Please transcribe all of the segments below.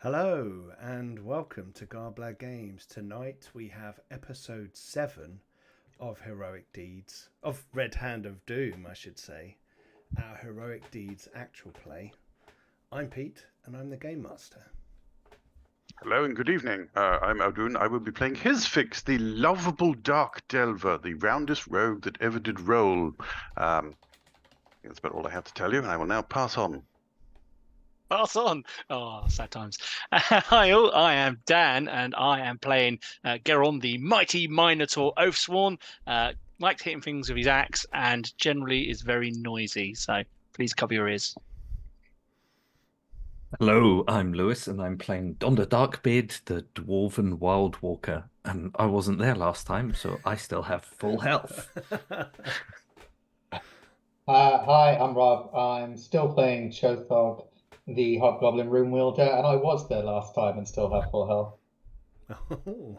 Hello and welcome to Garblag Games. Tonight we have episode 7 of Heroic Deeds, of Red Hand of Doom, I should say. Our Heroic Deeds actual play. I'm Pete and I'm the Game Master. Hello and good evening. I'm Aldun. I will be playing his fix, the lovable Dark Delver, the roundest rogue that ever did roll. That's about all I have to tell you, and I will now pass on. Pass on. Oh, sad times. Hi all, I am Dan, and I am playing Geron, the mighty Minotaur Oathsworn. Likes hitting things with his axe, and generally is very noisy. So please cover your ears. Hello, I'm Lewis, and I'm playing Donda Darkbeard, the Dwarven Wild Walker. And I wasn't there last time, so I still have full health. Hi, I'm Rob. I'm still playing Chothog, the Hobgoblin Room Wielder, and I was there last time and still have full health. Oh.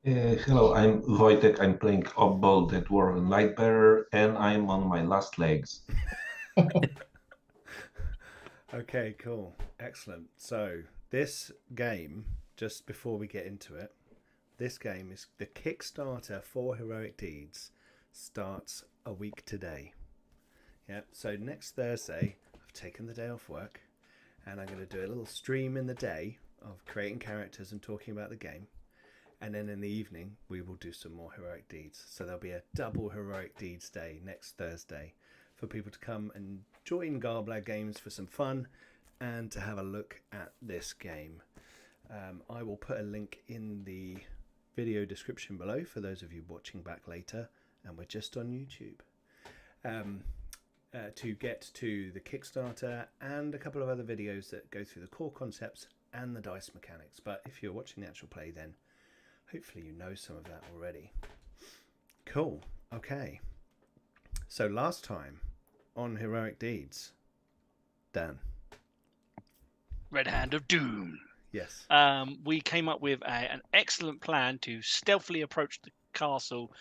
Hello, I'm Wojtek. I'm playing Obbol, the Dwarven Lightbearer, and I'm on my last legs. Okay, cool. Excellent. So this game, just before we get into it, this game is the Kickstarter for Heroic Deeds starts a week today. Yeah, so next Thursday, I've taken the day off work and I'm going to do a little stream in the day of creating characters and talking about the game. And then in the evening, we will do some more Heroic Deeds. So there'll be a double Heroic Deeds day next Thursday for people to come and join Garblag Games for some fun and to have a look at this game. I will put a link in the video description below for those of you watching back later, and we're just on YouTube, to get to the Kickstarter and a couple of other videos that go through the core concepts and the dice mechanics. But if you're watching the actual play, then hopefully you know some of that already. Cool. Okay. So last time on Heroic Deeds, Dan. Red Hand of Doom. Yes. We came up with an excellent plan to stealthily approach the castle,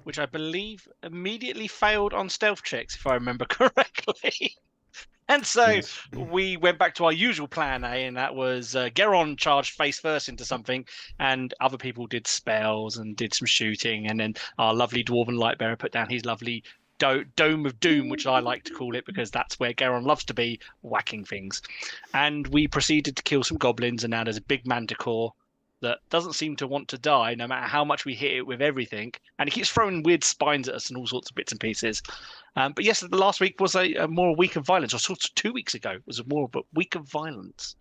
which I believe immediately failed on stealth checks, if I remember correctly. And so Yes. we went back to our usual plan A, and that was Geron charged face first into something, and other people did spells and did some shooting, and then our lovely Dwarven Lightbearer put down his lovely Dome of Doom, which I like to call it because that's where Geron loves to be, whacking things. And we proceeded to kill some goblins, and now there's a big manticore that doesn't seem to want to die no matter how much we hit it with everything, and it keeps throwing weird spines at us and all sorts of bits and pieces. But yes, the last week was a more week of violence, or sort of 2 weeks ago was more of a week of violence.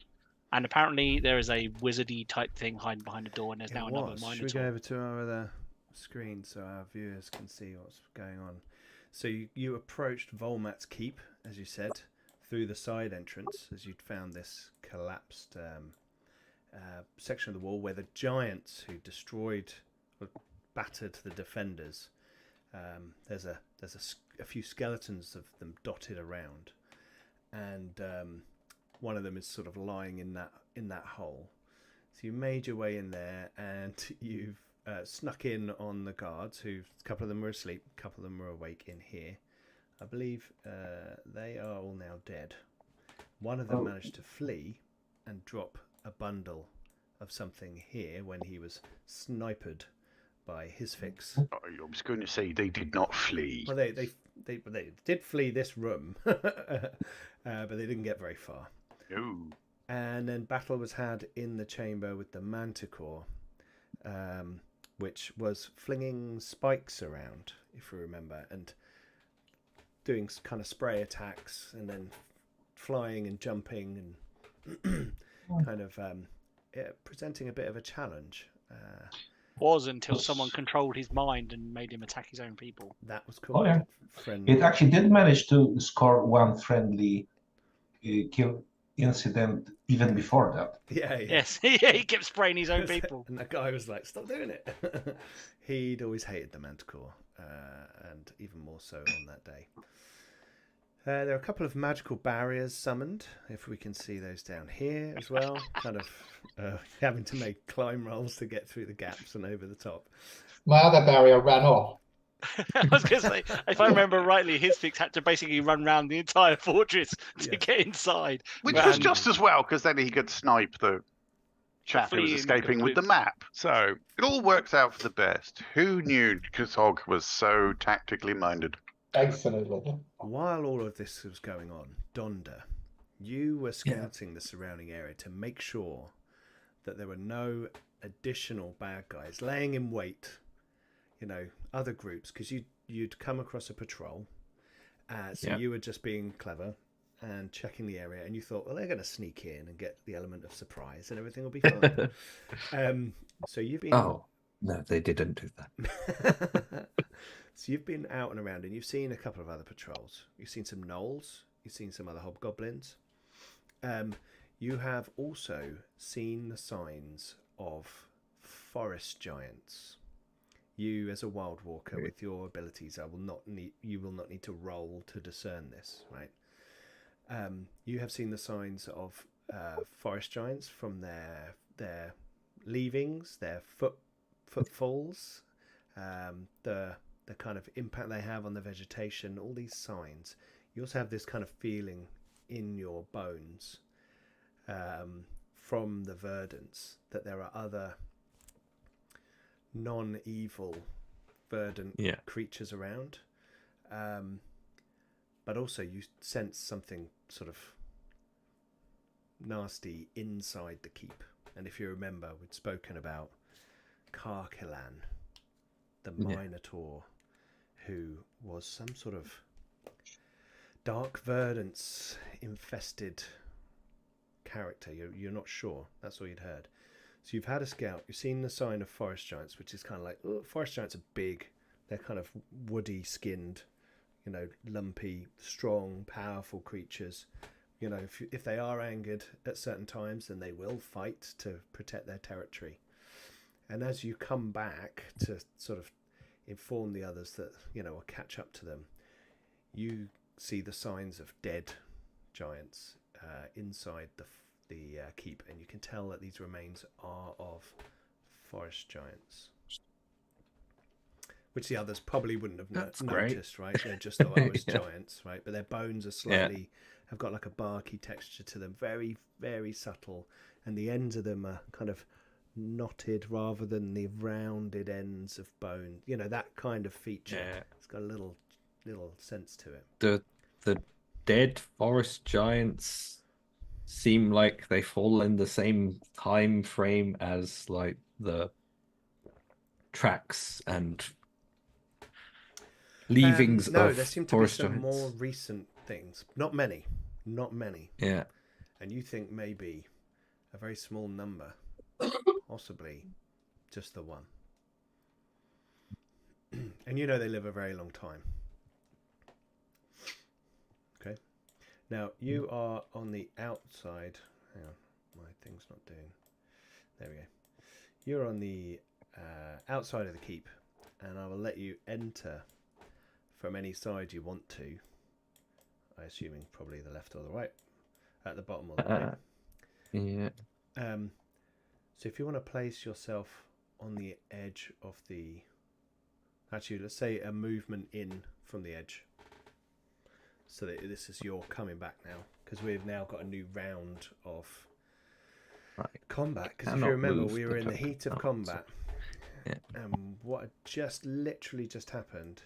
And apparently there is a wizardy type thing hiding behind the door, and there's now another Minotaur. Should we go over to our other screen so our viewers can see what's going on? So you approached Volmat's Keep, as you said, through the side entrance, as you'd found this collapsed section of the wall where the giants who destroyed or battered the defenders. There's a few skeletons of them dotted around, and one of them is sort of lying in that hole. So you made your way in there, and you've snuck in on the guards, who a couple of them were asleep, a couple of them were awake in here. I believe they are all now dead. One of them managed to flee and drop a bundle of something here when he was sniped by his fix. I was going to say they did not flee. Well, they did flee this room, but they didn't get very far. No. And then battle was had in the chamber with the manticore, which was flinging spikes around, if you remember, and doing kind of spray attacks, and then flying and jumping and kind of presenting a bit of a challenge. Was until someone controlled his mind and made him attack his own people. That was cool. Oh, yeah. Friend. It actually did manage to score one friendly kill incident even before that. Yeah. Yes, he kept spraying his own people. And that guy was like, "Stop doing it." He'd always hated the manticore, and even more so on that day. There are a couple of magical barriers summoned, if we can see those down here as well. Kind of having to make climb rolls to get through the gaps and over the top. My other barrier ran off. I was going to say, if I remember rightly, his fix had to basically run around the entire fortress to Yes. get inside. Which But- was just as well, because then he could snipe the chap who was fleeing escaping with the map. So it all works out for the best. Who knew Kusog was so tactically minded? Absolutely. While all of this was going on, Donda, you were scouting the surrounding area to make sure that there were no additional bad guys laying in wait, other groups, because you'd come across a patrol. So you were just being clever and checking the area, and you thought, well, they're going to sneak in and get the element of surprise and everything will be fine. So you've been... Oh, no, they didn't do that. So you've been out and around, and you've seen a couple of other patrols. You've seen some gnolls. You've seen some other hobgoblins. You have also seen the signs of forest giants. You, as a wild walker, with your abilities, you will not need to roll to discern this, right? You have seen the signs of forest giants from their leavings, their footfalls, the kind of impact they have on the vegetation, all these signs. You also have this kind of feeling in your bones from the verdants that there are other non-evil verdant creatures around. But also you sense something sort of nasty inside the keep. And if you remember, we'd spoken about Karkilan, the Minotaur, who was some sort of dark verdance infested character. You're not sure. That's all you'd heard. So you've had a scout. You've seen the sign of forest giants, which is kind of like, forest giants are big. They're kind of woody skinned, lumpy, strong, powerful creatures. If they are angered at certain times, then they will fight to protect their territory. And as you come back to sort of inform the others that, or catch up to them, you see the signs of dead giants inside the keep, and you can tell that these remains are of forest giants, which the others probably wouldn't have noticed, right? They just thought it was giants, right? But their bones are slightly have got like a barky texture to them, very, very subtle, and the ends of them are kind of knotted rather than the rounded ends of bone. That kind of feature. It's got a little sense to it. The dead forest giants seem like they fall in the same time frame as like the tracks and leavings no, of there seem to be forest some giants. more recent things. Not many. Yeah. And you think maybe a very small number, possibly just the one. And they live a very long time. Okay. Now you are on the outside. Hang on, my thing's not doing. There we go. You're on the outside of the keep, and I will let you enter from any side you want to. I assuming probably the left or the right, at the bottom or the right. Yeah. So if you want to place yourself on the edge of the... Actually, let's say a movement in from the edge. So that this is your coming back now. Because we've now got a new round of combat. Because if you remember, we were in the heat of combat. Yeah. And what had literally just happened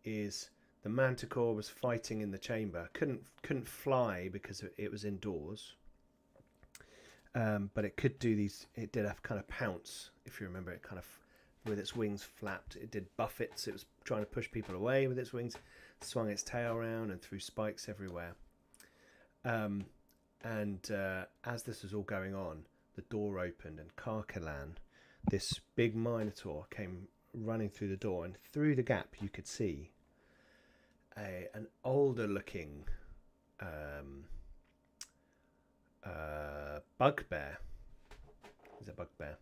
is the Manticore was fighting in the chamber. Couldn't fly because it was indoors. But it could do these. It did have kind of pounce, if you remember. It kind of, with its wings flapped, it did buffets. It was trying to push people away with its wings, swung its tail around and threw spikes everywhere. And as this was all going on, the door opened and Karkilan, this big Minotaur, came running through the door, and through the gap you could see an older looking bugbear. He's a bugbear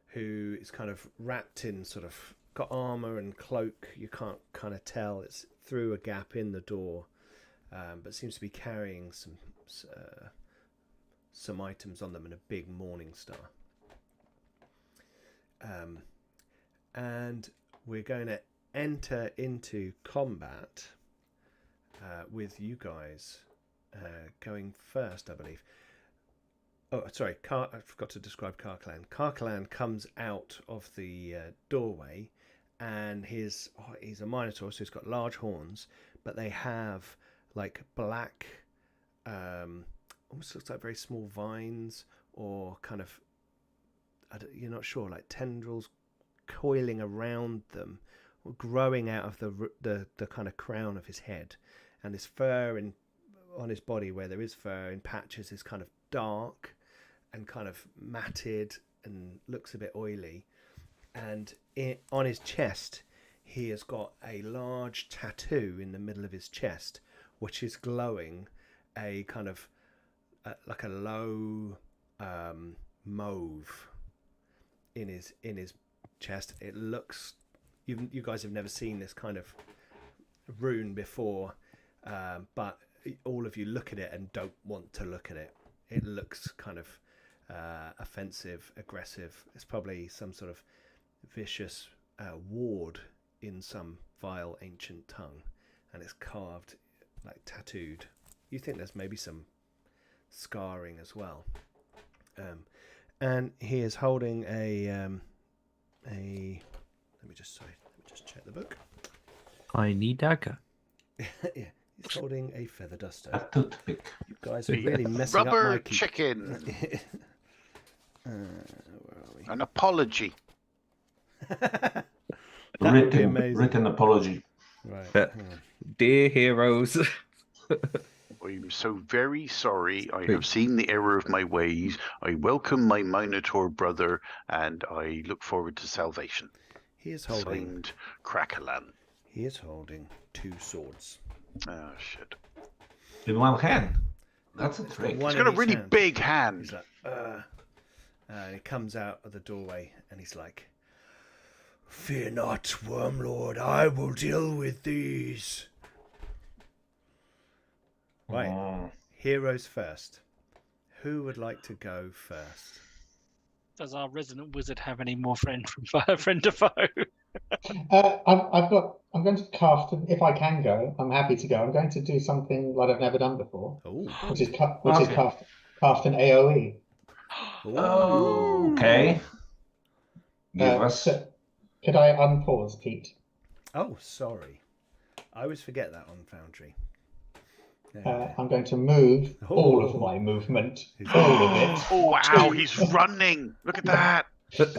who is kind of wrapped in sort of, got armor and cloak. You can't kind of tell, it's through a gap in the door, but seems to be carrying some items on them and a big morning star. And we're going to enter into combat with you guys going first, I believe. Oh, sorry, I forgot to describe Karkalan. Karkalan comes out of the doorway, and he's a Minotaur, so he's got large horns, but they have like black, almost looks like very small vines, or kind of, you're not sure, like tendrils coiling around them, or growing out of the kind of crown of his head, and his fur on his body, where there is fur in patches, is kind of dark and kind of matted and looks a bit oily. And on his chest, he has got a large tattoo in the middle of his chest, which is glowing a kind of like a low mauve in his chest. It looks, you guys have never seen this kind of rune before, but all of you look at it and don't want to look at it. It looks kind of offensive, aggressive. It's probably some sort of vicious ward in some vile ancient tongue, and it's carved, like tattooed. You think there's maybe some scarring as well. And he is holding a let me just check the book. Tiny dagger. Yeah, he's holding a feather duster. A toothpick. You guys are really messing up Rubber my chicken. where are we? An apology. That would be amazing. Written apology. Right. Yeah. hang on. Dear heroes. I'm so very sorry. I have seen the error of my ways. I welcome my Minotaur brother, and I look forward to salvation. He is holding. Signed, Krakalan. He is holding 2 swords. Oh, shit. In one hand. That's a trick. One He's got a in each really hand. big He's hand. like, and he comes out of the doorway, and he's like, "Fear not, Wormlord. I will deal with these." Right. Mm. Heroes first. Who would like to go first? Does our resident wizard have any more friend to foe? I'm going to cast, if I can go, I'm happy to go. I'm going to do something like I've never done before, Oh. which is Okay. cast an AoE. Oh, okay. Give us. So, could I unpause, Pete? Oh, sorry. I always forget that on Foundry. There we go. I'm going to move all of Oh. my movement, all of it. Oh, wow, he's running. Look at that.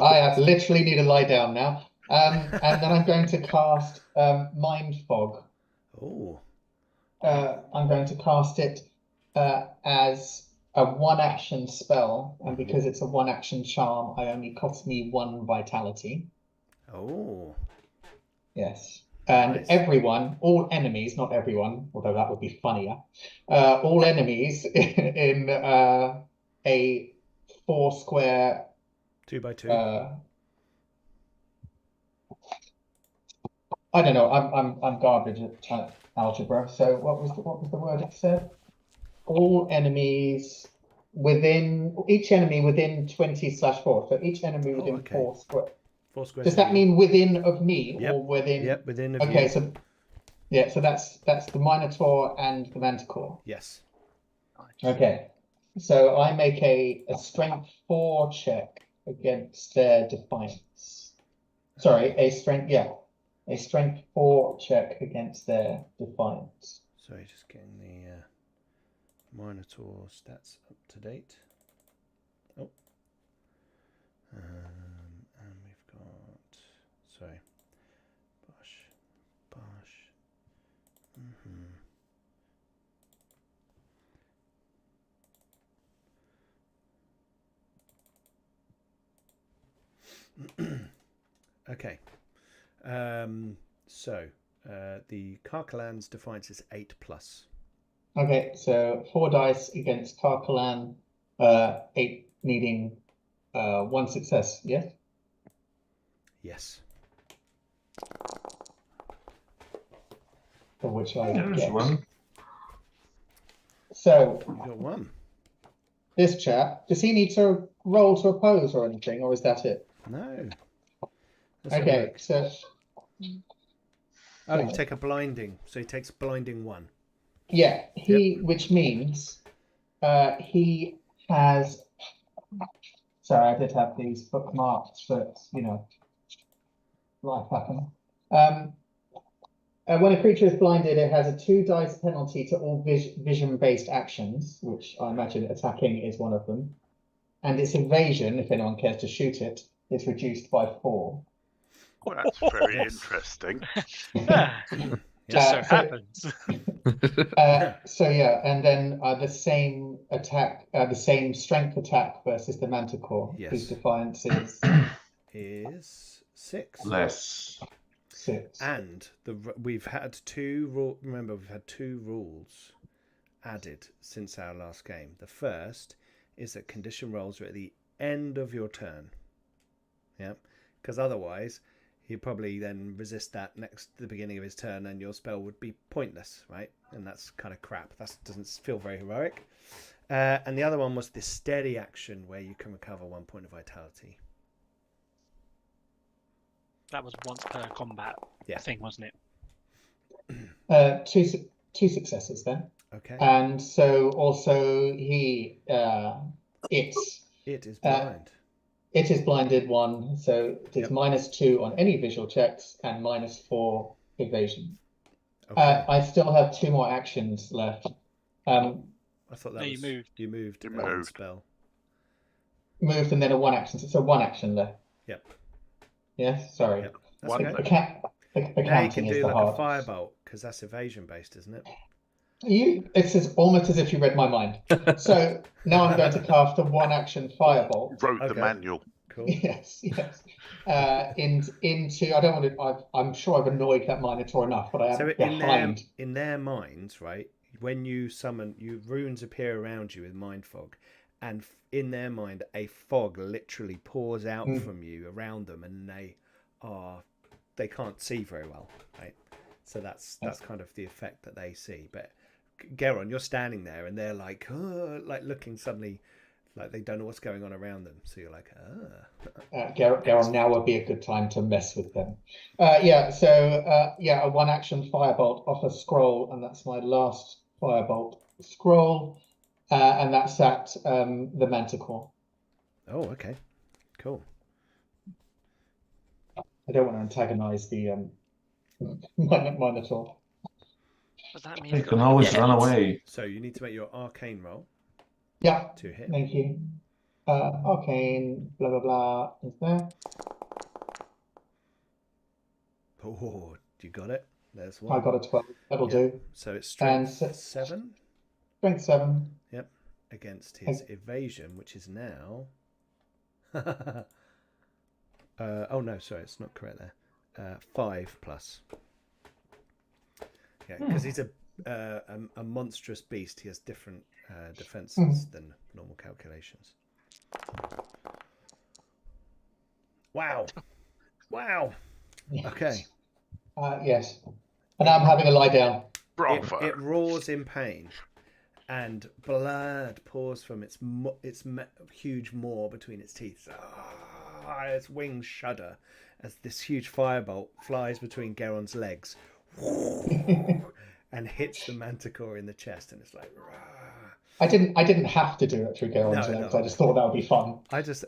I literally need to lie down now. And then I'm going to cast Mind Fog. Oh. I'm going to cast it as a 1-action spell, and because it's a 1-action charm, I only cost me 1 vitality. Oh. Yes. And Nice. everyone, all enemies, not everyone, although that would be funnier, all enemies in a 4-square 2x2. I don't know. I'm garbage at algebra. So what was the word it said? All enemies within each enemy within 20/4. So each enemy within okay. 4 square. 4 squares. Does that mean within of me Yep. or within? Yep, within of Okay, you. so yeah, so that's the Minotaur and the Manticore. Yes. Okay, so I make a strength 4 check against their defiance. Sorry, a strength 4 check against their defiance. Sorry, just getting the Minotaur stats up to date. Oh. And we've got, sorry, Bosh. Okay. So the Karkalan's defiance is 8+. Okay, so 4 dice against Karkalan, 8 needing 1 success, yes? Yes. For which I There's get. one. So You got 1. this chap, does he need to roll to oppose or anything, or is that it? No. Let's have a Okay, look. so Oh, you Yeah. take a blinding. So he takes blinding 1. Yeah, which means he has. Sorry, I did have these bookmarked, but life happens. When a creature is blinded, it has a 2 dice penalty to all vision-based actions, which I imagine attacking is one of them. And its evasion, if anyone cares to shoot it, is reduced by 4. Well, that's very interesting. Just so so- happens. So yeah, and then the same attack, the same strength attack versus the Manticore, whose Yes. defiance is Is 6. Less. 6. And we've had 2 remember, we've had 2 rules added since our last game. The first is that condition rolls are at the end of your turn. Yeah, because otherwise he'd probably then resist that next to the beginning of his turn, and your spell would be pointless, right? And that's kind of crap. That doesn't feel very heroic. And the other one was this steady action where you can recover 1 point of vitality. That was once per combat thing, wasn't it? Two successes then. Okay. And so also it It is blind. It is blinded 1, so it is -2 on any visual checks and -4 evasion. Okay. I still have 2 more actions left. I thought that No, was you moved. You moved. You one moved. spell. Moved and then a 1 action. So 1 action left. Yep. Yes, sorry. Yep. That's One okay. left. Now you Accounting can is do the like hard. a firebolt because that's evasion based, isn't it? It's almost as if you read my mind. So now I'm going to cast a 1 action firebolt. Wrote the Okay. manual. Cool. Yes. Into I don't want to. I'm sure I've annoyed that Minotaur enough, but I am So behind. in their minds, right? When you summon, runes appear around you with mind fog, and in their mind, a fog literally pours out from you around them, and they can't see very well, right? So that's kind of the effect that they see. But Geron, you're standing there, and they're like looking suddenly like they don't know what's going on around them. So you're like, Garon, now would be a good time to mess with them. A 1 action firebolt off a scroll, and that's my last firebolt scroll, and that's at the Manticore. oh, okay, cool. I don't want to antagonize the Minotaur. Does that mean They can always run away. So you need to make your arcane roll Yeah, to hit. thank you. Arcane, blah blah blah, is there? Oh, you got it. There's I one. got a 12. That'll do. So it's And strength 7. Strength 7. Yep, against his evasion, which is now. Oh no, sorry, it's not correct there. 5 plus. Yeah, because he's a monstrous beast. He has different defenses than normal calculations. Wow. Yes. Okay. Yes. And I'm having a lie down. Bravo. It roars in pain, and blood pours from its huge maw between its teeth. Its wings shudder as this huge firebolt flies between Geron's legs and hits the Manticore in the chest, and it's like. Rah. I didn't have to do it through Geron's legs. I just thought that would be fun. I just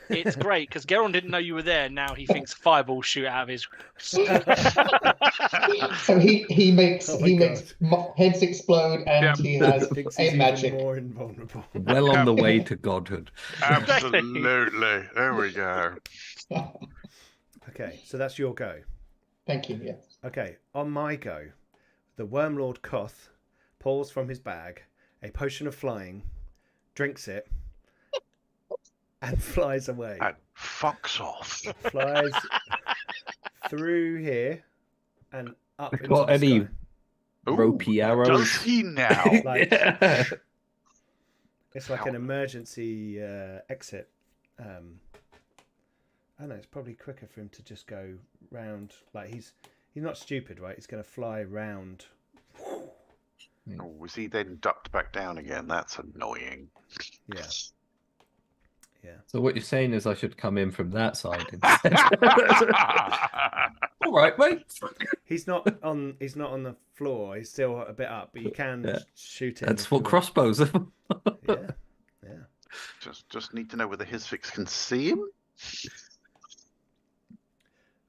It's great because Geron didn't know you were there. Now he thinks fireballs shoot out of his. So he makes Oh my makes heads explode, and he has thinks a he's magic. even more invulnerable. Well on the way to godhood. Absolutely. There we go. Okay, so that's your go. Thank you. Yes. Okay, on my go, the Wormlord Koth pulls from his bag a potion of flying, drinks it, and flies away. And fucks off. Flies through here and up into Got the any sky. ropey arrows? Does he now? Like, Yeah. it's like an emergency exit. I don't know, it's probably quicker for him to just go round. Like he's not stupid, right? He's going to fly round. Oh, was he then ducked back down again? That's annoying. Yeah. So what you're saying is I should come in from that side instead. All right, mate. He's not on the floor. He's still a bit up, but you can Yeah. shoot him. That's if you what want. crossbows are. Yeah, yeah. Just need to know whether his fix can see him.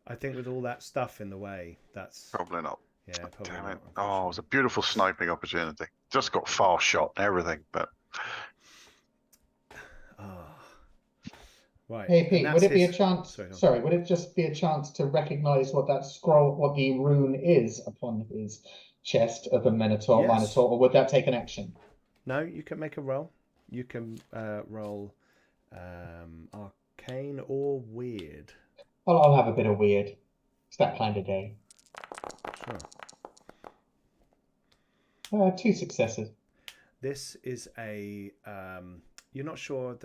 I think with all that stuff in the way, that's Probably not. yeah, probably Damn not. it. Oh, it was a beautiful sniping opportunity. Just got far shot and everything, but Ah. Right. Hey and Pete, that's would it be a his- chance? Sorry, go on. Sorry, would it just be a chance to recognise what that scroll, what the rune is upon his chest of a Minotaur, Yes. Minotaur, or would that take an action? No, you can make a roll. You can roll arcane or weird. Well, I'll have a bit of weird. It's that kind of day. Sure. 2 successes. This is a you're not sure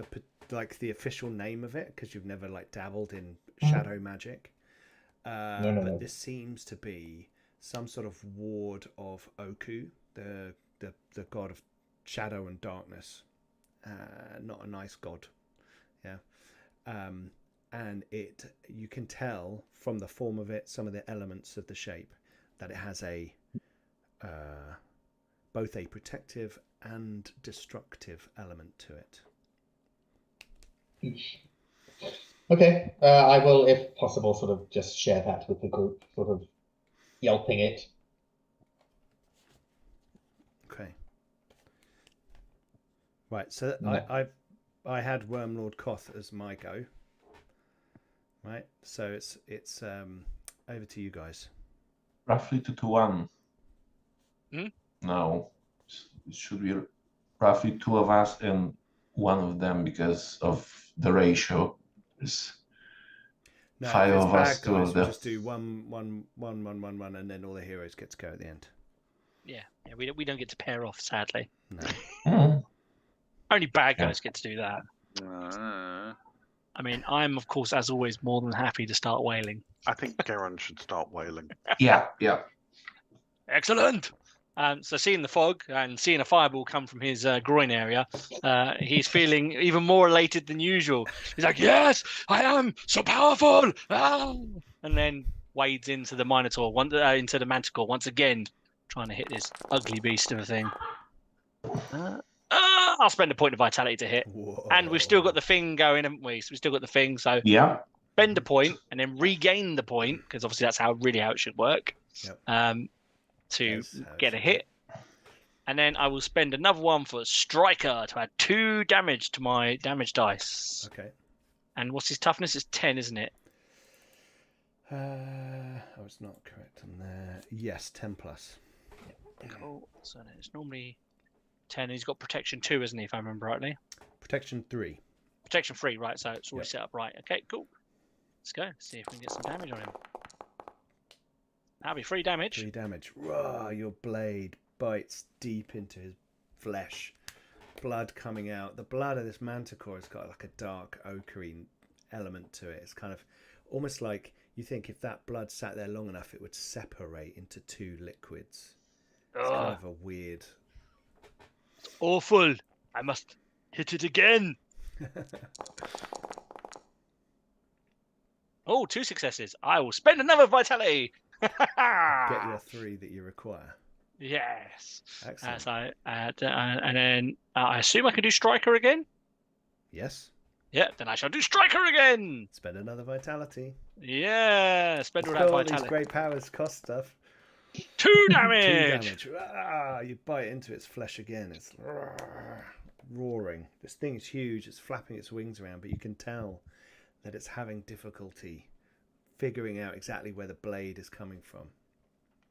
the official name of it because you've never dabbled in shadow magic. No. This seems to be some sort of ward of Oku, the god of shadow and darkness. Not a nice god. Yeah. And you can tell from the form of it, some of the elements of the shape, that it has both a protective and destructive element to it. Okay, I will, if possible, sort of just share that with the group, sort of yelping it. Okay. Right, so No. I had Wormlord Koth as my go. Right, so it's over to you guys. Roughly 2 to 1. No, it should be roughly 2 of us and 1 of them because of the ratio. There's No, 5 if it's of bad us, 2 guys, of we'll them. just do one, and then all the heroes get to go at the end. Yeah, we don't get to pair off, sadly. No. Mm. Only bad Yeah. guys get to do that. uh, I mean, I'm of course, as always, more than happy to start wailing. I think Garon should start wailing. Yeah. Excellent. So seeing the fog and seeing a fireball come from his groin area, he's feeling even more elated than usual. He's like, "Yes, I am so powerful!" Ah! And then wades into the Minotaur, into the Manticore once again, trying to hit this ugly beast of a thing. I'll spend a point of vitality to hit, Whoa. and we've still got the thing going, haven't we? So we've still got the thing. So Yeah. spend a point and then regain the point, because obviously that's how it should work. Yep. To That's how it get a should hit. And then I will spend another one for Striker to add 2 damage to my damage dice. Okay. And what's his toughness? It's 10, isn't it? I was not correct on there. Yes, 10 plus. Cool. So then it's normally 10. He's got protection 2, isn't he, if I remember rightly? Protection 3. Protection 3, right. So it's already Yep. set up right. Okay, cool. Let's go. See if we can get some damage on him. That'll be 3 damage. 3 damage. Raw, your blade bites deep into his flesh. Blood coming out. The blood of this manticore has got like a dark ochre element to it. It's kind of almost like you think if that blood sat there long enough, it would separate into 2 liquids. It's kind of a weird. Awful. I must hit it again. Oh, 2 successes. I will spend another vitality. Get your 3 that you require. Yes. Excellent. And then I assume I can do Striker again. Yes. Yeah, then I shall do Striker again. Spend another vitality. Yeah, spend all that Still, these vitality. great powers cost stuff. 2 damage. 2 damage. Ah, you bite into its flesh again. It's roaring. This thing is huge. It's flapping its wings around, but you can tell that it's having difficulty figuring out exactly where the blade is coming from.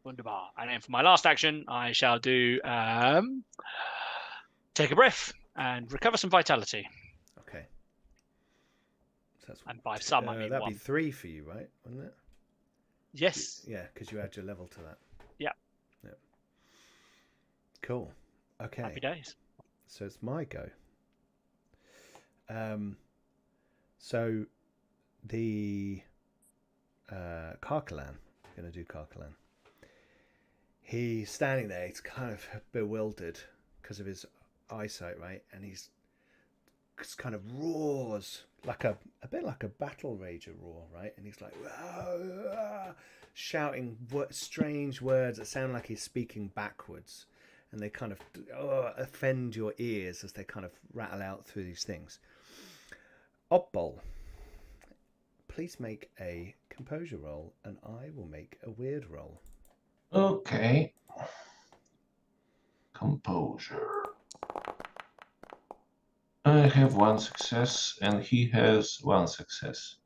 Wunderbar. And then for my last action, I shall do take a breath and recover some vitality. Okay. So that's, And by some, I mean that'd 1. be 3 for you, right? Wouldn't it? Yes. Yeah, because you add your level to that. Yeah. Yep. Cool. Okay. Happy days. So it's my go. So the Karkalan, going to do Karkalan. He's standing there. He's kind of bewildered because of his eyesight, right? And he's kind of roars like a bit like a battle rager roar, right? And he's like shouting strange words that sound like he's speaking backwards, and they kind of offend your ears as they kind of rattle out through these things. Oddball, please make a composure roll, and I will make a weird roll. Okay. Composure. I have 1 success, and he has 1 success.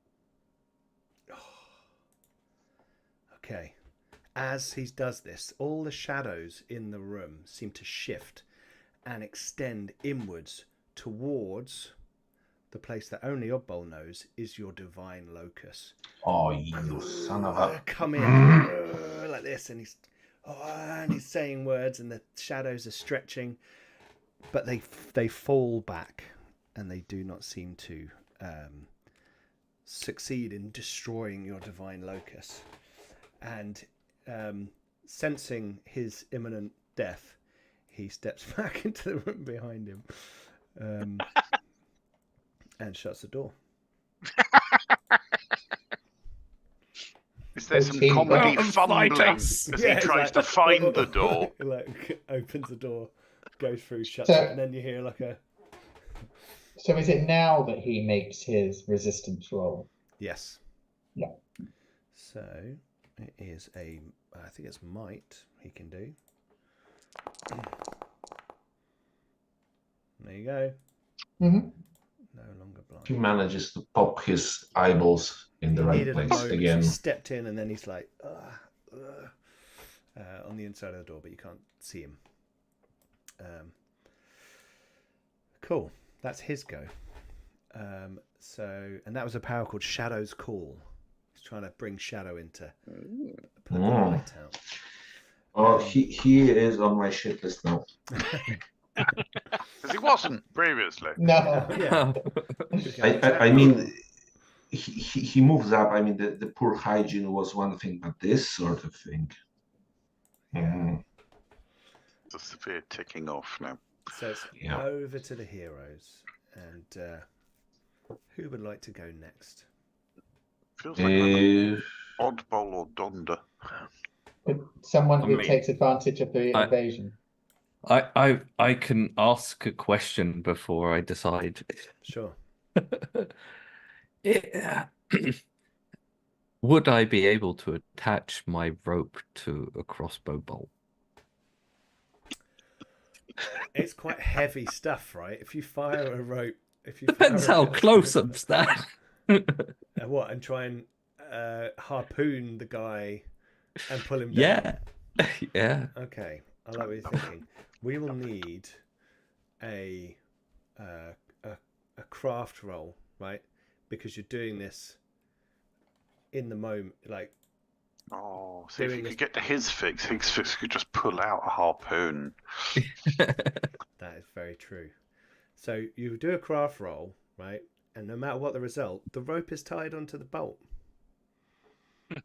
Okay. As he does this, all the shadows in the room seem to shift and extend inwards towards the place that only Oddball knows is your divine locus. Oh, you son of a... Come in like this, and he's saying words, and the shadows are stretching, but they fall back, and they do not seem to succeed in destroying your divine locus. And sensing his imminent death, he steps back into the room behind him and shuts the door. Is there some comedy fumbling as he tries to find the door? Like opens the door, goes through, shuts it, and then you hear like a... So is it now that he makes his resistance roll? Yes. Yeah. So it is I think it's might he can do. There you go. Mm-hmm. No longer blind. He manages to pop his eyeballs in the right place again. He stepped in, and then he's like on the inside of the door, but you can't see him. Cool. That's his go. And that was a power called Shadow's Call. He's trying to bring Shadow in to put the light out. Oh, he is on my shit list now. Because he wasn't previously. No. Yeah. I mean, he moves up. I mean, the poor hygiene was one thing, but this sort of thing. Yeah. It's a severe ticking off now. So it's over to the heroes, and who would like to go next? Feels like an Oddball or Donda. Someone who takes advantage of the evasion. I can ask a question before I decide. Sure. Would I be able to attach my rope to a crossbow bolt? It's quite heavy stuff, right? If you fire a rope, Depends how close I'm standing. What, and try and harpoon the guy and pull him down? Yeah. Okay, I like what you're thinking. We will need a craft roll, right? Because you're doing this in the moment, like. Oh, see, if you could get to his fix could just pull out a harpoon. That is very true. So you do a craft roll, right? And no matter what the result, the rope is tied onto the bolt.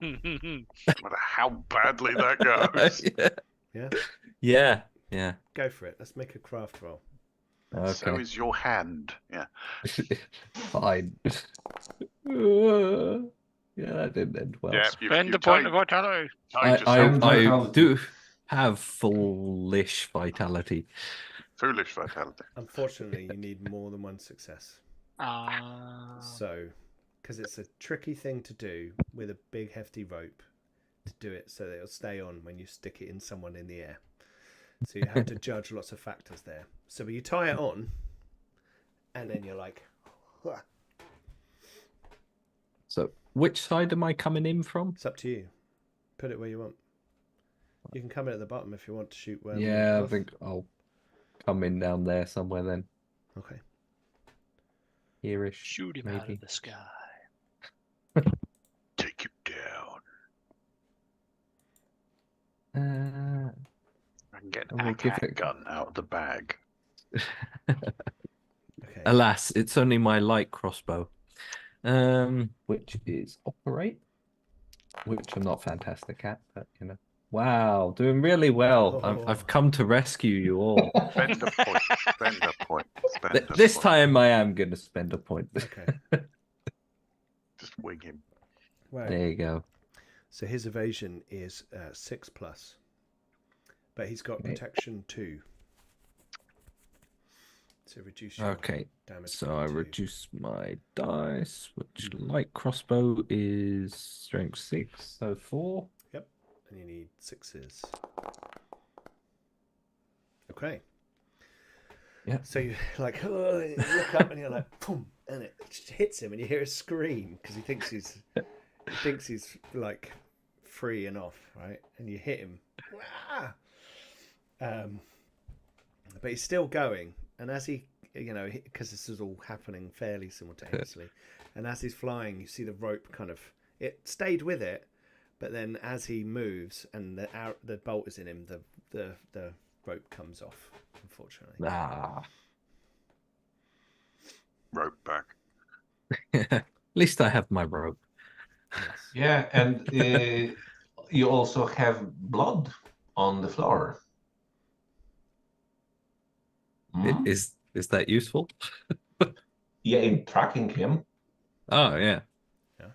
No matter how badly that goes. Yeah? Yeah. Go for it. Let's make a craft roll. Okay. So is your hand. Yeah. Fine. Yeah, that didn't end well. Yeah, Spend the point of vitality. I do have foolish vitality. Foolish vitality. Unfortunately, you need more than one success. So, because it's a tricky thing to do with a big hefty rope, to do it so that it'll stay on when you stick it in someone in the air. So you have to judge lots of factors there. So you tie it on, and then you're like... Hua. So which side am I coming in from? It's up to you. Put it where you want. You can come in at the bottom if you want to shoot where. Yeah, I think I'll come in down there somewhere then. Okay. Here-ish. Shoot him out of the sky. Take him down. I can get an ACAT gun out of the bag. Okay. Alas, it's only my light crossbow. Which is operate, which I'm not fantastic at, but you know. Wow, doing really well. Oh. I've come to rescue you all. Spend a point. Spend a point. Spend a This point. time I am going to spend a point. Okay. Just wing him. Right. There you go. So his evasion is 6+, but he's got Okay. protection 2. So reduce your Okay, damage. so by I 2. reduce my dice, which light crossbow is strength 6, so 4. Yep, and you need 6s. Okay. Yeah. So you like you look up and you're like, boom, and it just hits him, and you hear a scream because he thinks he's like free and off, right? And you hit him, but he's still going. And as he, because this is all happening fairly simultaneously, and as he's flying, you see the rope it stayed with it, but then as he moves and the bolt is in him, the rope comes off, unfortunately. Ah. Rope back. At least I have my rope. Yes. Yeah, and you also have blood on the floor. Hmm? Is that useful? Yeah, in tracking him. Oh yeah. Yeah.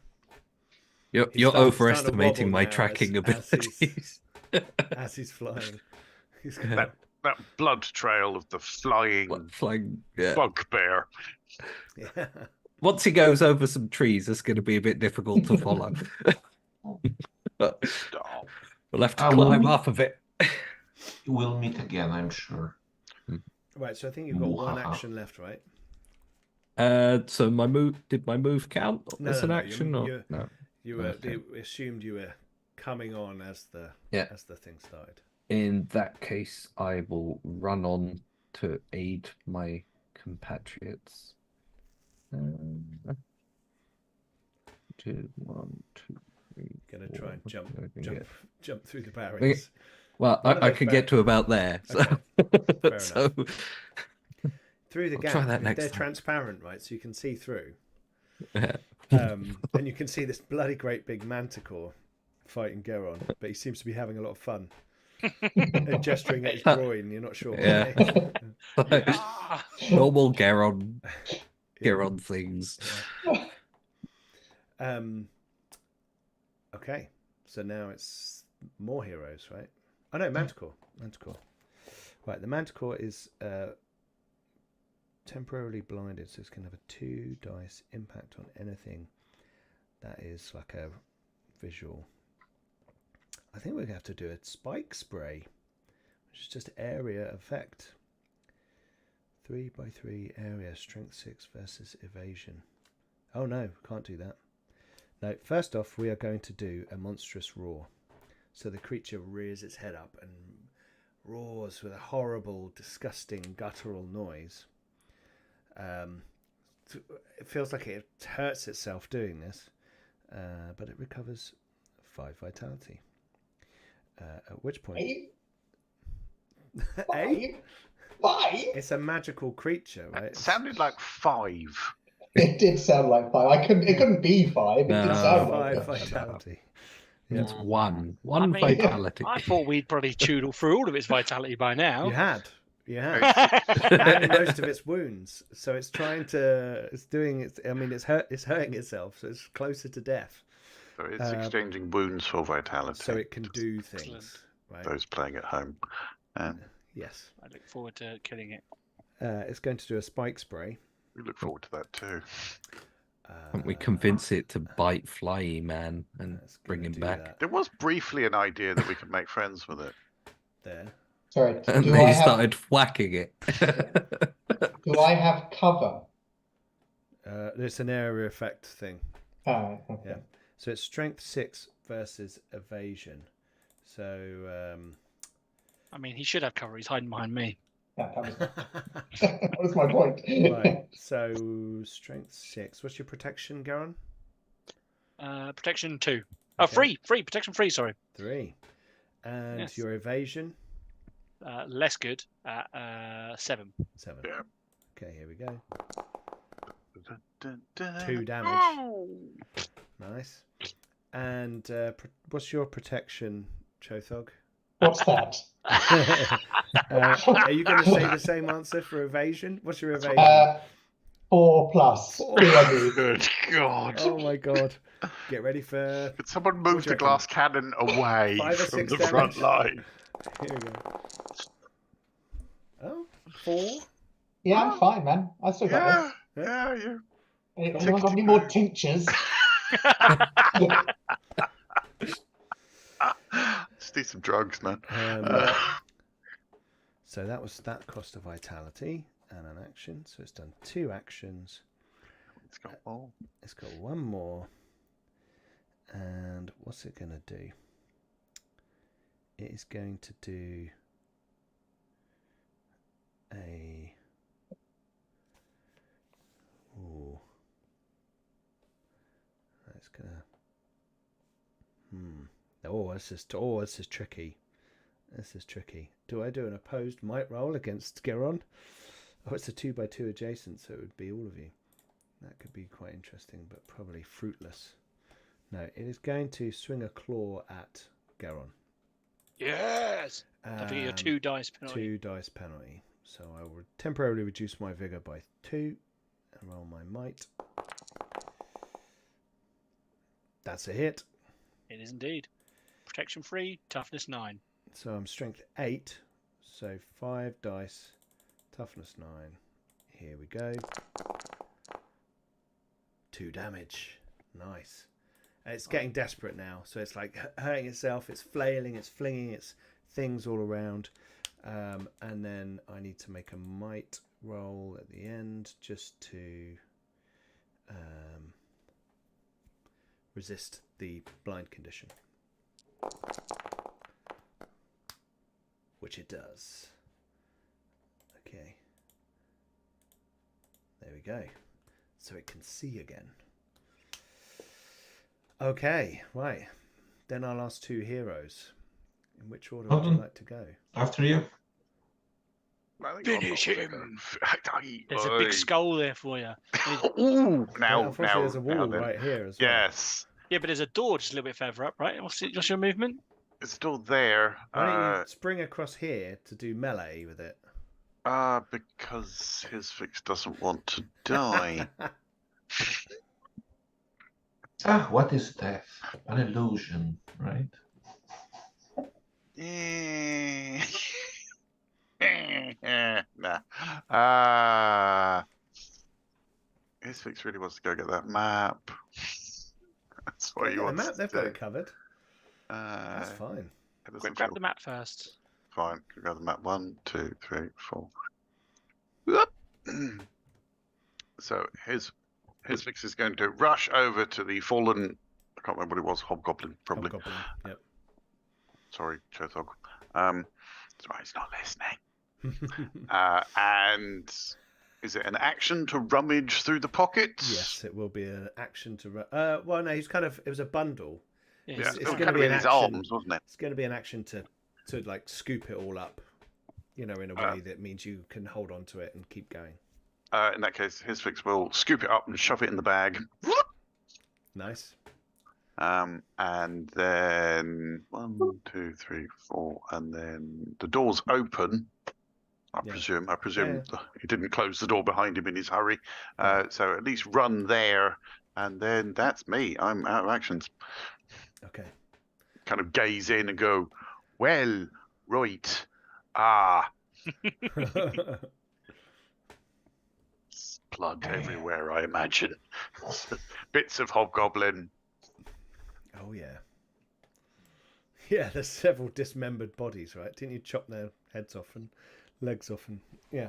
You're He's starting to overestimating wobble my now tracking as abilities. as he's flying. He's got That blood trail of the flying Flying, yeah. bugbear. yeah. Once he goes over some trees, it's going to be a bit difficult to follow. But Stop. we'll have to I will climb meet- off of it. We'll meet again, I'm sure. Right, so I think you've got one Mwahaha. action left, right? So my move, did my move count No, as no, an no, action? you- Or? No. You were Okay. you assumed you were coming on as the thing started. In that case, I will run on to aid my compatriots. 2, 1, 2, 3. Gonna try and 4. jump through the barriers. Well, One of I those could get to about there. So, Fair so Through the I'll gap. try that next They're time. transparent, right? So you can see through. yeah. And you can see this bloody great big manticore fighting Geron, but he seems to be having a lot of fun. And gesturing at his groin, you're not sure why. Yeah. Ah! Normal Geron things. Okay, so now it's more heroes, right? Oh no, Manticore. Right, the Manticore is temporarily blinded, so it's going to have a 2 dice impact on anything that is like a visual. I think we're going to have to do a spike spray, which is just area effect. 3x3 area, strength 6 versus evasion. Oh no, can't do that. No, first off, we are going to do a monstrous roar. So the creature rears its head up and roars with a horrible, disgusting, guttural noise. It feels like it hurts itself doing this, but it recovers 5 vitality. At which point... 8? 5? It's a magical creature, right? It sounded like 5. It did sound like 5. It couldn't be 5. It did No. sound like 5 it. vitality. It's Yeah. one I mean, vitality. I thought we'd probably chewed through all of its vitality by now. You had. And most of its wounds. So it's it's hurting itself, so it's closer to death. So it's exchanging wounds for vitality. So it can do things. Right? Those playing at home. Yes. I look forward to killing it. It's going to do a spike spray. We look forward to that too. Can't we convince it to bite Flyy Man and It's bring gonna him do back? that There was briefly an idea that we could make friends with it. there. Sorry, And do they I have started whacking it. do I have cover? There's an area effect thing. Oh, okay. Yeah. So it's strength 6 versus evasion. So I mean, he should have cover. He's hiding behind me. That was my point. right. So strength 6. What's your protection, Garon? Protection 2. Oh, Okay. free. Protection 3, sorry. 3. And Yes. your evasion? Less good at 7. 7. Yeah. Okay, here we go. 2 2 damage. Nice. And what's your protection Chothog? What's that? Are you going to say the same answer for evasion? What's your evasion? 4+. 4. POV. Good God. Oh my god. Get ready for... Could someone What move do you the glass cannon away 5 or from 6 the damage? front line? Here we go. Oh, 4. Yeah, I'm fine, man. I still got this. Yeah. Anyone got any more tinctures? Just need some drugs, man. So that cost a vitality and an action. So it's done 2 actions. It's got more. It's got 1 more. And what's it going to do? It is going to do a... Ooh. That's going to... this is tricky. This is tricky. Do I do an opposed might roll against Geron? Oh, it's a 2x2 adjacent, so it would be all of you. That could be quite interesting, but probably fruitless. No, it is going to swing a claw at Geron. Yes! Don't forget your 2 dice penalty. 2 dice penalty. So I will temporarily reduce my vigor by 2 and roll my might. That's a hit. It is indeed. Protection 3, toughness 9. So I'm strength 8. So 5 dice, toughness 9. Here we go. 2 damage. Nice. And it's getting desperate now. So it's like hurting itself. It's flailing. It's flinging its things all around. And then I need to make a might roll at the end just to resist the blind condition. Which it does. Okay. There we go. So it can see again. Okay, right. Then our last 2 heroes. In which order would you like to go? After you. Finish him! There's a big skull there for you. Ooh, now, unfortunately, there's a wall right here as well. Yes. Yeah, but there's a door just a little bit further up, right? What's your movement? It's still there. Why don't you spring across here to do melee with it? Because his fix doesn't want to die. What is death? An illusion, right? Nah. His fix really wants to go get that map. That's what he wants. The map, they've to got do. it covered. That's fine. Quick, grab the map first. Fine. Grab the map. 1, 2, 3, 4. Whoop. So his fix is going to rush over to the fallen. I can't remember what it was. Hobgoblin, probably. Hobgoblin, yep. Sorry, Chothog. That's why he's not listening. And is it an action to rummage through the pockets? Yes, it will be an action to. Well, no, he's kind of. It was a bundle. Yeah, Yeah, It's it going was to kind of be in an his action. arms, wasn't it? It's going to be an action to like scoop it all up. In a way that means you can hold on to it and keep going. In that case, his fix will scoop it up and shove it in the bag. Nice. And then 1, 2, 3, 4, and then the door's open. I presume he didn't close the door behind him in his hurry. So at least run there, and then that's me. I'm out of actions. Okay. Kind of gaze in and go, well, right, blood everywhere. I imagine bits of hobgoblin. Oh yeah. Yeah, there's several dismembered bodies, right? Didn't you chop their heads off and legs off and yeah.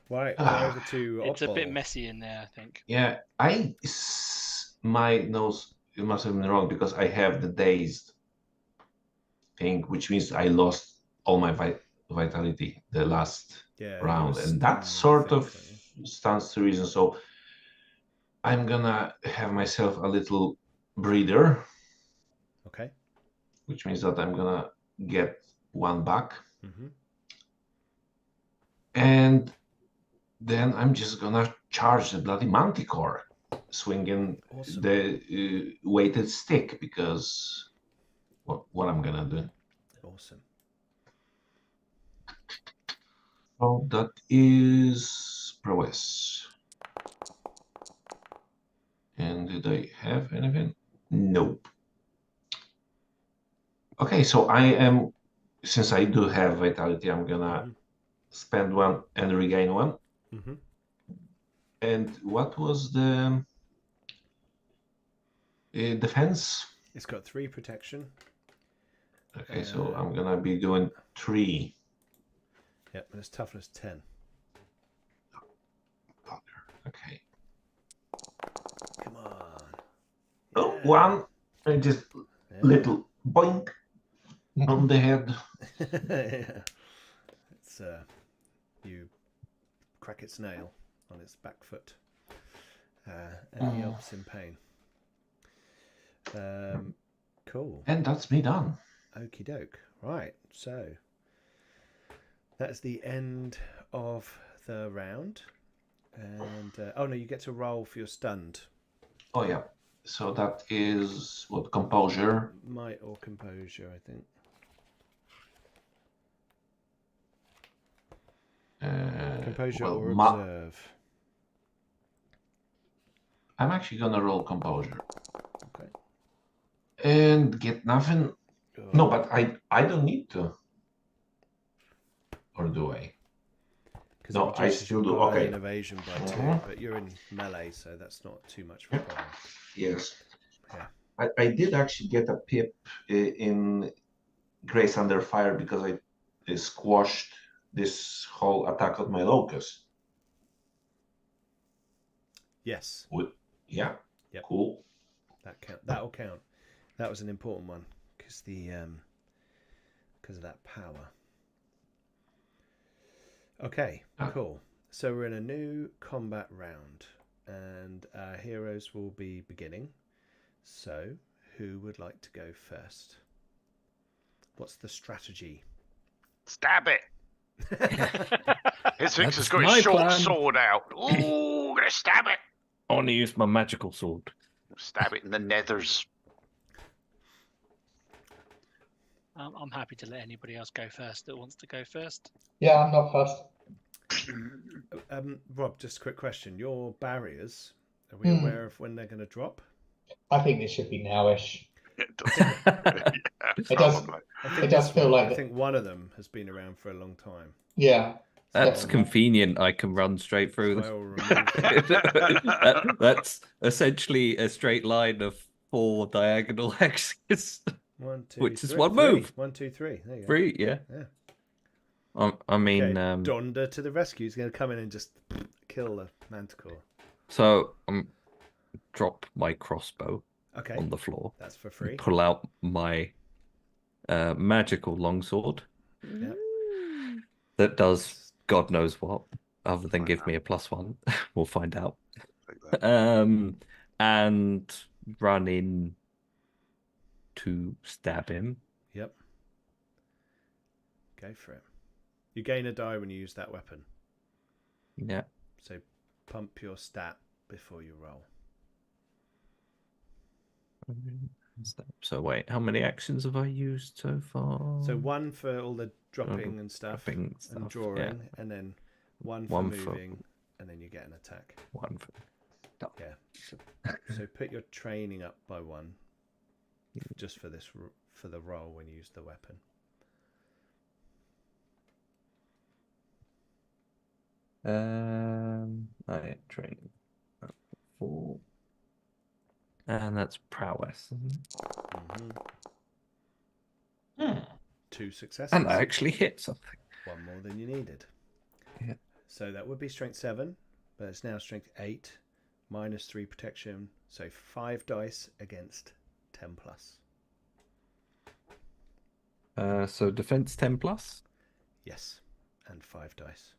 Right, over to It's a bit Oddball. messy in there, I think. Yeah, my nose, it must have been wrong because I have the dazed thing, which means I lost all my vitality the last round, and that sort of stands to reason. So I'm gonna have myself a little breather. Okay. Which means that I'm gonna get 1 back. Mm-hmm. And then I'm just gonna charge the bloody manticore, swinging the weighted stick, because what I'm gonna do. Awesome. Oh, that is prowess. And did I have anything? Nope. Okay, so I am, since I do have vitality, I'm gonna spend one and regain one. Mm-hmm. And what was the defense? It's got 3 protection. Okay, so I'm gonna be doing 3. Yep, and it's toughness 10. Okay. Come on. Oh, Yeah. 1. And just Yeah. little boink on the head. Yeah. It's you crack its nail on its back foot, and he yelps in pain. Cool. And that's me done. Okie doke. Right, so that's the end of the round. And oh no, you get to roll for your stunned. Oh yeah. So that is what, composure? Might or composure, I think. Composure well, or observe. I'm actually gonna roll composure. Okay. And get nothing. Oh. No, but I don't need to. Or do I? Because No, I still do. Okay. An evasion by 2, but you're in melee, so that's not too much of a problem. Yes. Yeah. I did actually get a pip in Grace Under Fire because I squashed this whole attack of my locust. Yes. Yeah. Yep. Cool. That'll count. That was an important one because of that power. Okay, cool. So we're in a new combat round, and our heroes will be beginning. So, who would like to go first? What's the strategy? Stab it. His fix has That's got my his short plan. sword out. Ooh, gonna stab it. I want to use my magical sword. Stab it in the nethers. I'm happy to let anybody else go first that wants to go first. Yeah, I'm not fussed. Rob, just a quick question. Your barriers, are we aware of when they're going to drop? I think this should be nowish. It does. It does. Probably. It does feel like I think one of them has been around for a long time. Yeah. That's definitely. convenient. I can run straight through. So I will remove That's essentially a straight line of 4 diagonal axes. 1, 2, Which is 3. one move. 1, 2, 3. There you go. 3, yeah. Yeah. I mean, Okay, Donda to the rescue. He's going to come in and just kill the manticore. so drop my crossbow Okay, on the floor. that's for free. Pull out my magical longsword Yep. that does God knows what, other than give me a +1. We'll find out. Take that. And run in to stab him. Yep. Go for it. You gain a die when you use that weapon. Yeah. So pump your stat before you roll. So wait, how many actions have I used so far? So 1 for all the dropping and stuff, dropping and stuff, drawing, yeah. and then 1 for One for- moving, and then you get an attack. 1 for... Yeah. So put your training up by 1, just for this for the roll when you use the weapon. I training 4, and that's prowess, isn't it? Mm-hmm. 2 successes. And I actually hit something. 1 more than you needed. Yeah. So that would be strength 7, but it's now strength 8, -3 protection. So 5 dice against 10 plus. So defense 10 plus. Yes, and 5 dice.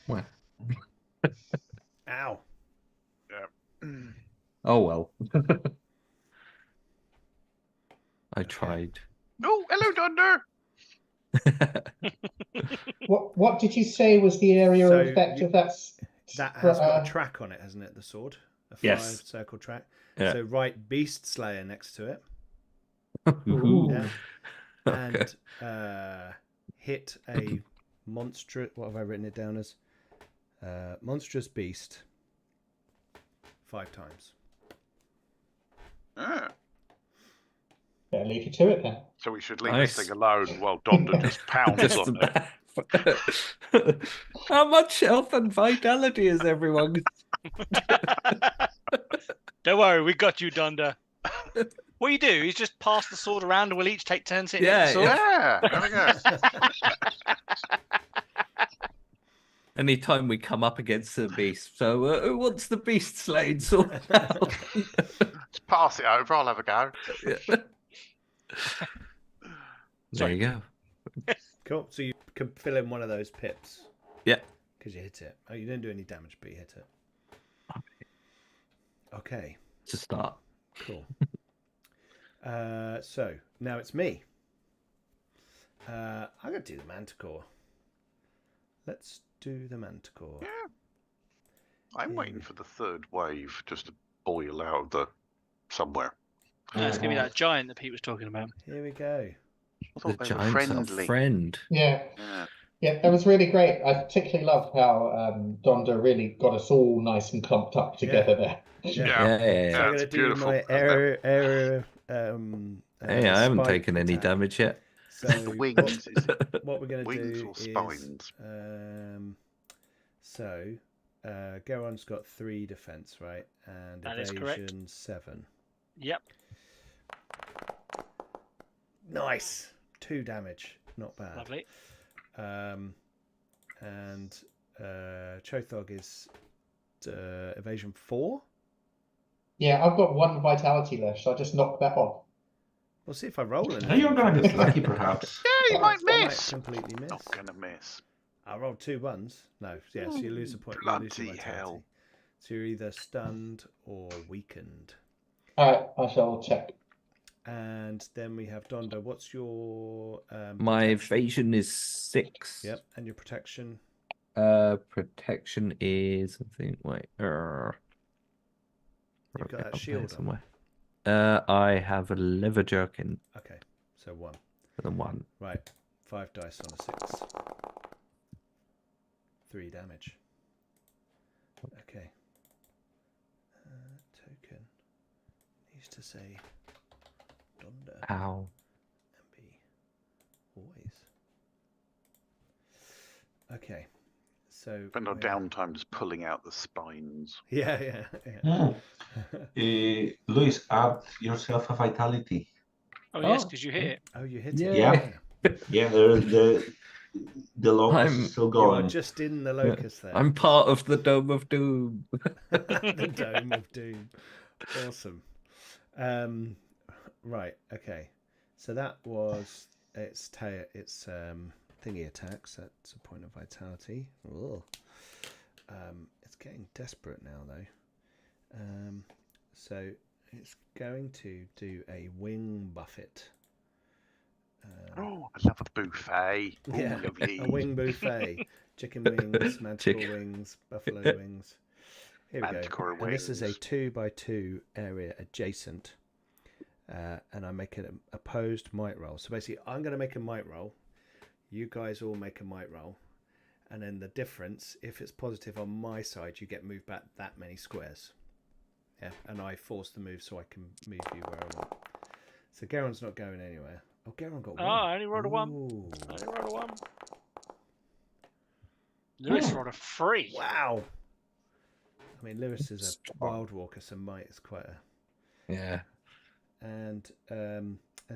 Well. Ow. Yeah. Oh well. I tried. Oh, hello, Dunder. What did you say was the area So of effect of that? That has got a track on it, hasn't it? The sword, a Yes. 5-circle track. Yeah. So write Beast Slayer next to it. Ooh. Yeah. Okay. And hit a monstrous. What have I written it down as? Monstrous beast 5 times. Ah, Better leave you to it then. so we should leave Nice. this thing alone while Donda just pounds Just on it. How much health and vitality is everyone? Don't worry, we got you, Donda. What you do is just pass the sword around and we'll each take turns hitting Yeah, the sword. Yeah, there we go. Anytime we come up against a beast. So who wants the beast slaying sword now? Just pass it over, I'll have a go. There you go. Cool. So you can fill in one of those pips. Yeah. Because you hit it. Oh, you didn't do any damage, but you hit it. Okay. To start. Cool. So now it's me. I'm gonna do the Manticore. Let's do the Manticore. Yeah. I'm waiting for the third wave just to boil out of the somewhere. It's going to be that giant that Pete was talking about. Here we go. I The thought they were giant's our friendly. friend. Yeah. Yeah. Yeah, that was really great. I particularly loved how Donda really got us all nice and clumped up together there. Yeah. Yeah. So Yeah, I'm it's gonna do beautiful. my error. Hey, I haven't spike taken any attack. damage yet. So The wings, is it what we're going to wings do or is spines? Geron's got 3 defense, right, and That is evasion correct. 7. Yep. Nice, 2 damage, not bad. Lovely. And Chothog is evasion 4. Yeah, I've got 1 vitality left, so I just knocked that off. We'll see if I roll it. Now you're gonna get lucky, perhaps. Yeah, you might I might miss. completely miss. Not gonna miss. I rolled 2 1s. No, yeah, so you lose a point. You lose your Bloody vitality. hell. So you're either stunned or weakened. Alright, I shall check. And then we have Donda. What's your My protection? evasion is 6. Yep, and your protection. Protection is, I think, wait. You've got that up there shield on. somewhere. I have a leather jerkin Okay, so 1. for the 1. Right, 5 dice on a 6. 3 damage. Okay. Token needs to say Donda Ow. and be always. Okay, so Spend our we're- downtime just pulling out the spines. Yeah. Luis, add yourself a vitality. Oh, yes, Oh. because you hit it. Oh, you hit Yeah. it. Yeah, the locust I'm- is still You are going. just in the locust there. I'm part of the Dome of Doom. The Dome of Doom. Awesome. Right. Okay. So that was its thingy attacks. That's a point of vitality. Ugh. It's getting desperate now though. So it's going to do a wing buffet. Oh, I love a buffet. Oh, Yeah, lovely. a wing buffet. Chicken wings, manticore Chicken. wings, buffalo wings. Here we Manticore go. And this is a wings. 2x2 area adjacent. And I make an opposed might roll. So basically, I'm going to make a might roll. You guys all make a might roll. And then the difference, if it's positive on my side, you get moved back that many squares. Yeah, and I force the move so I can move you where I want. So Garon's not going anywhere. Oh, Garon got 1. Oh, I only rolled a 1. Ooh. I only rolled a 1. Lewis rolled a 3. Wow. I mean, Lewis is a Strong. wild walker, so might is quite a. Yeah. And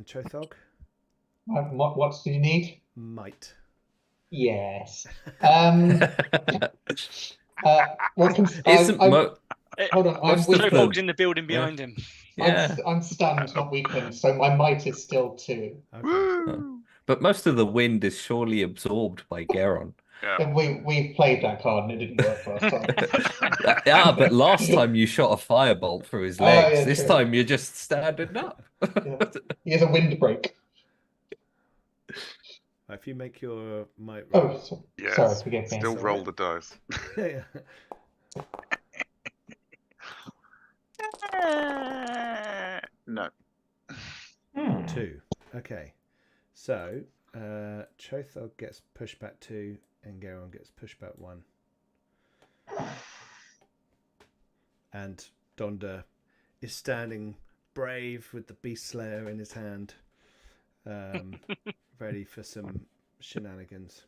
Chothog, What do you need? might. Yes. What can, Isn't hold on, I'm most of weakened. Slowpog's in the building behind him. yeah. I'm stunned, not weakened, so my might is still 2. Okay. Woo! But most of the wind is surely absorbed by Garon. Yeah. And we played that card and it didn't work last time. Yeah, but last time you shot a firebolt through his Oh, legs. yeah, This true. time you're just standing up. He has a windbreak. If you make your might Oh, roll. Yes. sorry, forgive me. Still It's roll alright. the dice. Yeah. No. 2. Okay. So, Chothog gets pushed back 2, and Geron gets pushed back 1. And Donda is standing brave with the Beast Slayer in his hand, ready for some shenanigans.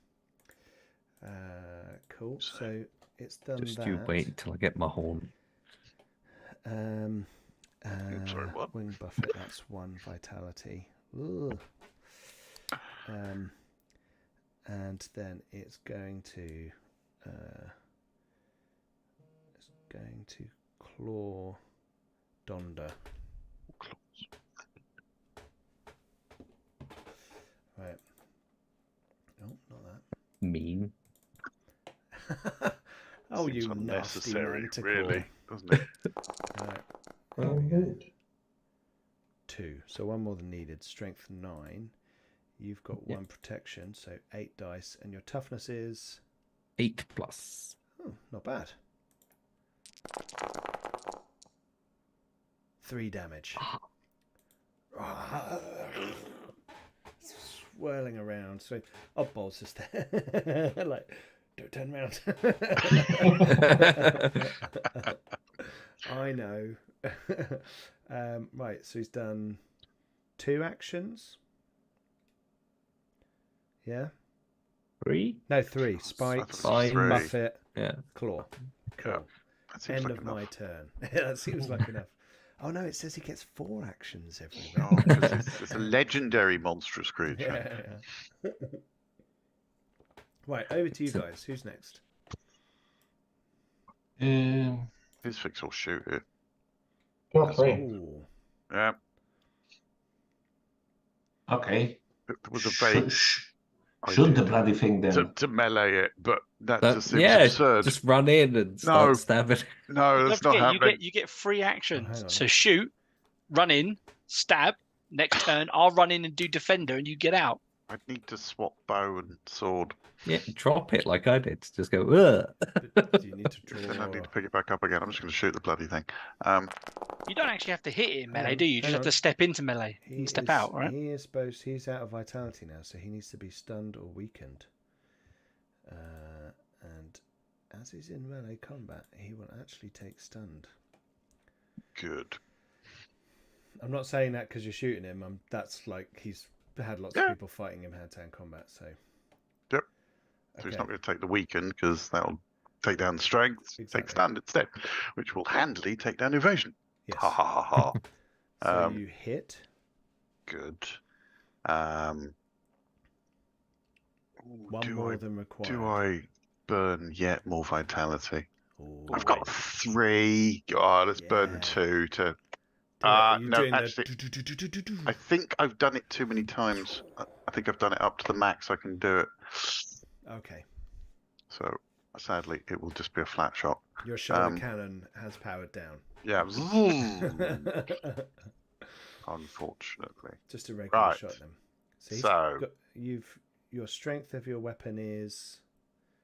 Cool. So it's done Just that. you wait until I get my horn. Sorry, what? Wing Buffet, that's 1 vitality. Ugh. And then it's going to claw Donda. Right. Oh, not Mean. that. Oh, Seems you nasty unnecessary, manticore. really, doesn't it? Right. Very There we go. good. 2. So 1 more than needed. Strength 9. You've got Yep. 1 protection, so 8 dice, and your toughness is 8+. oh, not bad. 3 damage. Swirling around. So Oddball's just there. Like, don't turn around. I know. Right, so he's done 2 actions. Yeah? 3? No, 3. I Spike, thought it was 3. Buffet, Yeah. Claw. Cool. That seems End like of enough. my turn. That seems like enough. Oh no, it says he gets 4 actions every Oh, round. 'cause it's a legendary monstrous creature. Yeah. Right, over to you So- guys. Who's next? His fix will shoot it. You're 3. Ooh. Yeah. Okay. There was a vague Shoot the idea bloody thing then. to melee it, but that But, just seems yeah, absurd. just run in and start No. stabbing. No, Don't that's not forget, happening. you get 3 hang actions. on. So shoot, run in, stab. Next turn, I'll run in and do defender, and you get out. I'd need to swap bow and sword. Yeah, drop it like I did. Just go, ugh. But you need to Then I need draw. to pick it back up again. I'm just going to shoot the bloody thing. You don't actually have to hit it in Hang melee, on, do you? You hang just have on. to step into melee He and step is- out, right? He is he's out of vitality now, so he needs to be stunned or weakened. And as he's in melee combat, he will actually take stunned. Good. I'm not saying that because you're shooting him. That's like he's had lots of people fighting him hand-to-hand combat. So. Yep. So he's not going to take the weaken because that'll take down strength. Exactly. Take stand instead, which will handily take down evasion. Yes. Ha ha ha ha. So Um, you hit. Good. One more than required. Do I burn yet more vitality? Ooh. I've got 3. God, let's burn Yeah. 2 to. Do it. Are you No, doing actually, the... I think I've done it too many times. I think I've done it up to the max I can do it. Okay. So sadly, it will just be a flat shot. Your shoulder cannon has powered down. Yeah. Unfortunately. Just a regular Right. shot then. So, So- your strength of your weapon is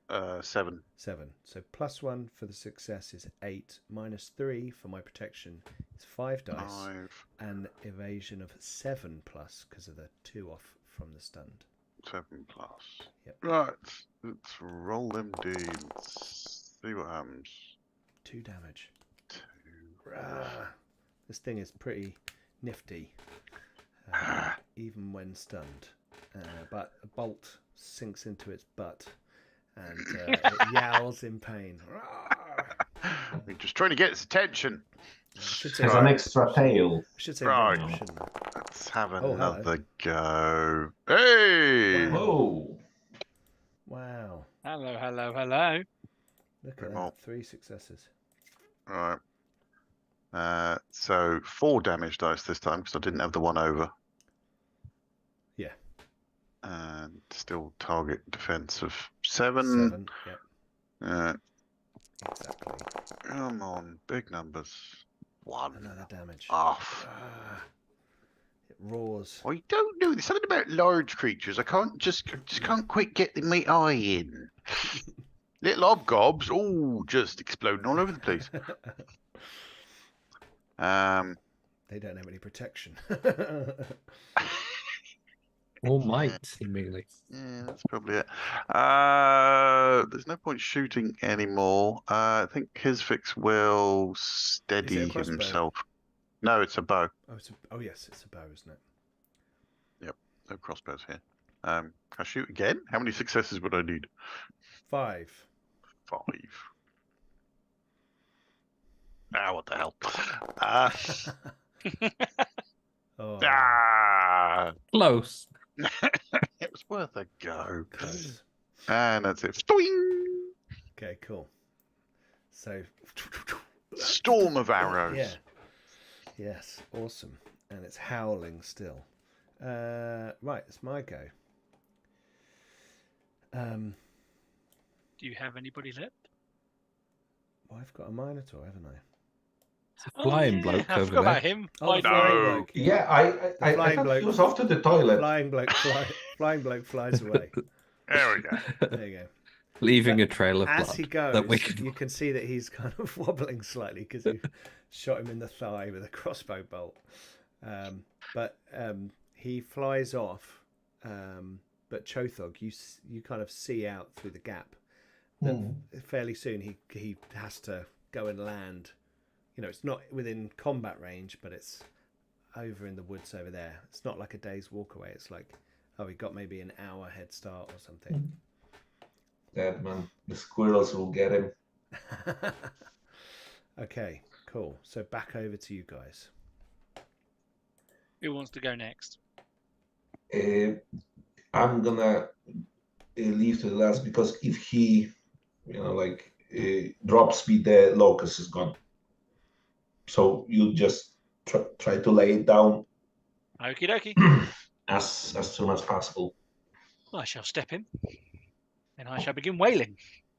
7. 7. So +1 for the success is 8. -3 for my protection is 5 dice. 5. And evasion of 7+ because of the 2 off from the stunned. 7 plus. Yep. Right. Let's roll them deeds. See what happens. 2 damage. 2. Rah. This thing is pretty nifty, even when stunned. But a bolt sinks into its butt, and it yowls in pain. We're just trying to get its attention. I should say Has an extra tail. I should say Right. range, shouldn't I? Let's have hello. another go. Hey! Wow. Oh, Wow! Hello, hello, hello. Look at Well. that, 3 successes. Right. So 4 damage dice this time because I didn't have the 1 over. Yeah. And still target defense of 7. 7. Yep. Exactly. Exactly. Come on, big numbers. 1. Another damage. Off. It roars. I don't know. There's something about large creatures. I just can't quite get my eye in. Little hobgobs, just exploding all over the place. They don't have any protection. All might, seemingly. Yeah, that's probably it. There's no point shooting anymore. I think his fix will steady crossbow? himself. No, it's a bow. Oh yes, it's a bow, isn't it? Yep, no crossbows here. Can I shoot again? How many successes would I need? 5. 5. Ah, what the hell? Oh, Close. It was worth a go. close. And that's it. Stoing! Okay, cool. So, Storm of arrows. yeah. Yes, awesome. And it's howling still. Right, it's my go. Do you have anybody left? Well, I've got a Minotaur, haven't I? It's a flying bloke I over forgot there. about him. Oh, the I flying No. bloke. Yeah, I flying thought bloke. he was off to the toilet. Flying bloke flies away. There we go. There you go. Leaving a trail of As blood. he goes, that we can... you can see that he's kind of wobbling slightly because you shot him in the thigh with a crossbow bolt. But he flies off. But Chothog, you kind of see out through the gap that fairly soon he has to go and land. You know, it's not within combat range, but it's over in the woods over there. It's not like a day's walk away. It's like, we got maybe an hour head start or something. Dead man. The squirrels will get him. Okay, cool. So back over to you guys. Who wants to go next? I'm gonna leave to the last because if he, drops me, the locust is gone. So you just try to lay it down Okie dokie. as soon as possible. I shall step in, and I shall begin wailing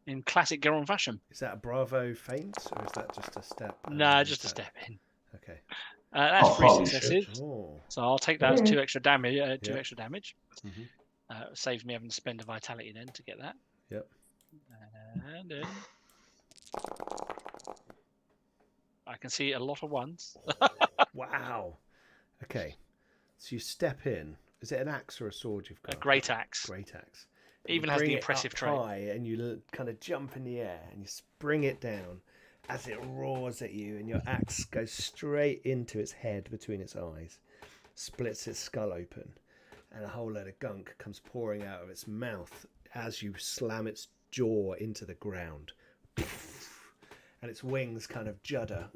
in classic Geron fashion. Is that a Bravo feint or is that just a step? Nah, just a step in. Okay. That's 3 holy successes. Oh. So I'll take that as 2 extra damage. Extra damage. Mhm. Saves me having to spend a vitality then to get that. Yep. And then I can see a lot of ones. Wow. Okay. So you step in. Is it an axe or a sword you've got? A great axe. Great axe. Even You has bring the it impressive up trait. high and you kind of jump in the air and you spring it down as it roars at you, and your axe goes straight into its head between its eyes, splits its skull open, and a whole load of gunk comes pouring out of its mouth as you slam its jaw into the ground. And its wings kind of judder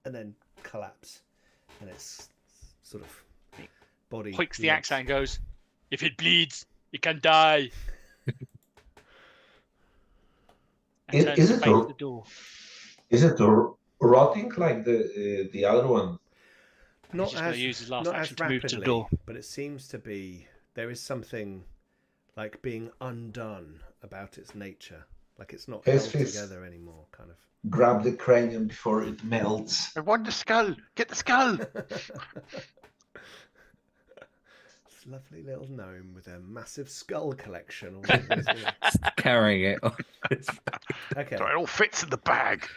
and then collapse, and its sort of body Hoiks the axe out and goes, "If it bleeds, it can die." And turns Is to it face the door. Is it rotting like the other one? Not just gonna as, use his last not action as to move to the rapidly, door. but it seems to be, there is something like being undone about its nature, like it's not His held fist. together anymore, kind of. Grab the cranium before it melts. I want the skull. Get the skull. This lovely little gnome with a massive skull collection. All over his ear. Carrying it on his Okay, So it all fits in the bag.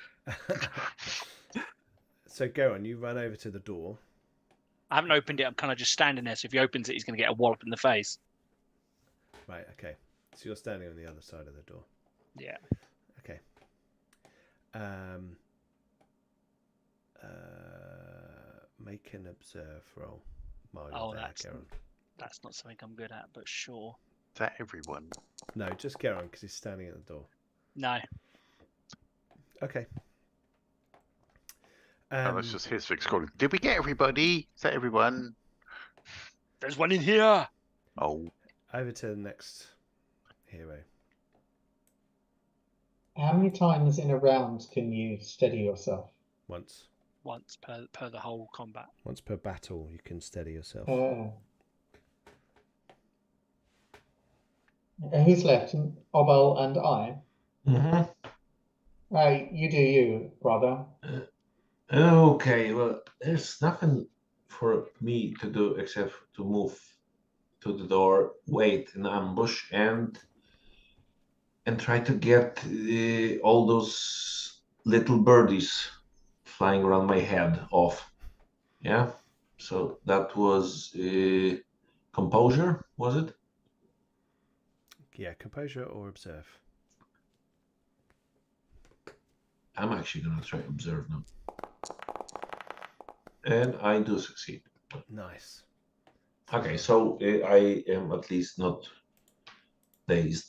so go on, you run over to the door. I haven't opened it. I'm kind of just standing there. So if he opens it, he's going to get a wallop in the face. Right, okay. So you're standing on the other side of the door. Yeah. Okay. Make an observe roll while you're Oh, there, that's- Geron. That's not something I'm good at, but sure. Is that everyone? No, just Geron because he's standing at the door. No. Okay. Oh, that's just his fix calling. Did we get everybody? Is that everyone? There's one in here. Oh, Over to the next hero. How many times in a round can you steady yourself? Once. Once per the whole combat. Once per battle, you can steady yourself. Who's left? Obel and I. Mm-hmm. You do you, brother. Okay, well, there's nothing for me to do except to move to the door, wait in ambush, and try to get all those little birdies flying around my head off. Yeah. So that was composure, was it? Yeah, composure or observe. I'm actually gonna try observe now. And I do succeed. Nice. Okay, so I am at least not dazed.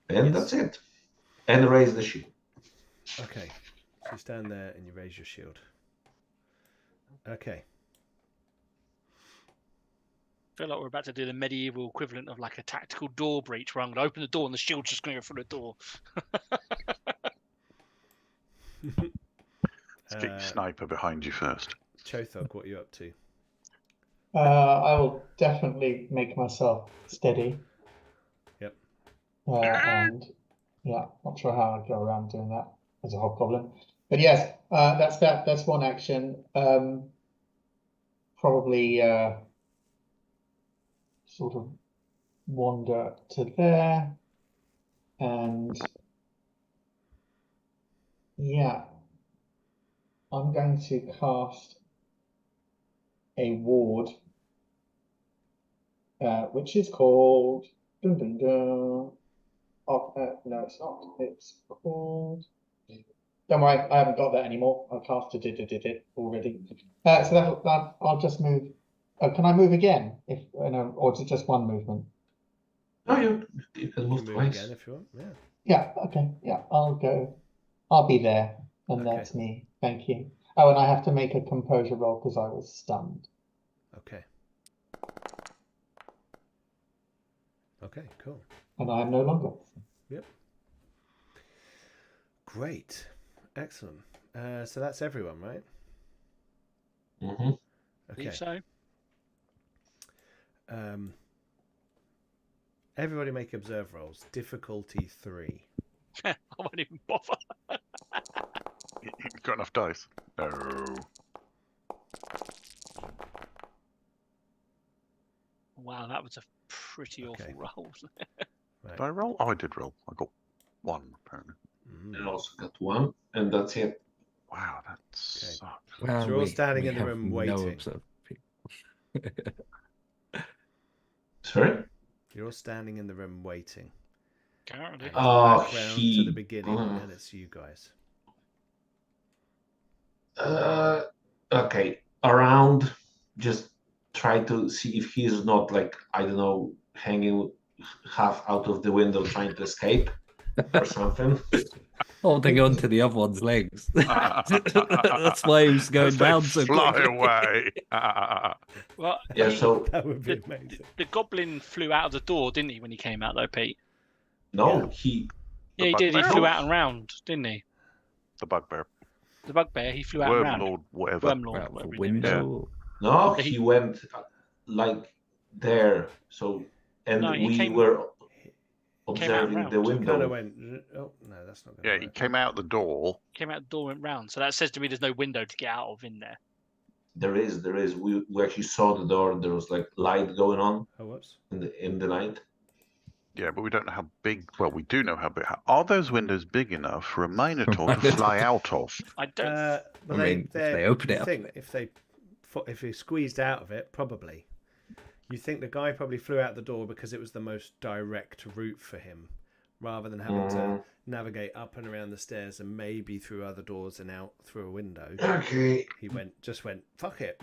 And Yes. that's it. And raise the shield. Okay. So you stand there and you raise your shield. Okay. I feel like we're about to do the medieval equivalent of like a tactical door breach where I'm going to open the door and the shield's just going to go through the door. Let's get your sniper behind you first. Chothog, what are you up to? I will definitely make myself steady. Yep. And yeah, not sure how I'd go around doing that as a hobgoblin. But yes, that's that. That's one action. Probably sort of wander to there, and yeah, I'm going to cast a ward, which is called dun, dun, dun. Oh, no, it's not. It's called. Don't worry, I haven't got that anymore. I casted it already. So that I'll just move. Can I move again? If or is it just one movement? No, you can You move can move twice. again if you want. Yeah. Yeah. Okay. Yeah, I'll go. I'll be there, and Okay. that's me. Thank you. Oh, and I have to make a composure roll because I was stunned. Okay. Okay, cool. And I am no longer. Great. Excellent. So that's everyone, right? Mm-hmm. Okay. So Everybody make observe rolls. Difficulty 3. I won't even bother. You've got enough dice? No. Wow, that was a pretty Okay. awful roll. Did I roll? Oh, I did roll. I got 1, apparently. And I also got 1, and that's it. Wow, that sucks. Well, So you're all standing in the have room no waiting. observed people. Sorry? You're all standing in the room waiting. Currently. It's Oh, background to the beginning, and it's you guys. Okay. Around, just try to see if he's not like, I don't know, hanging half out of the window trying to escape or something. Holding on to the other one's legs. That's why he was going As they down so fly quickly. away. Well, Yeah, so That would be amazing. the goblin flew out of the door, didn't he, when he came out though, Pete? no, Yeah. Yeah, he did. He bugbear? flew out and round, didn't he? The bugbear. The bugbear, he flew out and round. Wormlord, whatever. Wormlord, Out whatever the his name is. window. no, He- he went like there. So, and No, he we came- were came out observing round. the Kind of window. went. Oh no, that's not. Yeah, he came out the door. Came out the door, went round. So that says to me there's no window to get out of in there. There is. We actually saw the door. There was like light going on Oh, whoops. in the night. Yeah, but we don't know how big. Well, we do know how big. Are those windows big enough for a Minotaur to fly out of? I don't. Well, I mean, if they open it up. If he squeezed out of it, probably. You think the guy probably flew out the door because it was the most direct route for him, rather than having to navigate up and around the stairs and maybe through other doors and out through a window. Okay, He just went, fuck it.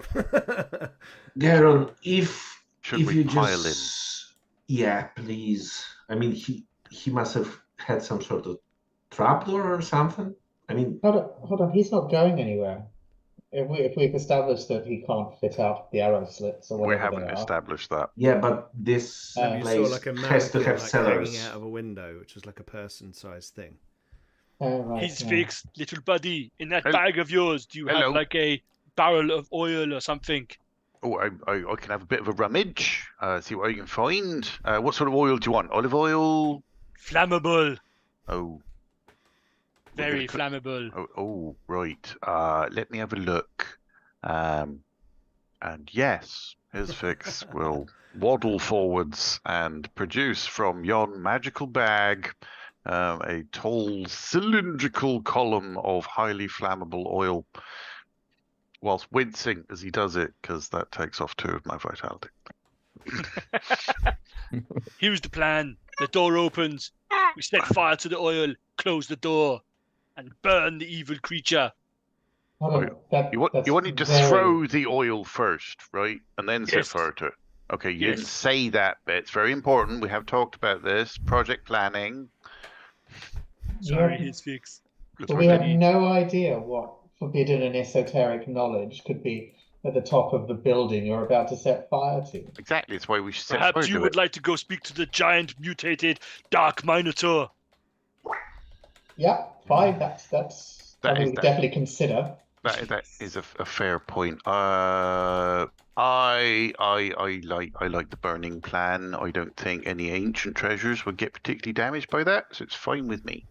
Garon, if Should we you pile just yeah, please. I mean, he must have had some sort of trapdoor or something. I mean, Hold on. He's not going anywhere. If we've established that he can't fit out the arrow slits or We whatever haven't they are. established that. yeah, but this You You place saw like a has to mannequin have like cellars. hanging out of a window, which was like a person-sized thing. Oh, right, He's yeah. fixed, little buddy. In that Hel- bag of yours, do you Hello. have like a barrel of oil or something? Oh, I can have a bit of a rummage. See what I can find. What sort of oil do you want? Olive oil? Flammable. Oh, Very flammable. Oh, right. Let me have a look. And yes, his fix will waddle forwards and produce from yon magical bag a tall cylindrical column of highly flammable oil, whilst wincing as he does it, because that takes off 2 of my vitality. Here's the plan. The door opens. We set fire to the oil, close the door, and burn the evil creature. Hold on, You want to throw the oil first, right? And then set Yes. fire to it. Okay, you Yes. didn't say that bit. It's very important. We have talked about this. Project planning. Sorry, his fix. But we have no idea what forbidden and esoteric knowledge could be at the top of the building you're about to set fire to. Exactly. It's why we should set fire Perhaps you to would it. like to go speak to the giant mutated dark minotaur. Yeah, fine. That's something we could definitely consider. That is a fair point. I like the burning plan. I don't think any ancient treasures would get particularly damaged by that, so it's fine with me.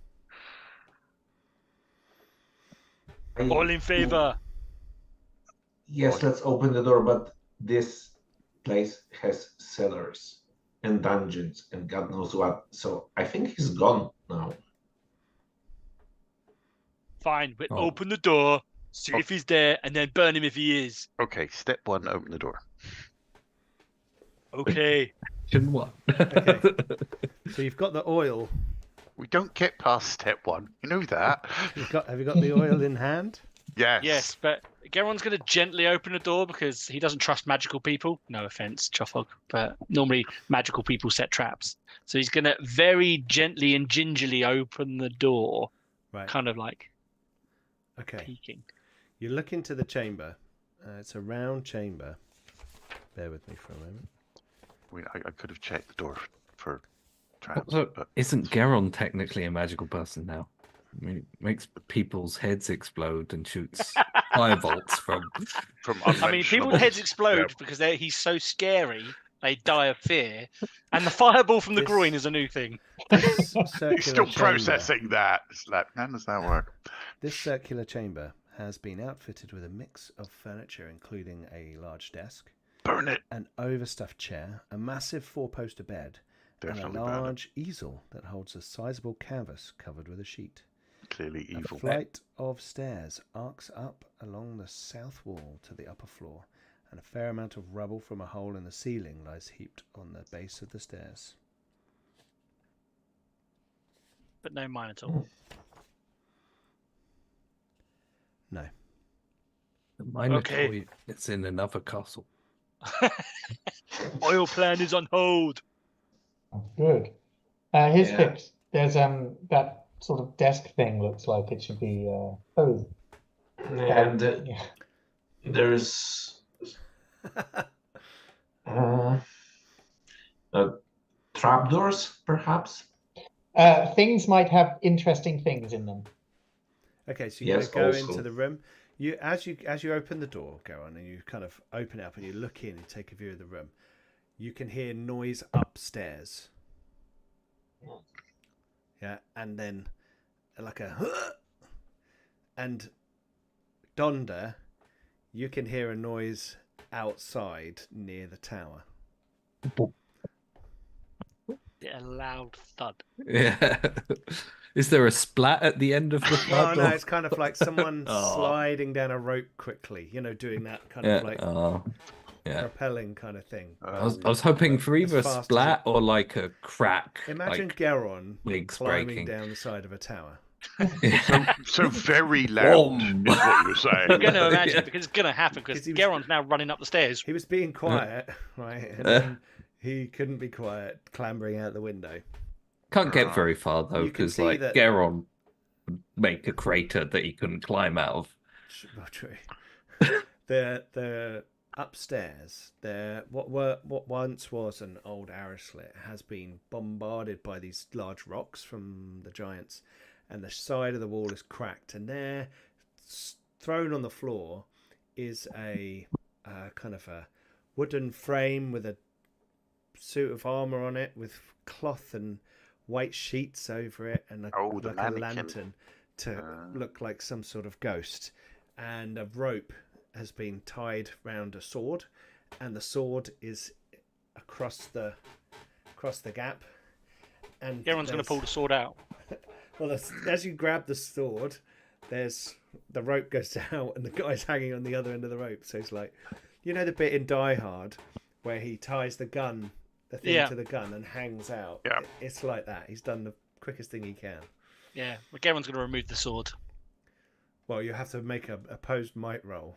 All in favor? Yes, let's open the door, but this place has cellars and dungeons and God knows what. So I think he's gone now. Fine, we'll open the door, see if he's there, and then burn him if he is. Okay, step 1, open the door. Okay. Action 1. Okay. So you've got the oil. We don't get past step 1. You know that. Have you got the oil in hand? Yes. Yes, but Geron's going to gently open the door because he doesn't trust magical people. No offense, Chophog, but normally magical people set traps. So he's going to very gently and gingerly open the door, Right. kind of like Okay. peeking. You look into the chamber. It's a round chamber. Bear with me for a moment. I could have checked the door for traps. So, but isn't Geron technically a magical person now? I mean, it makes people's heads explode and shoots firebolts from. I mean, people's heads explode because he's so scary, they die of fear. And the fireball from the groin is a new thing. This He's circular still chamber, processing that. It's like, how does that work? This circular chamber has been outfitted with a mix of furniture, including a large desk, Burn it. an overstuffed chair, a massive 4-poster bed, Definitely and a burn it. large easel that holds a sizable canvas covered with a sheet. Clearly evil. A flight of stairs arcs up along the south wall to the upper floor, and a fair amount of rubble from a hole in the ceiling lies heaped on the base of the stairs. But no Minotaur. No. The Minotaur, Okay. it's in another castle. Oil plan is on hold. Good. His Yeah. fix. There's that sort of desk thing looks like it should be And yeah. there's trapdoors, perhaps. Things might have interesting things in them. Okay, so you're Yes, going to go also. into the room. As you open the door, go on, and you kind of open it up and you look in and take a view of the room. You can hear noise upstairs. Yeah, and then like a and Donda, you can hear a noise outside near the tower. A loud thud. Yeah. Is there a splat at the end of the Oh front no, door? it's kind of like someone Oh. sliding down a rope quickly, doing that kind Yeah. of like Yeah. propelling kind of thing. I was hoping for either a fast as splat or like a crack. Imagine like, Geron wigs climbing breaking. down the side of a tower. So very loud Boom. is what you're saying. I'm going to imagine Yeah. because it's going to happen because 'Cause he was- Geron's now running up the stairs. He was being quiet, right? And then he couldn't be quiet, clambering out the window. Can't get very far though, You can because see like that- Geron would make a crater that he couldn't climb out of. Well, true. They're upstairs. What once was an old arrow slit has been bombarded by these large rocks from the giants, and the side of the wall is cracked. And there, thrown on the floor, is a kind of a wooden frame with a suit of armor on it, with cloth and white sheets over it, and Oh, the like a mannequin. lantern. to look like some sort of ghost, and a rope has been tied round a sword, and the sword is across the gap. And Everyone's going to pull the sword out. well, as you grab the sword, the rope goes out, and the guy's hanging on the other end of the rope. So it's like, you know, the bit in Die Hard where he ties the thing to the gun and hangs out. Yeah. It's like that. He's done the quickest thing he can. Yeah, Garen's going to remove the sword. Well, you have to make a opposed might roll.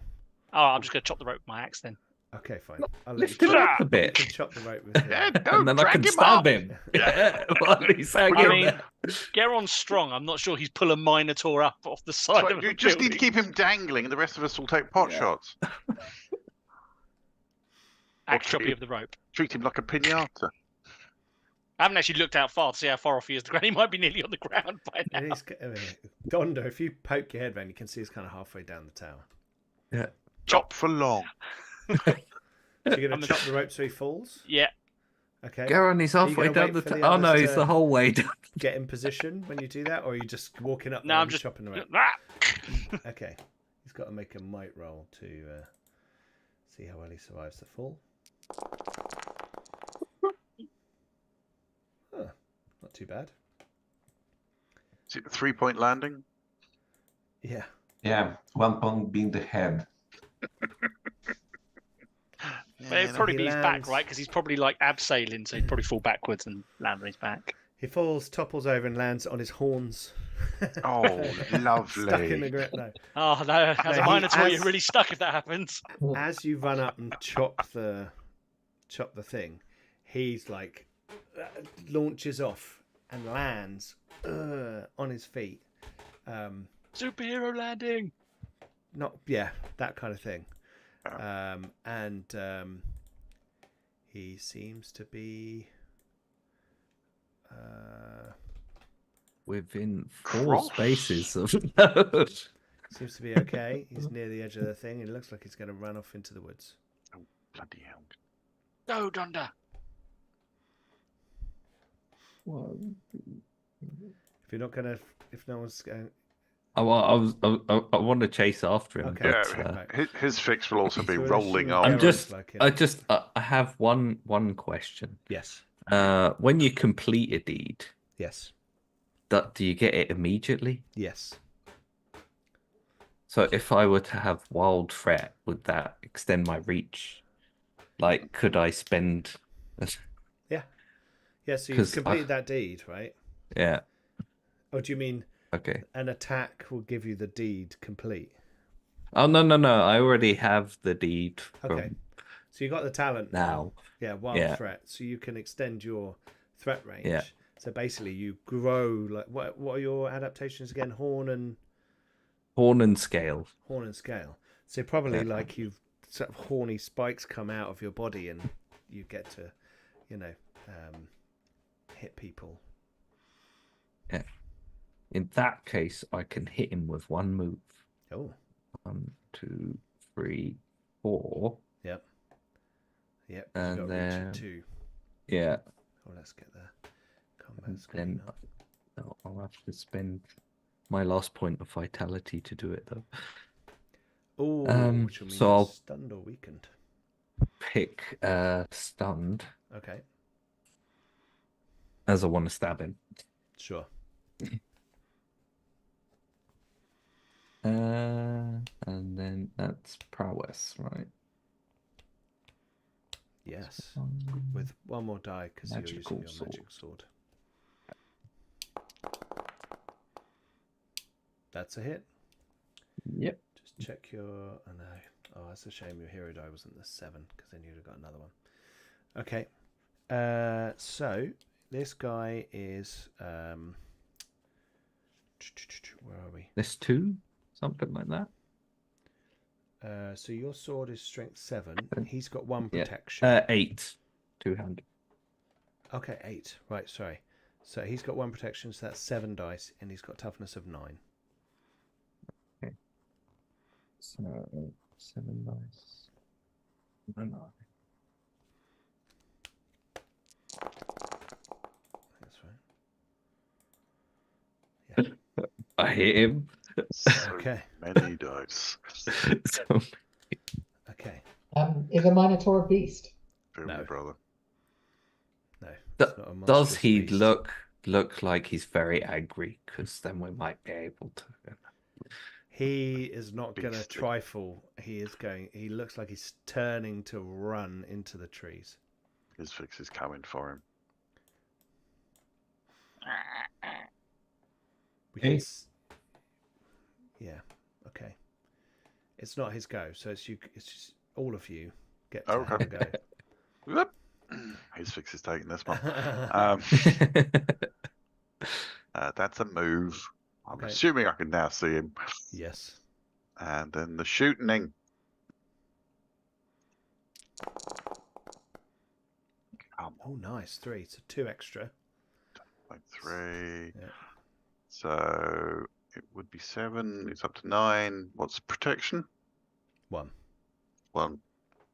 Oh, I'm just going to chop the rope with my axe then. Okay, fine. I'll let Lift you him up a You bit, can chop the rope with the Yeah, rope. don't and then I drag can him stab up. him. While he's hanging I mean, there. Garen's strong. I'm not sure he's pull a Minotaur up off the side So of you a just need to building. keep him dangling, and the rest of us will take pot shots. Axe choppy of the rope. Treat him like a pinata. I haven't actually looked out far to see how far off he is to the ground. He might be nearly on the ground by now. And Donda, if you poke your head around, you can see he's kind of halfway down the tower. Yeah. Chop for long. So you're going to chop the rope so he falls? Yeah. Okay. Garon, he's Are you halfway gonna down wait the for the tower. Oh no, others he's to- the whole way down. Get in position when you do that, or are you just walking up No, there I'm and just chopping the rope? Ah! Okay. He's got to make a might roll to see how well he survives the fall. Huh. Not too bad. Is it a 3-point landing? Yeah. Yeah, 1 point being the head. But it'd so probably he be his back, lands- right? Because he's probably like abseiling, so he'd probably fall backwards and land on his back. He falls, topples over, and lands on his horns. Oh, lovely. Stuck in the ground. No. Oh no! As No, a he- Minotaur, as- you're really stuck if that happens. As you run up and chop the thing, he's like launches off and lands on his feet. Superhero landing. That kind of thing. And he seems to be Within 4 Cross. spaces of seems to be okay. He's near the edge of the thing. It looks like he's going to run off into the woods. Oh, bloody hell. Go, Donda. If you're not going to, if no one's going, I want to chase after him. Okay. But, Yeah, Right. his fix will also be So rolling assume on. I'm Garen's just, like I have one question. yes, When you complete a deed, yes, do you get it immediately? yes. So if I were to have wild threat, would that extend my reach? Like, could I spend? Yeah, so you've 'Cause completed that deed, right? Yeah. Or do you mean Okay. an attack will give you the deed complete? Oh no. I already have the deed from Okay. So you got the talent now. Yeah, wild Yeah. threat. So you can extend your threat range. Yeah. So basically, you grow like what are your adaptations again? Horn and Scale. scale. So probably Yeah. like you've sort of horny spikes come out of your body, and you get to, hit people. In that case, I can hit him with one move. Oh, 1, 2, 3, 4. yep. You And got reach then- at 2. Yeah. Oh, let's get the combat And screen then up. I'll have to spend my last point of vitality to do it, though. Oh, which will mean so you're I'll- stunned or weakened. Pick stunned, Okay, as I want to stab him. sure. And then that's prowess, right? Yes, with one more die because you're using Magical your sword. magic sword. That's a hit. Yep. Just check your. Oh no. Oh, that's a shame your hero die wasn't the 7 because then you'd have got another one. Okay. So this guy is. Where are we? This 2, something like that. So your sword is strength 7. He's got 1 Yeah. protection. 8, 200. Okay, 8. Right, sorry. So he's got 1 protection, so that's 7 dice, and he's got toughness of 9. So 7 dice. 9. That's right. Yeah. I hit him. So Okay. many dice. So, Okay. Is a Minotaur a beast? Feel No. me, brother. No. Do- It's not a does monstrous he beast. look like he's very angry? Because then we might be able to. He is not going to Beastly. trifle. He is going. He looks like he's turning to run into the trees. His fix is coming for him. We can Hey. Yeah. Okay. It's not his go, so it's you. It's just all of you get to Okay. have a go. Whoop. His fix is taking this one. Um, that's a move. I'm Okay. assuming I can now see him. Yes. And then the shooting. Oh, nice. 3. So 2 extra. Like 3. Yeah. So it would be 7. It's up to 9. What's protection? 1. 1.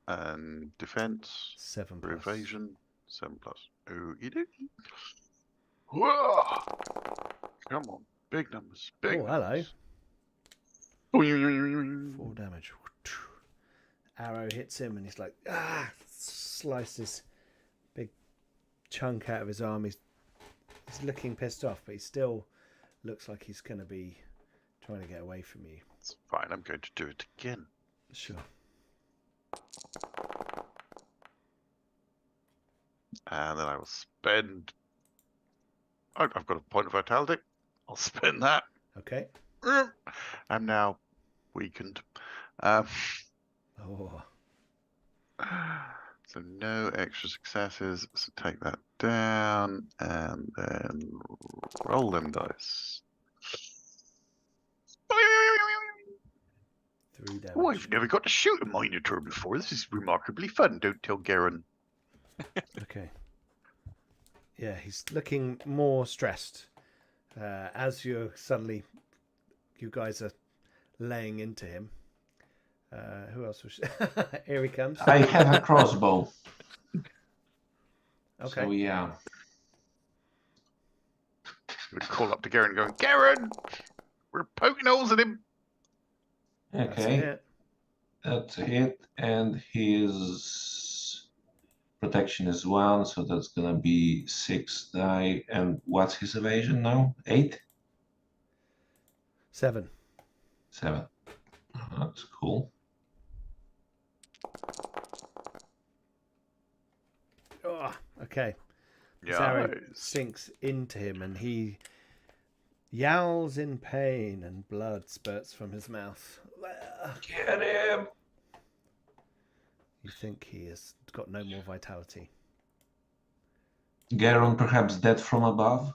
And defense 7 for plus. evasion. 7 plus. Okie dokie. Whoa! Come on. Big numbers. Big Oh, hello. numbers. 4 damage. Arrow hits him, and he's like, slices big chunk out of his arm. He's looking pissed off, but he still looks like he's going to be trying to get away from you. It's fine. I'm going to do it again. Sure. And then I will spend. Oh, I've got a point of vitality. I'll spend that. Okay. I'm now weakened. Oh, So no extra successes. So take that down and then roll them dice. 3 damage. Oh, I've never got to shoot a Minotaur before. This is remarkably fun. Don't tell Garen. Okay. Yeah, he's looking more stressed. As you guys are laying into him. Who else was? Here he comes. I have a crossbow. Okay. So yeah. Would call up to Garen going, Garen! We're poking holes in him. That's Okay. it. That's a hit, and his protection is 1, so that's gonna be 6 die. And what's his evasion now? 8? 7. 7. That's cool. Oh, okay. His Yeah. arrow sinks into him, and he yowls in pain, and blood spurts from his mouth. Get him! You think he has got no more vitality. Garon perhaps dead from above?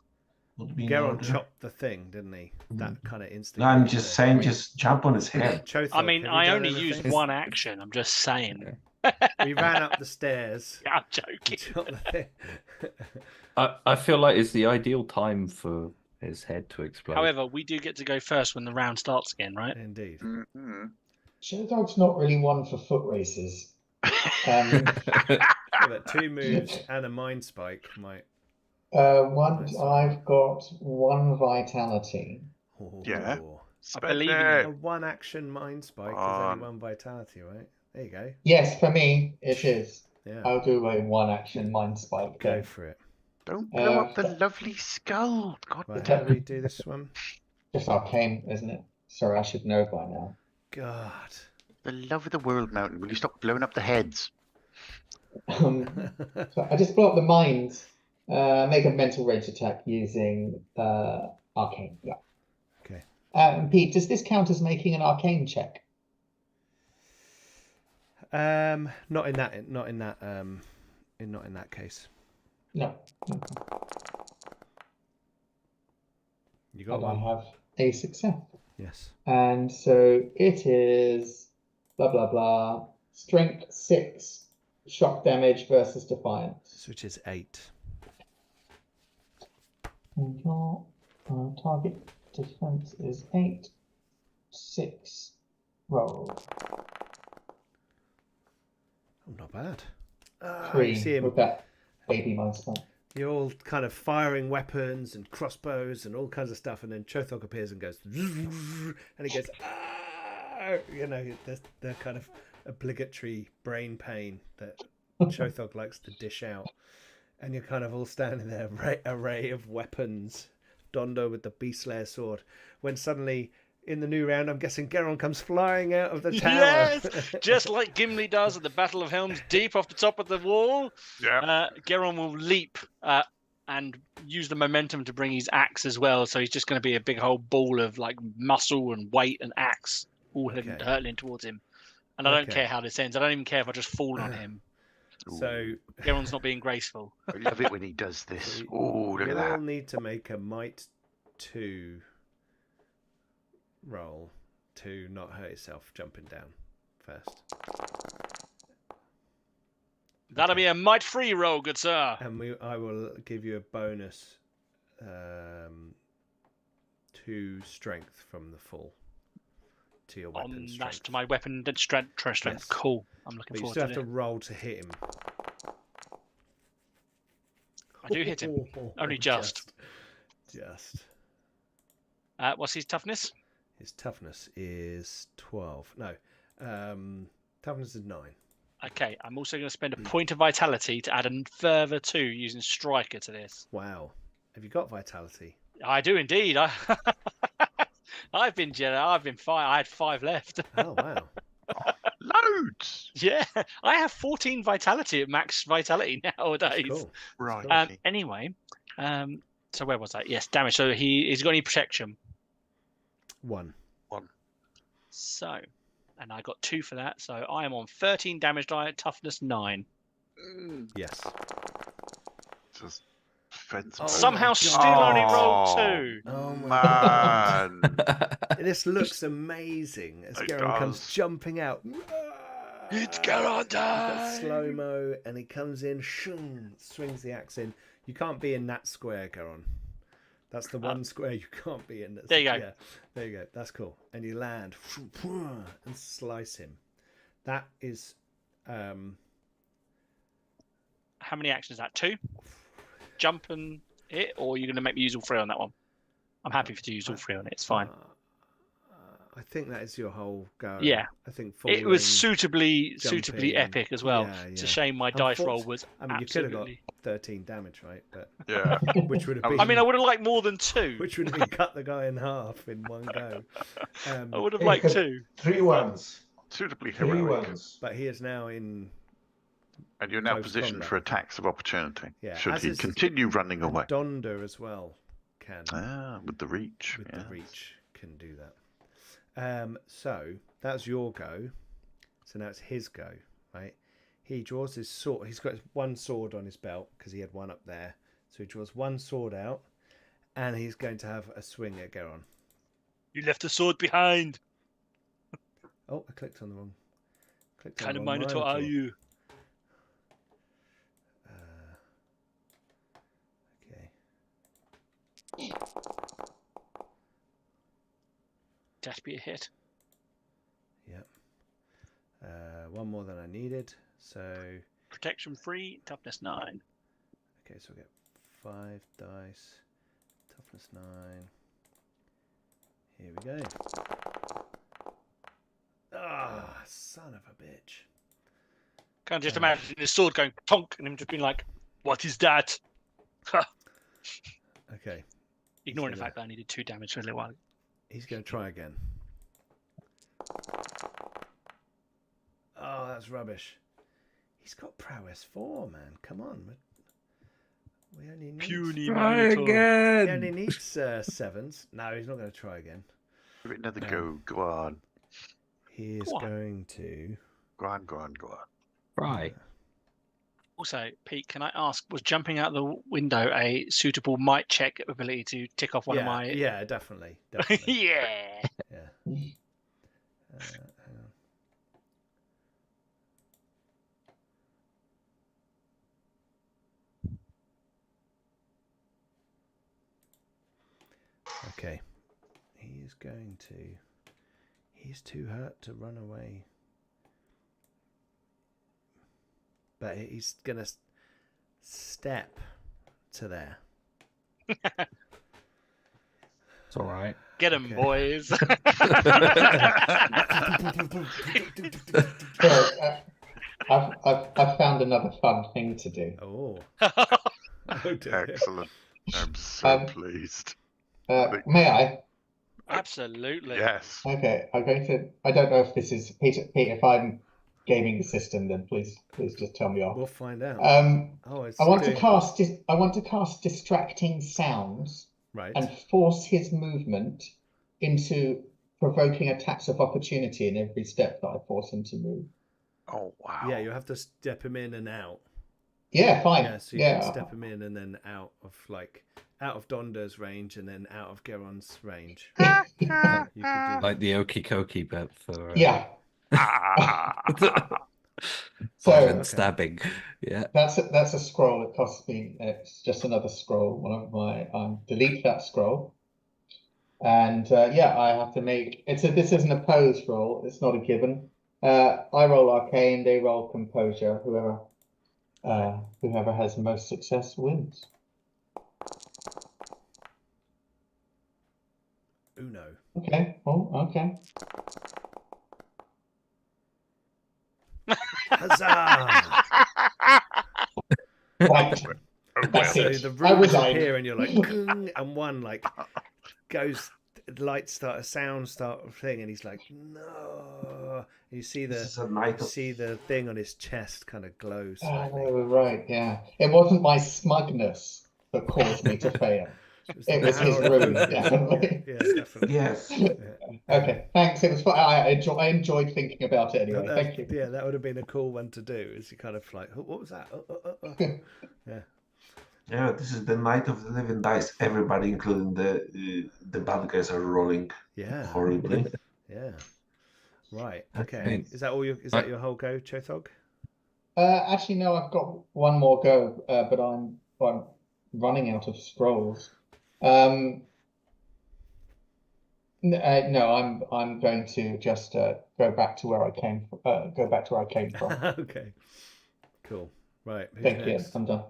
Would be in Garon order. chopped the thing, didn't he? That kind of instant. No, I'm just saying, just jump on his head. I mean, I only used one action. I'm just saying. We ran up the stairs. Yeah, I'm joking. Chopped the thing. I feel like it's the ideal time for his head to explode. However, we do get to go first when the round starts again, right? Indeed. Mhm. Shadowdog's not really one for foot races. Yeah, but 2 moves and a mind spike might. I've got 1 vitality. Oh, Yeah. I Spend believe in it. A 1 action mind spike is only 1 vitality, right? There you go. Yes, for me, it is. Yeah. I'll do a 1 action mind spike. Go then. for it. Don't blow up the lovely skull. God Right, damn. how do we do this one? Just arcane, isn't it? Sorry, I should know by now. God. The love of the world, Mountain. Will you stop blowing up the heads? So I just blow up the minds. Make a mental rage attack using arcane. Yeah. Okay. Pete, does this count as making an arcane check? Not in that case. No. You got And I one. have a success. Yes. And so it is blah blah blah. Strength 6, shock damage versus defiance. Which is 8. And your target defense is 8. 6. Roll. Oh, not bad. You 3 see him. with that baby monster. you're all kind of firing weapons and crossbows and all kinds of stuff, and then Chothok appears and goes, and he goes, ah! You know, the kind of obligatory brain pain that Chothok likes to dish out. And you're kind of all standing there, array of weapons. Dondo with the Beast Slayer sword. When suddenly, in the new round, I'm guessing Geron comes flying out of the tower. Yes, just like Gimli does at the Battle of Helm's Deep off the top of the wall. Yeah. Geron will leap and use the momentum to bring his axe as well. So he's just going to be a big whole ball of like muscle and weight and axe all hurtling towards him. And I don't care how this ends. I don't even care if I just fall on him. So Geron's not being graceful. I love it when he does this. Oh, look at that. You'll need to make a Might 2 roll to not hurt yourself jumping down first. That'll be a Might 3 roll, good sir. And I will give you a bonus 2 strength from the fall to your weapon strength. That's to my weapon strength. Yes. Cool. I'm looking But you forward still to have it. to roll to hit him. I do hit him. Only just. Just. What's his toughness? His toughness is 12. No. Toughness is 9. Okay, I'm also going to spend a point of vitality to add a further 2 using Striker to this. Wow. Have you got vitality? I do indeed. I've been generous. I've been 5. I had 5 left. Oh, wow. Loads. Yeah, I have 14 vitality at max vitality nowadays. Cool. Right. Anyway, so where was that? Yes, damage. So he's got any protection? 1. So, and I got 2 for that. So I am on 13 damage die, toughness 9. Yes. Just fence. Oh Somehow my still God. only rolled 2. Oh my God. Man. This looks amazing as It Geron comes does. jumping out. It's Geron time! Slow mo, and he comes in, shung, swings the axe in. You can't be in that square, Geron. That's the one square you can't be in. There you go. Yeah, there you go. That's cool. And you land and slice him. That is. How many actions is that? 2? Jump and hit, or are you going to make me use all 3 on that one? I'm happy to use all 3 on it. It's fine. I think that is your whole go. Yeah. I think It was falling, suitably jumping, epic as well. yeah, It's a yeah. shame my dice roll was I mean, you could have got absolutely. 13 damage, right? But Yeah. which would have been. I mean, I would have liked more than 2. which would have been cut the guy in half in one go. I would have liked 2. 3 ones. Suitably 3 heroic. ones. But he is now in. And you're now Close positioned combat. for attacks of opportunity. Yeah, Should as he is- continue running away? Donder as well can. With the reach. With yes. the reach can do that. So that's your go. So now it's his go, right? He draws his sword. He's got one sword on his belt because he had one up there. So he draws one sword out, and he's going to have a swing at Geron. You left the sword behind. Oh, I clicked on the wrong. Clicked on Kind the of wrong Minotaur are you? Okay. That'd be a hit. Yep. One more than I needed. So Protection 3, toughness 9. okay, so we get 5 dice, toughness 9. Here we go. Ah, son of a bitch. Can't just imagine his sword going tonk and him just being like, "What is that?" Okay, Ignoring the gonna- fact that I needed 2 damage for a little while. he's going to try again. Oh, that's rubbish. He's got prowess 4, man. Come on. We only need. Puny Try Minotaur. He only again. needs 7s. No, he's not going to try again. Give it another go. Go on. He is Go on. going to. Go on, go on, go on. Right. Also, Pete, can I ask, was jumping out the window a suitable might check ability to tick off one yeah, of my... yeah, definitely. Definitely. Yeah. Yeah. Hang on. Okay. He is going to. He's too hurt to run away. But he's going to step to there. It's all right. Get 'em, Okay. boys. So, I've found another fun thing to do. Oh. Oh dear. Excellent. I'm so pleased. May I? Absolutely. Yes. Okay, I'm going to. I don't know if this is Peter. If I'm gaming the system, then please just tell me off. We'll find out. Oh, it's I want to doing- cast. I want to cast distracting sounds Right. and force his movement into provoking attacks of opportunity in every step that I force him to move. Oh wow. Yeah, you have to step him in and out. Yeah, fine. Yeah, so you can step him in and then out of Donda's range and then out of Geron's range. You could do that. Like the Okie Kokie bit for Yeah. So violent stabbing. Yeah. that's a scroll. It costs me. It's just another scroll. One of my delete that scroll. And yeah, I have to make this isn't a pose roll. It's not a given. I roll arcane. They roll composure. Whoever has the most success wins. Uno. Okay. Oh, okay. Huzzah! Right. Oh, That's So it. the I runes resign. appear and you're like, "Kung," and one like goes, lights start, a sound start thing, and he's like, no. And you see This is a night of... the thing on his chest kind of glow slightly. Oh, right. Yeah. It wasn't my smugness that caused me to fail. It was his power of rune, Uno. definitely. Yeah, definitely. Yes. Okay. Thanks. It was fun. I enjoyed thinking about it anyway. Thank you. Yeah, that would have been a cool one to do. Is you kind of like, "Oh, what was that? Yeah. Yeah, this is the night of the living dice. Everybody, including the bad guys, are rolling Yeah. horribly. Yeah. Right. Okay. Thanks. Is that all is that your whole go, Chothog? Actually, no. I've got one more go, but I'm running out of scrolls. No, I'm going to just go back to where I came. Go back to where I came from. Okay. Cool. Right. Who's Thank you. next? I'm done.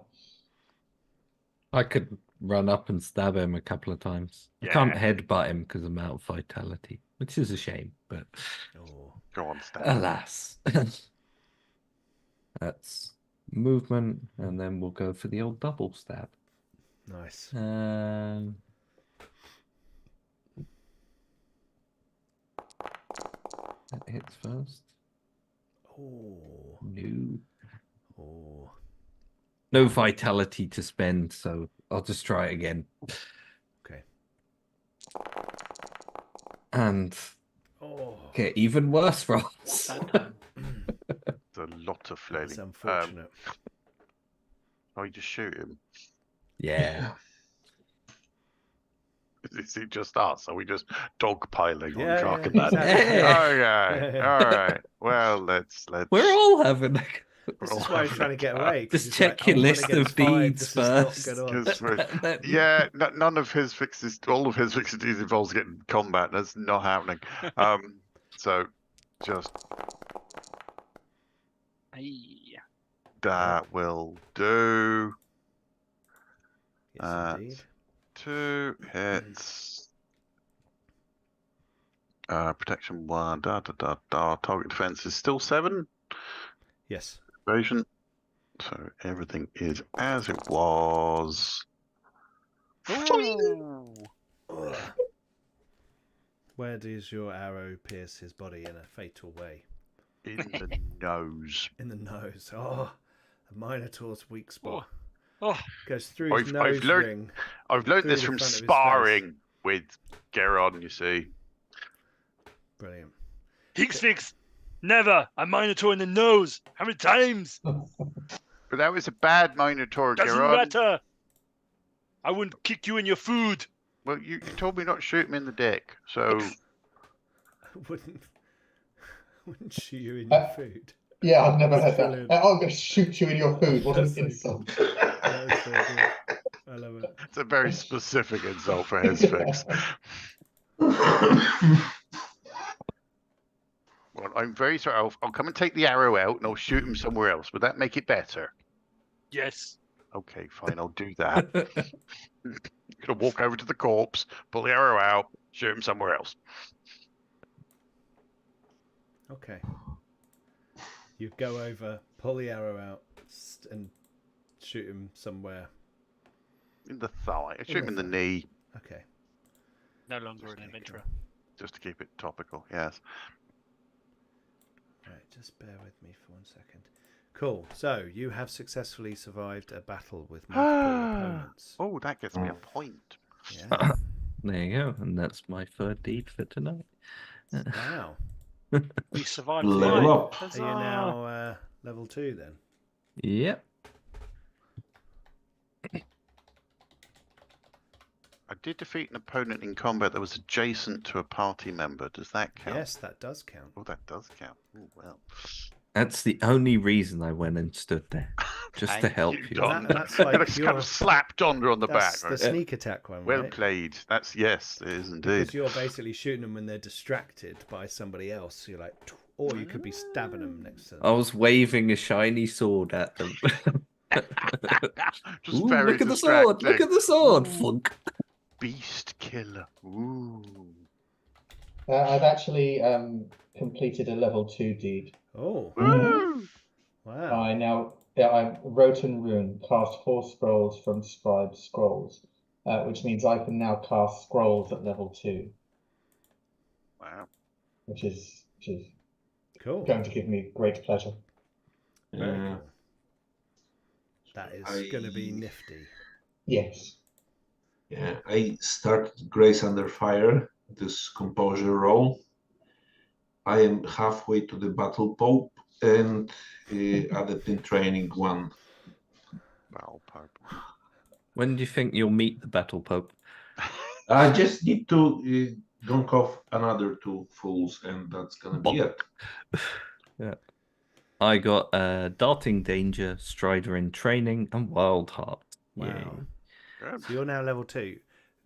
I could run up and stab him a couple of times. I can't headbutt him because I'm out of vitality, which is a shame, but Oh. Go on, Stan. alas. That's movement, and then we'll go for the old double stab. Nice. That hits first. Oh. No. Oh. No vitality to spend, so I'll just try it again. Okay. And Oh. get even worse rolls. It's a lot of flailing. That's unfortunate. Oh, you just shoot him. Yeah. Is it just us? Are we just dogpiling Yeah, on Shark and yeah, that? exactly. Okay, all right. Well, let's. We're all having This is why he's trying to get away. 'cause Just he's check like, your "I wanna list get of 5, deeds this is not first." good on." Just for- yeah, none of his fixes. All of his fixes involves getting combat. That's not happening. So just Hey. that will do. Yes, indeed. 2 hits. Protection 1. Target defense is still 7. Yes. Evasion. So everything is as it was. Ooh. Ugh. Where does your arrow pierce his body in a fatal way? In the nose. In the nose. Oh, a Minotaur's weak spot. Oh. Goes through his I've nose learned- ring. I've learned Through this the from front of his sparring with Geron, you see. Brilliant. Fix. Never. A Minotaur in the nose. How many times? But that was a bad Minotaur, Doesn't Geron. matter. I wouldn't kick you in your food. Well, you told me not to shoot him in the dick, so... wouldn't shoot you in your food. Yeah, I've never heard Brilliant. that. I'm going to shoot you in your food. What an That's so insult. That was so good. I love it. It's a very specific insult for his fix. Well, I'm very sorry. I'll come and take the arrow out and I'll shoot him somewhere else. Would that make it better? Yes. Okay, fine, I'll do that. Gonna walk over to the corpse, pull the arrow out, shoot him somewhere else. Okay. You go over, pull the arrow out, and shoot him somewhere. In the thigh. Shoot him in the knee, Okay. No longer an adventurer. just to keep it topical. Yes. Right, just bear with me for 1 second. Cool. So you have successfully survived a battle with multiple opponents. Oh, that gets me a point. Yeah. There you go, and that's my third deed for tonight. Wow. We survived. Level tonight. up. Are you now level 2 then? Yep. I did defeat an opponent in combat that was adjacent to a party member. Does that count? Yes, that does count. Oh, that does count. Oh, well. That's the only reason I went and stood there, just to Thank help you, you. Don. That- that's like Kind your- of slapped Donder on the back. That's the sneak attack one, Well right? played. That's yes, it is Because indeed. you're basically shooting them when they're distracted by somebody else. You're like, or you could be stabbing them next to them. I was waving a shiny sword at them. Just Ooh, very look at the sword! Look at the sword! Ooh. Flunk. Beast killer. Ooh. I've actually completed a level 2 deed. Oh, Woo! wow. I wrote and rune, cast 4 scrolls from scribe scrolls, which means I can now cast scrolls at level 2, Wow. which is Cool. going to give me great pleasure. Very Yeah. cool. That is going to be I- nifty. Yes. Yeah, I started Grace Under Fire, this composure role. I am halfway to the Battle Pope and Adept in Training 1. Battle Pope. When do you think you'll meet the Battle Pope? I just need to dunk off another 2 fools, and that's gonna be it. Yeah. I got Darting Danger, Strider in Training, and Wild Heart. Wow. Good. So you're now level 2.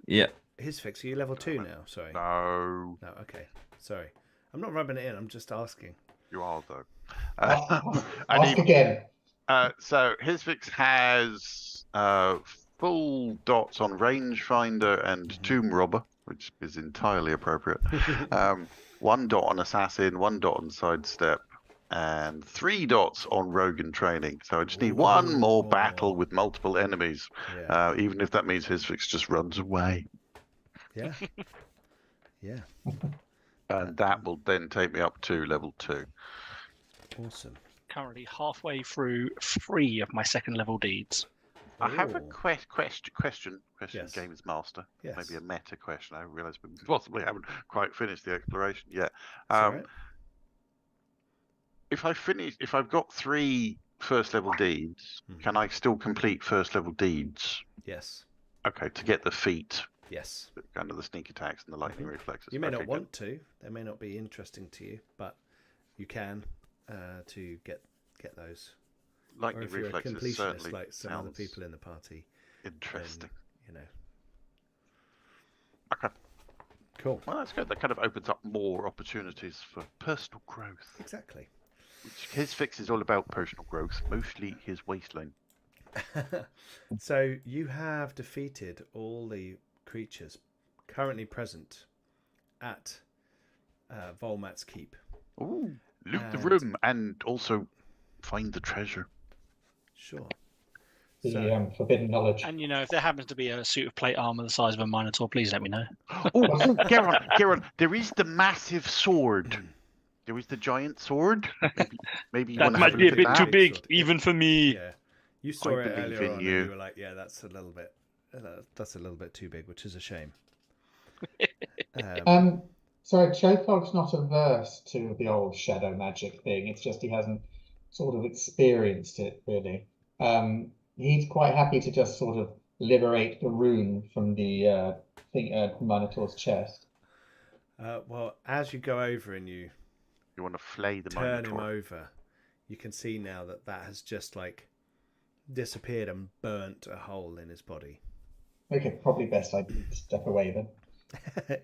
Yeah. His fix, are you level 2 now? Sorry. No, No, okay. Sorry. I'm not rubbing it in. I'm just asking. you are though. Ask I need, again. so his fix has full dots on rangefinder and tomb robber, which is entirely appropriate. 1 dot on assassin, 1 dot on sidestep, and 3 dots on rogue and training. So I just need 1 more battle with multiple enemies, Yeah. even if that means his fix just runs away. Yeah. Yeah. And that will then take me up to level 2. Awesome. Currently halfway through 3 of my second level deeds. I have a Ooh. question, Yes. Games Master. Yes. Maybe a meta question. I realise we possibly haven't quite finished the exploration yet. It's all right. If I've got 3 first level deeds, Mhm. can I still complete first level deeds? Yes. Okay, to get the feat, Yes. kind of the sneak attacks and the lightning Mhm. reflexes. You may Okay, not good. want to. They may not be interesting to you, but you can to get those. Or Lightning if you're a reflexes completionist certainly like some other sounds people in the party, interesting. you know. Okay, Cool. well that's good. That kind of opens up more opportunities for personal growth. Exactly. Which his fix is all about personal growth, mostly his waistline. So you have defeated all the creatures currently present at Volmat's Keep. Ooh, loot the And- room and also find the treasure. Sure. The So, forbidden knowledge. And if there happens to be a suit of plate armor the size of a Minotaur, please let me know. Oh, Geron, there is the massive sword. There is the giant sword. Maybe you That want to might have a be a look bit at too that. big, Sword. even for me. yeah, you saw it believe earlier in on, and you. you were like, "Yeah, that's a little bit too big," which is a shame. Sorry, Chofog's not averse to the old shadow magic thing. It's just he hasn't sort of experienced it really. He's quite happy to just sort of liberate the rune from the Minotaur's chest. Well, as you go over and you You want to flay the turn him Minotaur. over, you can see now that has just like disappeared and burnt a hole in his body. Okay, probably best I step away then.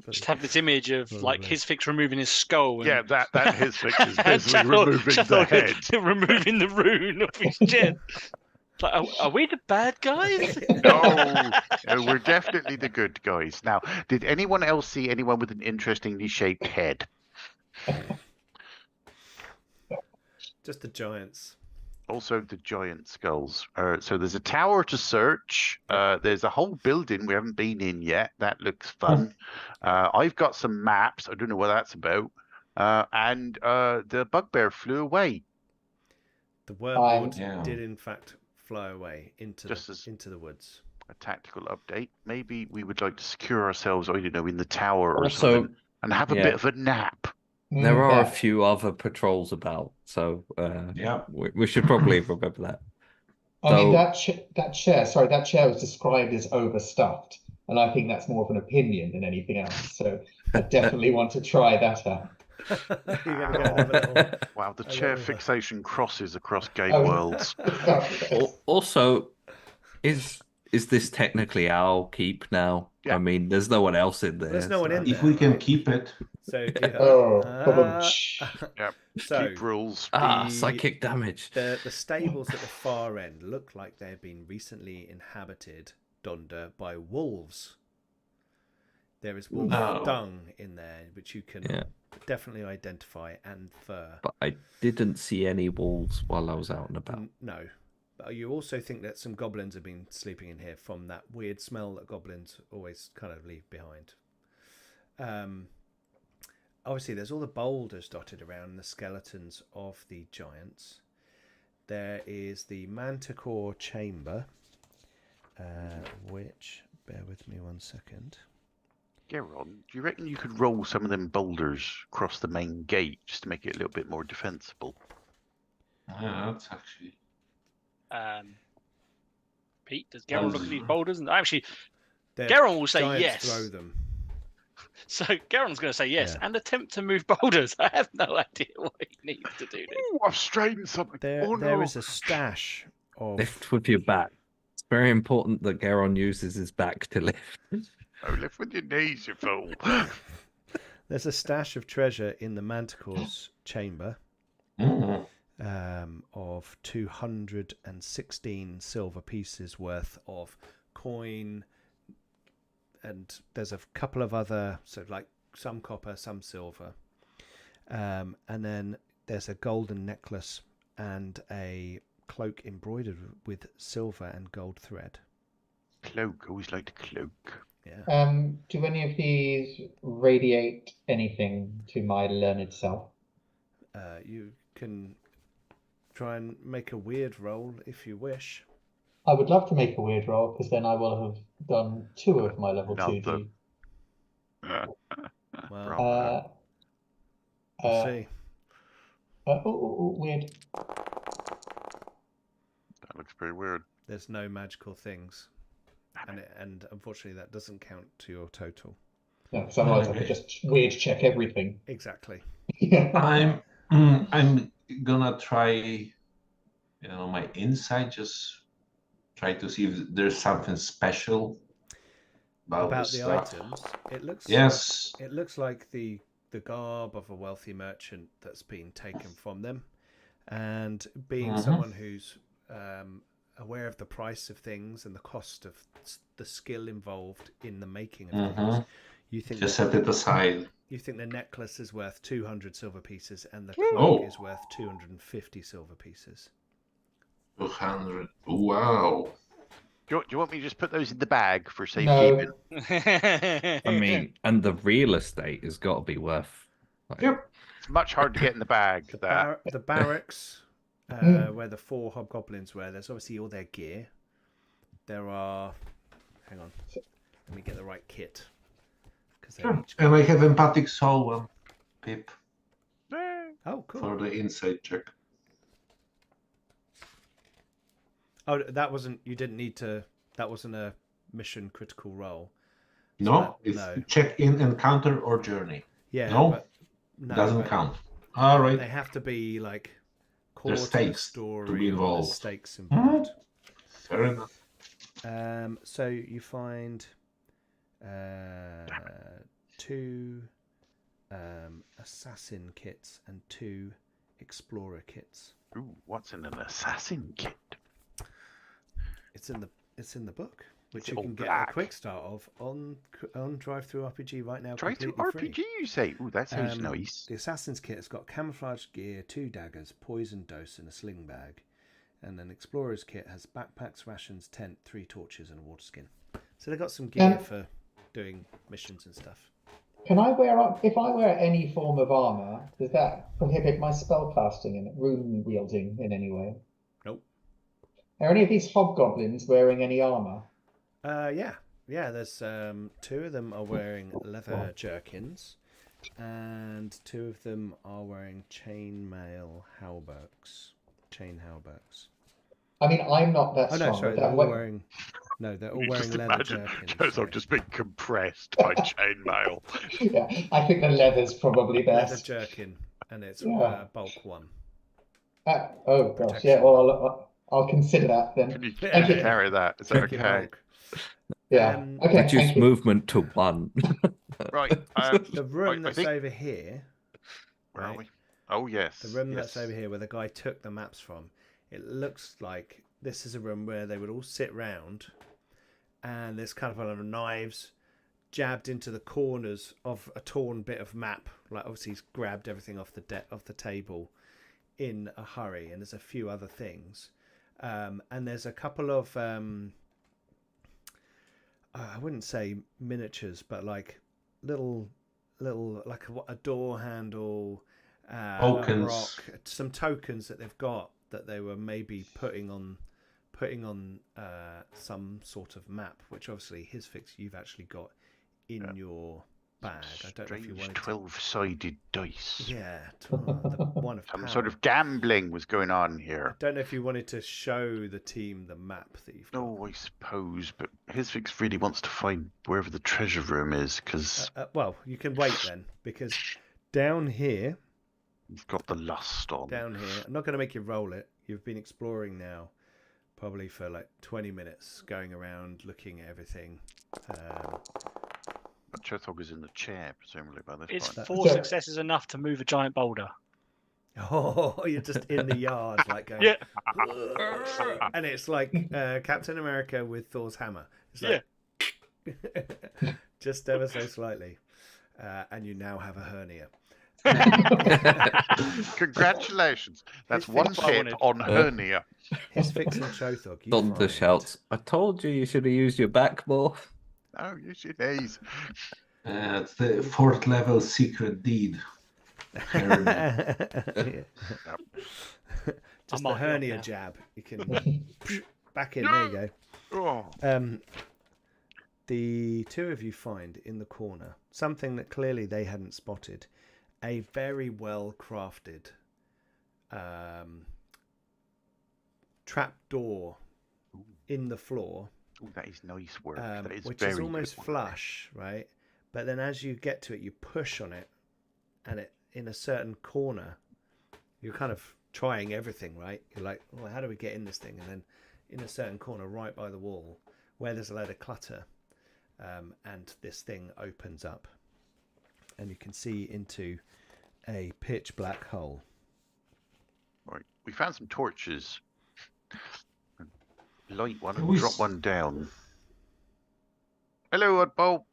Just have this image of like Probably. his fix removing his skull. And Yeah, that his fix is basically Chethel- removing Chethel the head. removing the rune of his chest. Like, are we the bad guys? No, no, we're definitely the good guys. Now, did anyone else see anyone with an interestingly shaped head? Just the giants. Also, the giant skulls. So there's a tower to search. There's a whole building we haven't been in yet. That looks fun. I've got some maps. I don't know what that's about. And the bugbear flew away. The wormwood Yeah. did in fact fly away into into the woods. A tactical update. Maybe we would like to secure ourselves, I don't know, in the tower or Also, something, and have a bit of a nap. There are a Yeah. few other patrols about, so Yeah. we should probably remember that. I mean, So- that chair was described as overstuffed, and I think that's more of an opinion than anything else. So I definitely want to try that out. You're gonna go and have a little. Wow, the a chair little- fixation crosses across game Oh. worlds. Also, is this technically our keep now? Yeah. I mean, there's no one else in there. There's no one so- in If there. we can right? keep it. So yeah. Oh, Yep. So Keep rules. the- psychic damage. the stables at the far end look like they've been recently inhabited, Donda, by wolves. There is wolf Oh. dung in there, which you can Yeah. definitely identify, and fur. But I didn't see any wolves while I was out and about. No. But you also think that some goblins have been sleeping in here from that weird smell that goblins always kind of leave behind. Obviously, there's all the boulders dotted around the skeletons of the giants. There is the manticore chamber, which, bear with me 1 second. Geron, do you reckon you could roll some of them boulders across the main gate just to make it a little bit more defensible? Yeah, that's actually. Pete, does Garon look at these boulders? And actually, They're Garon will say giants yes. throw them. So Garon's going to say yes Yeah. and attempt to move boulders. I have no idea what he needs to do this. Ooh, I've strained something. There Oh, no. is a stash of Lift with your back. It's very important that Garon uses his back to lift. Oh, lift with your knees, you fool. there's a stash of treasure in the manticore's chamber. Mm. Of 216 silver pieces worth of coin, and there's a couple of other, so like some copper, some silver, and then there's a golden necklace and a cloak embroidered with silver and gold thread. Cloak, always liked a cloak. Yeah. Do any of these radiate anything to my learned self? You can try and make a weird roll if you wish. I would love to make a weird roll because then I will have done 2 of my level Another. 2G. Well, we'll see. Weird. That looks pretty weird. There's no magical things, and unfortunately that doesn't count to your total. No, because otherwise I could just weird check everything. Exactly. Yeah. I'm gonna try, my insight. Just try to see if there's something special about About the the stuff. items, it looks Yes. it looks like the garb of a wealthy merchant that's been taken from them, and being someone who's aware of the price of things and the cost of the skill involved in the making of things, you think Just that, set it aside. you think the necklace is worth 200 silver pieces and the Oh. cloak is worth 250 silver pieces. 200. Wow. Do you want me to just put those in the bag for safekeeping? No. I mean, and the real estate has got to be worth. Like, Yep. It's much harder to get in the bag. That. The barracks, where the 4 hobgoblins were, there's obviously all their gear. There are, hang on, let me get the right kit. Sure. And I have empathic soul one, Pip, Oh, cool. for the insight check. Oh, that wasn't. You didn't need to. That wasn't a mission critical roll. So No, that- it's no. check in encounter or journey. Yeah. No? but, no, Doesn't but count. All right. They have to be like core There's to the stakes to story. be or there's involved. stakes involved. Fair enough. So you find 2 assassin kits and 2 explorer kits. Ooh, what's in an assassin kit? It's in the book, which it you all can get black? a quick start of on Drive-Thru RPG right now. Try to completely RPG, free. you say? Ooh, that sounds Um, nice. The Assassin's Kit has got camouflage gear, 2 daggers, poison dose, and a sling bag. And then Explorer's Kit has backpacks, rations, tent, 3 torches, and a water skin. So they've got some gear for doing missions and stuff. Can I if I wear any form of armor, does that prohibit my spellcasting and rune wielding in any way? Nope. Are any of these hobgoblins wearing any armor? Yeah. There's 2 of them are wearing leather jerkins, and 2 of them are wearing chainmail hauberks. Chain hauberks. I mean, I'm not that strong. No, sorry, but they're all that wearing. No, they're all You wearing just leather imagine jerkins. Joseph sorry. just being compressed by chainmail. Yeah, I think the leather's probably Leather best. jerkin, and it's Yeah. bulk 1. Oh gosh, Protection. yeah. Well, I'll consider that then. Can you Thank you. carry that? Is that Check your okay? bulk. Yeah. Okay. Reduce Thank you. movement to 1. Right. The room I that's think- over here. Where are right? we? Oh, yes. The room yes. that's over here where the guy took the maps from, it looks like this is a room where they would all sit round, and there's kind of a lot of knives jabbed into the corners of a torn bit of map. Like obviously he's grabbed everything off the table in a hurry, and there's a few other things, and there's a couple of I wouldn't say miniatures, but like little like a door handle. Tokens. Rock, some tokens that they've got that they were maybe putting on some sort of map, which obviously his fix you've actually got in your bag. I don't know if you Strange wanted 12-sided dice. to. Yeah, the one of Some power. sort of gambling was going on I here. don't know if you wanted to show the team the map that you've got. No, I suppose, but his fix really wants to find wherever the treasure room is, because Well, you can wait then, because down here. he's got the lust on. Down here, I'm not going to make you roll it. You've been exploring now, probably for like 20 minutes, going around, looking at everything. But Chethog is in the chair, presumably, by this It's point. 4 successes enough to move a giant boulder. Oh, you're just in the yard, like going. Yeah. And it's like Captain America with Thor's hammer. It's like, just ever so slightly, and you now have a hernia. Congratulations. That's His one fix I hit wanted. on hernia. His fix and Chothog. you Thunder find- shouts, I told you should have used your back more. Oh, you should ease. It's the 4th level secret deed. Yeah. Just I'm the on it hernia now. jab. You can back in. There you Oh, go. The 2 of you find in the corner something that clearly they hadn't spotted: a very well crafted trap door in the floor, ooh, that is nice work. That is which very is good almost work. flush, right? But then as you get to it, you push on it, and it in a certain corner, you're kind of trying everything, right? You're like, well, how do we get in this thing? And then in a certain corner, right by the wall, where there's a load of clutter, and this thing opens up, and you can see into a pitch black hole. Right. We found some torches. Light one Can and we drop s- one down. Hello, Oddball.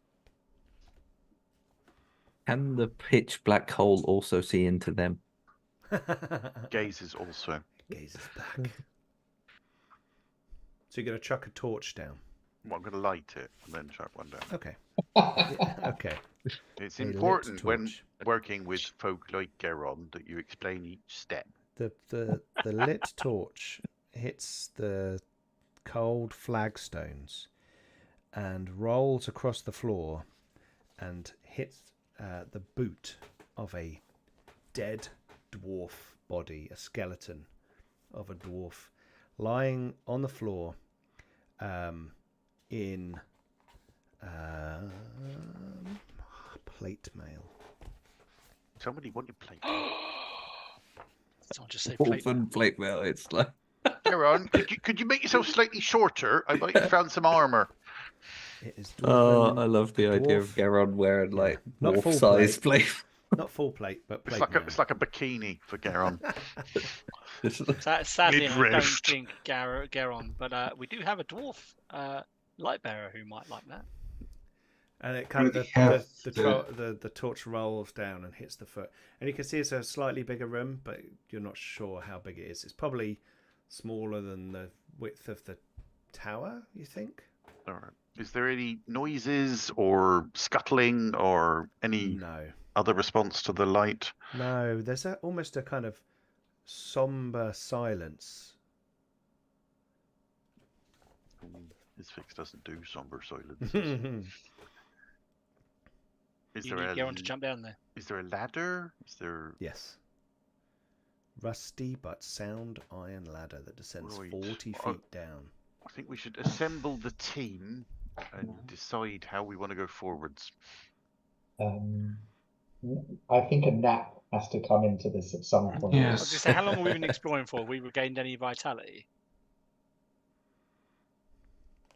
Can the pitch black hole also see into them? Gazes also. Gazes back. So you're going to chuck a torch down. Well, I'm going to light it and then chuck one down. Okay. Yeah, okay. It's A lit important when torch. working with folk like Geron that you explain each step. The lit torch hits the cold flagstones and rolls across the floor and hits the boot of a dead dwarf body, a skeleton of a dwarf lying on the floor in plate mail. Somebody want your plate. Someone just say plate. Orphan plate mail. It's like Geron, could you make yourself slightly shorter? I might have found some armor. It is oh, dwarven, I love the idea of dwarf- Garon wearing like Not full wolf size plate. Not full plate, but It's plate. it's like a bikini for Garon. Sadly, I don't Midriff. think Geron, but we do have a dwarf light bearer who might like that. And it kind of Already have the torch rolls down and hits the foot, and you can see it's a slightly bigger room, but you're not sure how big it is. It's probably smaller than the width of the tower, you think? All right. Is there any noises or scuttling or any No. other response to the light? No, there's almost a kind of somber silence. His fix doesn't do somber silences. Is You there need Geron to jump down there. Is there a ladder? Is there? Yes. Rusty but sound iron ladder that descends Right. 40 feet down. I think we should assemble the team and decide how we want to go forwards. I think a nap has to come into this at some point. I was Yes. going to say, how long have we been exploring for? Have we regained any vitality?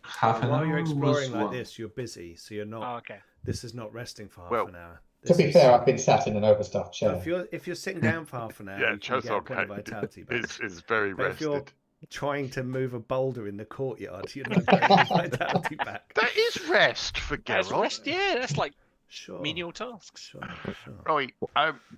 Half an While hour you're exploring was like one. this, you're busy, so you're not. Oh, okay. This is not resting for half Well, an hour. To be fair, I've been sat in an overstuffed chair. if you're sitting down for half an hour, Yeah, you can just get a point of okay. vitality back. It's very But if you're rested. trying to move a boulder in the courtyard, you're not getting your vitality back. That is rest for That's Geralt. rest, yeah, that's like Sure. menial tasks. Sure. Right.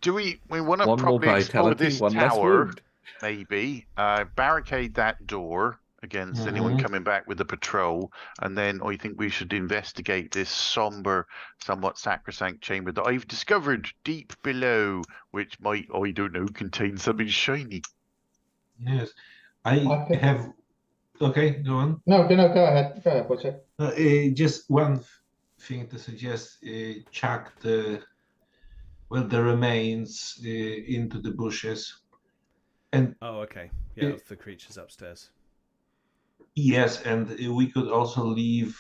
Do we want to One more probably explore vitality, this one less tower? wound. Maybe barricade that door against anyone coming back with the patrol, and then I think we should investigate this somber, somewhat sacrosanct chamber that I've discovered deep below, which might, I don't know, contain something shiny. Yes, I Okay. have. Okay, go on. No, go ahead. Go ahead, Butcher. Just one thing to suggest: chuck the remains into the bushes, and Oh, okay. Yeah, of the creatures upstairs. yes, and we could also leave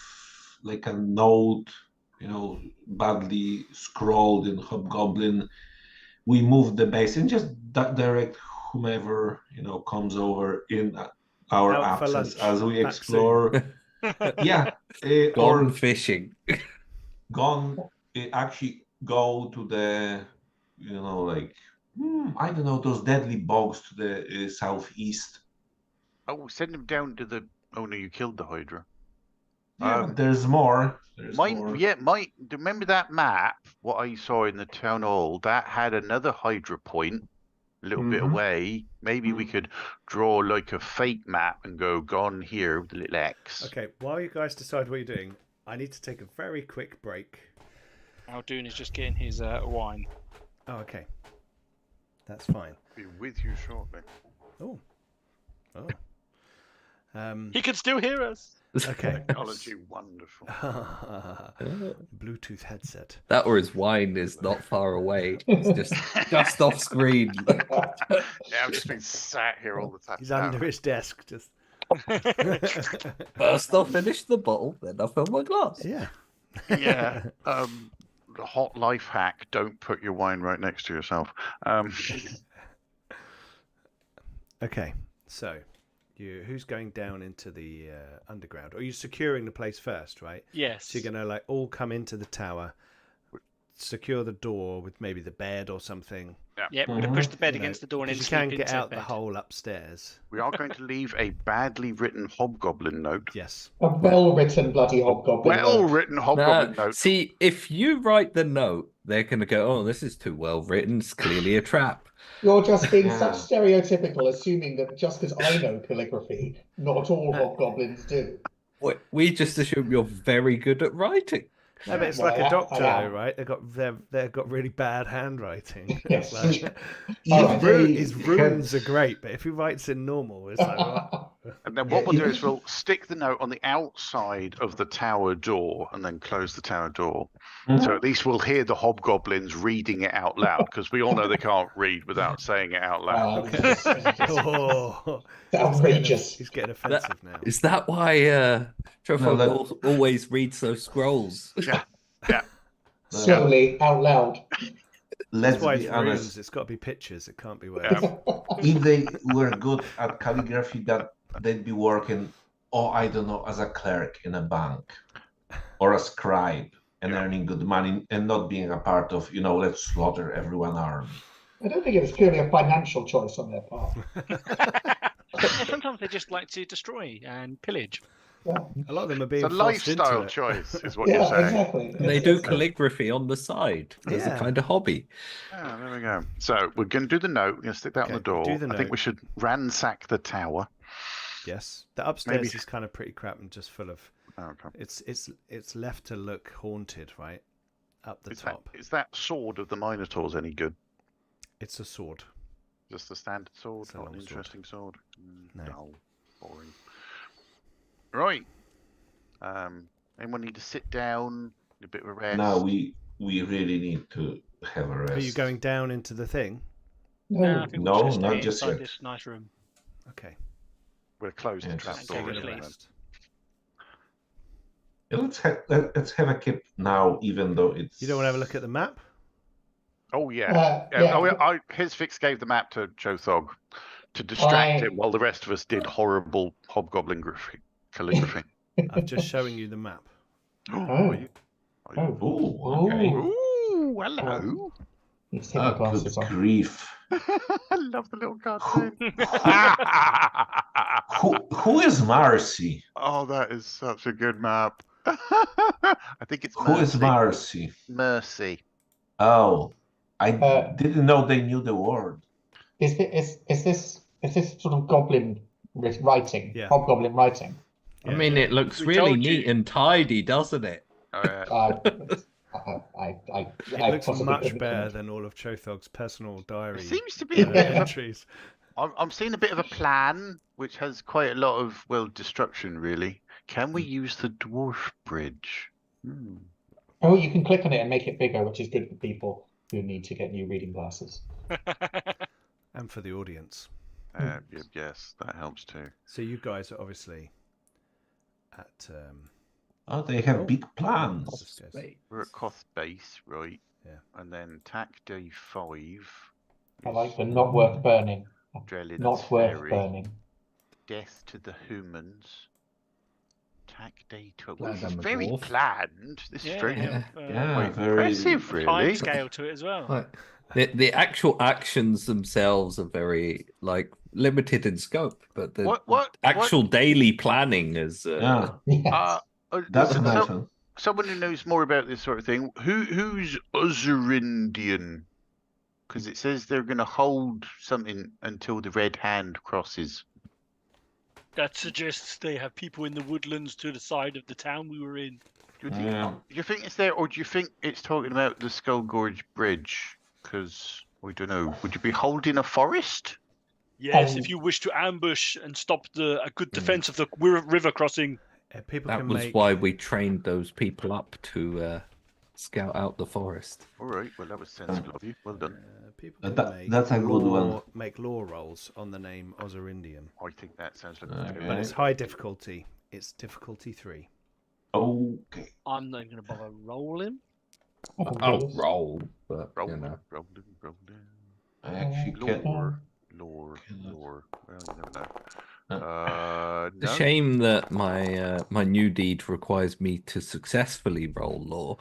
like a note, badly scrawled in Hobgoblin. We moved the base and just direct whomever comes over in our Out for absence lunch. as we Back explore. Yeah, Gone or fishing. actually go to the, I don't know, those deadly bogs to the southeast. Oh, send him down to the. Oh no, you killed the Hydra. Yeah, but there's more. Remember that map? What I saw in the town hall that had another Hydra point a little bit away. Maybe we could draw like a fake map and go gone here with the little X. Okay, while you guys decide what you're doing, I need to take a very quick break. Aldoon is just getting his wine. Oh, okay. That's fine. Be with you shortly. Oh. He can still hear us. Okay. Technology, wonderful. Bluetooth headset. That or his wine is not far away. It's just off screen. Yeah, I've just been sat here all the time. He's under his desk, just. First I'll finish the bottle, then I'll fill my glass. Yeah. Yeah. The hot life hack: don't put your wine right next to yourself. Okay, so who's going down into the underground? Are you securing the place first, right? Yes. So you're gonna all come into the tower, secure the door with maybe the bed or something. Yeah, we're going to push the bed You know, against the door and then 'cause you sleep can't get into out bed. the hole upstairs. We are going to leave a badly written hobgoblin note. Yes. A well-written bloody hobgoblin. Well written hobgoblin Nah, note. see, if you write the note, they're going to go, oh, this is too well written. It's clearly a trap. You're just being such stereotypical, assuming that just because I know calligraphy, not all hobgoblins do. We just assume you're very good at writing. No, but it's Well, like a I doctor, am. though, right? They've got really bad handwriting. Yes. It's like, Alright. his runes are great, but if he writes in normal, it's like what? And then what we'll do is we'll stick the note on the outside of the tower door and then close the tower door. So at least we'll hear the hobgoblins reading it out loud, because we all know they can't read without saying it out loud. Oh, Outrageous. he's getting offensive now. Is that why Trevor always reads those scrolls? Yeah. Slowly, out loud. Let's That's why be it's honest. runes. It's got to be pictures. It can't be words. Yeah. If they were good at calligraphy, that they'd be working, I don't know, as a clerk in a bank or a scribe. and Yeah. earning good money and not being a part of, let's slaughter everyone army. I don't think it was purely a financial choice on their part. Yeah, sometimes they just like to destroy and pillage. Yeah, A lot of them are It's being a forced into lifestyle it. choice, is what you're yeah, saying. exactly. And they It's- do it's- calligraphy on the side as a Yeah. kind of hobby. Ah, there we go. So we're going to do the note. We're going to stick that on the Okay, door. do the I think note. we should ransack the tower. Yes, the upstairs Maybe- is kind of pretty crap and just full of. Oh, okay. It's left to look haunted, right? Up the top. Is that sword of the Minotaurs any good? It's a sword. Just a standard sword, It's a not an long sword. interesting sword. No. Dull, boring. Right. Anyone need to sit down? A bit of a rest. Now we really need to have a rest. Are you going down into the thing? No, I think No, we'll just not stay just inside yet. this nice room. Okay. We're closed the Yes. trap Okay, door. good at the sleep. moment. Let's have a kip now, even though it's. You don't want to have a look at the map? Oh yeah. yeah, His fix gave the map to Chothog to distract I- him while the rest of us did horrible hobgoblin calligraphy. I'm just showing you the map. Are you? Oh, okay. Ooh, hello. Need to take my Oh, glasses good off. grief. I love the little cartoon. Who is Marcy? Oh, that is such a good map. I think it's Who is Mercy. Marcy? Mercy. Oh, I Uh, didn't know they knew the word. Is this sort of goblin writing? Yeah. Hobgoblin writing. I mean, it looks We really told you. neat and tidy, doesn't it? Oh, yeah. It looks possibly much couldn't better imagine. than all of Chothog's personal diary It seems to be a bit of a entries. I'm seeing a bit of a plan, which has quite a lot of, well, destruction, really. Can we use the dwarf bridge? Oh, you can click on it and make it bigger, which is good for people who need to get new reading glasses. And for the audience. Yes, that helps too. So you guys are obviously at Oh, they have Oh. big plans. upstairs. We're at Koth base, right? Yeah. And then tack day 5. I like the not worth burning. Drellin's Not worth Ferry. burning. Death to the humans. Tack day 12. Glad This is I'm a very dwarf. planned. This is very Yeah, quite very impressive, really. Time scale to it as well. Like, the actual actions themselves are very limited in scope, but the What? actual daily planning is Yeah, Yes. that's so- nice so- one. someone who knows more about this sort of thing. Who's Uzurindian? Because it says they're going to hold something until the red hand crosses. That suggests they have people in the woodlands to the side of the town we were in. Do you think? Yeah. Do you think it's there, or do you think it's talking about the Skull Gorge Bridge? Because we don't know. Would you be holding a forest? Yes, Oh. if you wish to ambush and stop a good defense of the river crossing. People that can was make why we trained those people up to scout out the forest. All right. Well, that was sensible of you. Well done. people can That- make that's a good one. Make law rolls on the name Ozurindium. I think that sounds like a Okay. good But it's high difficulty. It's difficulty 3. Okay. I'm not going to bother rolling. I'll roll, but Roll, you know. roll. I actually can't. Lore. Cannot. Well, you never know. It's a No. shame that my new deed requires me to successfully roll law.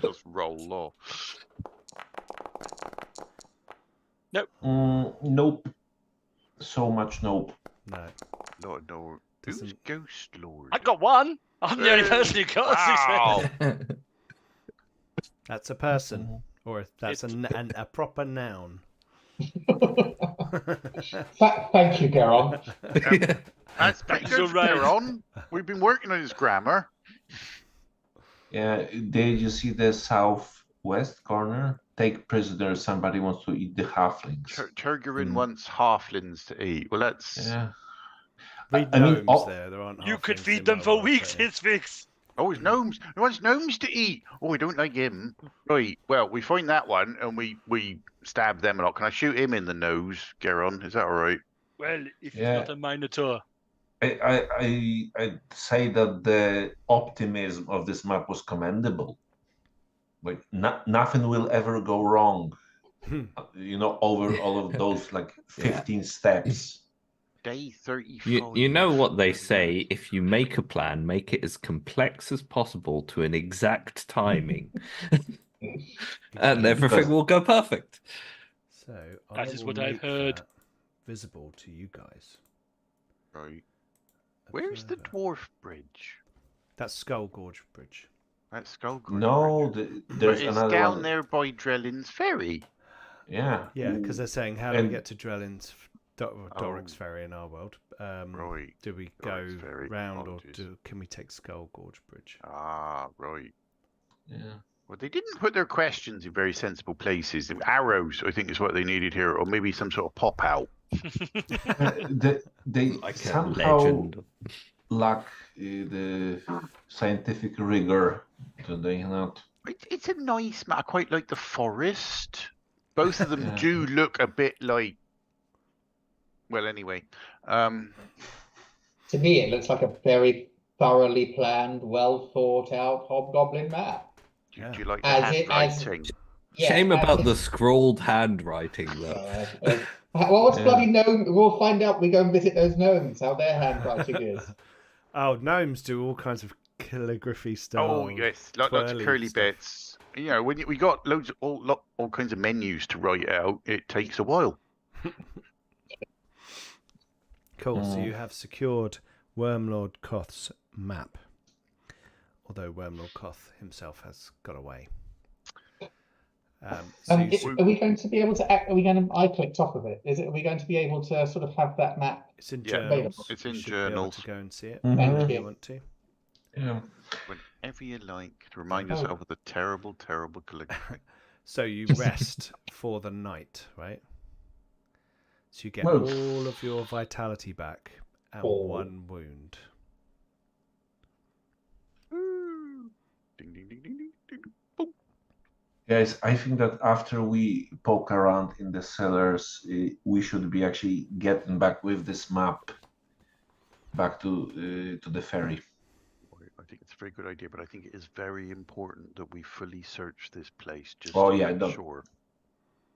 Just roll law. Nope. So much nope. No. Lord, no. Who's Doesn't- Ghost Lord? I got one. I'm the only person who got a success. Wow. That's a person. Or that's a proper noun. Thank you, Garon. That's Thanks, good, all right. Aaron. We've been working on his grammar. Yeah, did you see the southwest corner? Take prisoner. Somebody wants to eat the halflings. Turgerin wants halflings to eat. Well, that's. Yeah. Read I mean, gnomes there aren't You could halflings, feed they them might for well weeks, put in. his fix. Oh, it's gnomes. He wants gnomes to eat. Oh, we don't like him. Right. Well, we find that one and we stab them a lot. Can I shoot him in the nose, Geron? Is that all right? Well, if Yeah. he's not a minotaur. I'd say that the optimism of this map was commendable. Like nothing will ever go wrong. Over all of those 15 steps. Day 35. You know what they say, if you make a plan, make it as complex as possible to an exact timing. And everything will go perfect. So That I is will what I've make heard. that visible to you guys. Right. Where's the Observer. dwarf bridge? That's Skull Gorge Bridge. That's Skullgorge No, Bridge. there's But it's another down one. there by Drellin's Ferry. Yeah. Yeah, because they're saying, how do we And- get to Drellin's Doric's Ferry in our world? Right. Do we Doric's go Ferry, round, or apologies. can we take Skull Gorge Bridge? Ah, right. Yeah. Well, they didn't put their questions in very sensible places. Arrows, I think, is what they needed here, or maybe some sort of pop out. They Like a somehow legend. lack the scientific rigor. Do they not? It's a nice map. I quite like the forest. Both of them Yeah. do look a bit like. Well, anyway. To me, it looks like a very thoroughly planned, well thought out hobgoblin map. Do you like the As it- as- handwriting? Yeah, Shame as about it- the scrolled handwriting, though. Well, what's Yeah. bloody gnome? We'll find out. We go and visit those gnomes. How their handwriting is. Oh, gnomes do all kinds of calligraphy stuff. Oh yes, lots of twirly curly stuff. bits. You know, when we got loads of all kinds of menus to write out, it takes a while. Cool. So you have secured Wormlord Koth's map, although Wormlord Koth himself has got away. So Are we going to be able to? Are we going to? I clicked off of it. Are we going to be able to sort of have that map? it's in Yeah, journals. it's You in should be able journals. to go and see it Thank if you. you want to. Yeah. Whenever you like, to remind Oh. yourself of the terrible, terrible calligraphy. So you rest for the night, right? So you get Well- all of your vitality back and Oh. one wound. Ooh. Ding ding ding ding ding ding. Boom. Guys, I think that after we poke around in the cellars, we should be actually getting back with this map back to the ferry. I think it's a very good idea, but I think it is very important that we fully search this place just Oh, to yeah, make no. sure.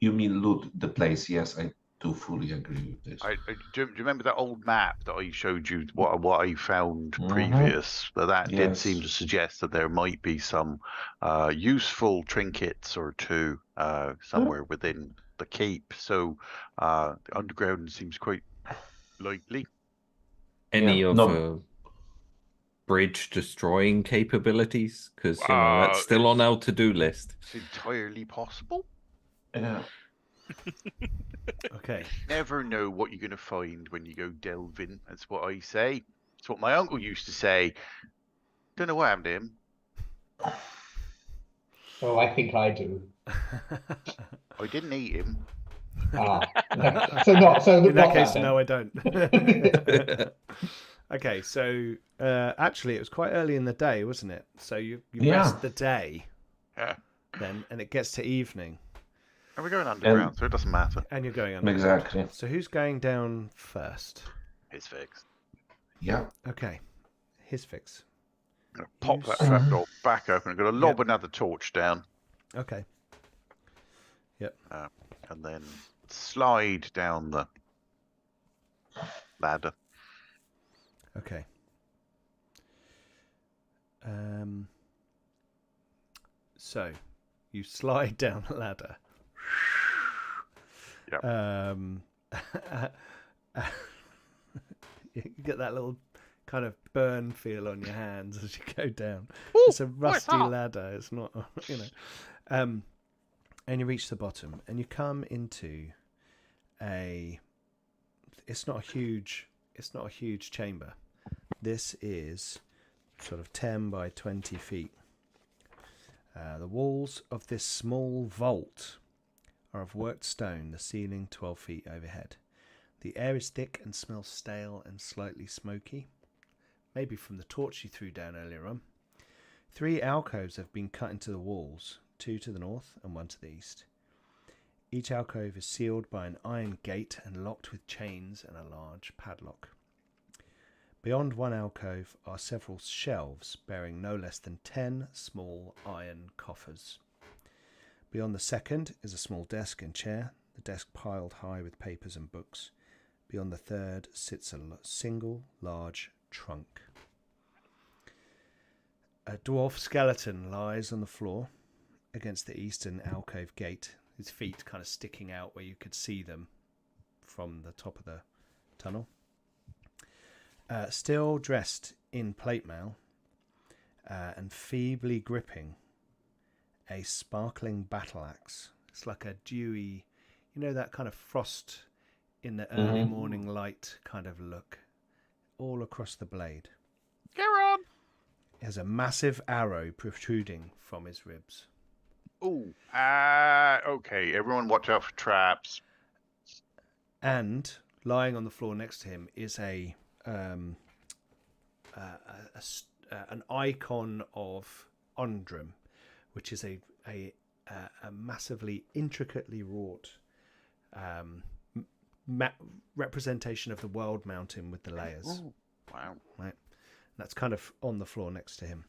You mean loot the place? Yes, I do fully agree with this. Do you remember that old map that I showed you? What I found Mhm. previous? That did Yes. seem to suggest that there might be some useful trinkets or two somewhere within the keep. So the underground seems quite likely. Any Yeah, of no. bridge destroying capabilities? Because that's still on our to-do list. It's entirely possible. Yeah. Okay. Never know what you're going to find when you go delving. That's what I say. It's what my uncle used to say. Don't know what happened to him. Oh, I think I do. I didn't eat him. Ah, no. So In that not case, then. no, I don't. Okay, so actually, it was quite early in the day, wasn't it? So you Yeah. rest the day Yeah. then, and it gets to evening, And we're going underground, so it doesn't matter. and you're going underground. Exactly. So who's going down first? It's fixed. Yeah. Okay, his fix. I'm going to pop that You trap door back open. I'm going to lob another torch down Okay. and then slide down the ladder. Okay. So you slide down the ladder. Yep. You get that little kind of burn feel on your hands as you go down. Ooh, It's a what's rusty that? ladder. It's not, and you reach the bottom, and you come into a. It's not a huge chamber. This is sort of 10 by 20 feet. The walls of this small vault are of worked stone, the ceiling 12 feet overhead. The air is thick and smells stale and slightly smoky, maybe from the torch you threw down earlier on. 3 alcoves have been cut into the walls, 2 to the north and 1 to the east. Each alcove is sealed by an iron gate and locked with chains and a large padlock. Beyond one alcove are several shelves bearing no less than 10 small iron coffers. Beyond the second is a small desk and chair, the desk piled high with papers and books. Beyond the third sits a single large trunk. A dwarf skeleton lies on the floor against the eastern alcove gate, his feet kind of sticking out where you could see them from the top of the tunnel. Still dressed in plate mail and feebly gripping a sparkling battle axe. It's like a dewy, that kind of frost in the early morning light kind of look all across the blade. Garon! He has a massive arrow protruding from his ribs. Ooh. Okay, everyone watch out for traps. And lying on the floor next to him is an icon of Ondrum, which is a massively intricately wrought representation of the world mountain with the layers. Ooh, wow. Right, that's kind of on the floor next to him.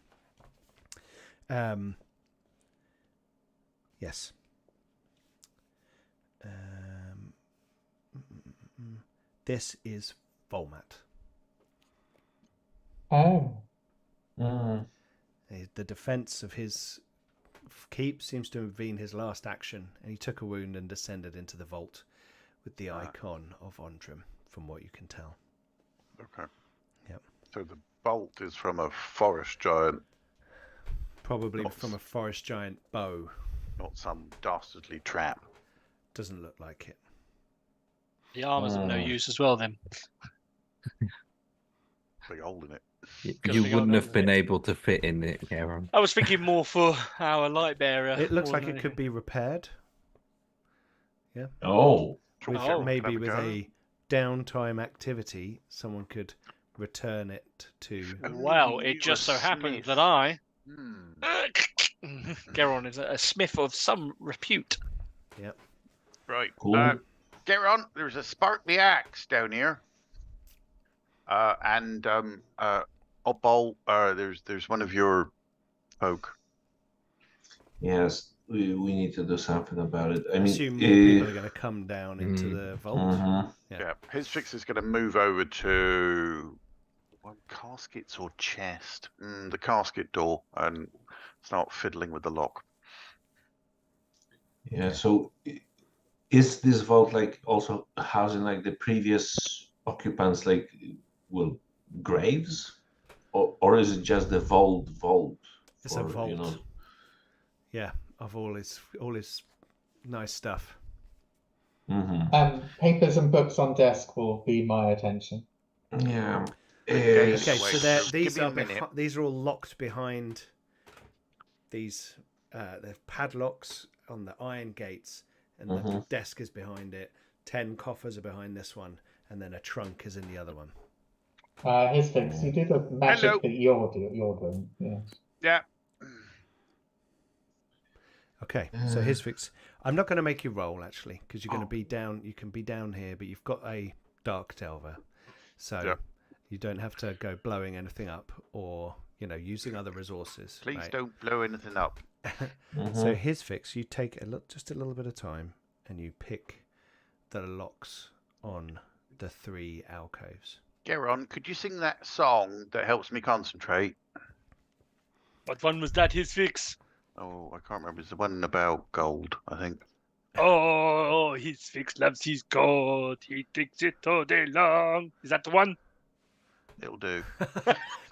Yes. This is Volmat. Oh. The defense of his keep seems to have been his last action, and he took a wound and descended into the vault with the icon of Ondrum, from what you can tell. Okay. Yep. So the bolt is from a forest giant, Probably from a forest giant bow. not some dastardly trap. Doesn't look like it. The armor's of no use as well, then. Big hole in it. You wouldn't have been able to fit in it, Aaron. I was thinking more for our light bearer. It looks more like than it could be repaired. Yeah. Oh. Maybe Have a with go. a downtime activity, someone could return it to. Well, it You just so a happens smith. that I, Hmm. Geron, is a smith of some repute. Yep. Right. Cool. Garon, there's a sparkly axe down here. Opal, there's one of your folk. Yes, we need to do something about it. I I mean, assume more people are going to come down into the vault. Yeah. Yeah. His fix is going to move over to caskets or chest. The casket door, and start fiddling with the lock. Yeah, so is this vault like also housing like the previous occupants, like, well, graves? Or is it just the vault? It's a vault. Yeah, of all his nice stuff. Papers and books on desk will be my attention. Yeah. Okay, Okay, Wait, so give these me a are minute. these are all locked behind these. They're padlocks on the iron gates, and the desk is behind it. 10 coffers are behind this one, and then a trunk is in the other one. His fix, you do the magic Hello. that you're doing. Yes. Yeah. Okay, so his fix. I'm not going to make you roll actually, because you're going to be down. You can be down here, but you've got a dark delver, so you don't have to go blowing anything up or using other resources. Please right? don't blow anything up. So his fix, you take just a little bit of time, and you pick the locks on the 3 alcoves. Garon, could you sing that song that helps me concentrate? What one was that, his fix? Oh, I can't remember. It's the one about gold, I think. Oh, his fix loves his gold. He drinks it all day long. Is that the one? It'll do.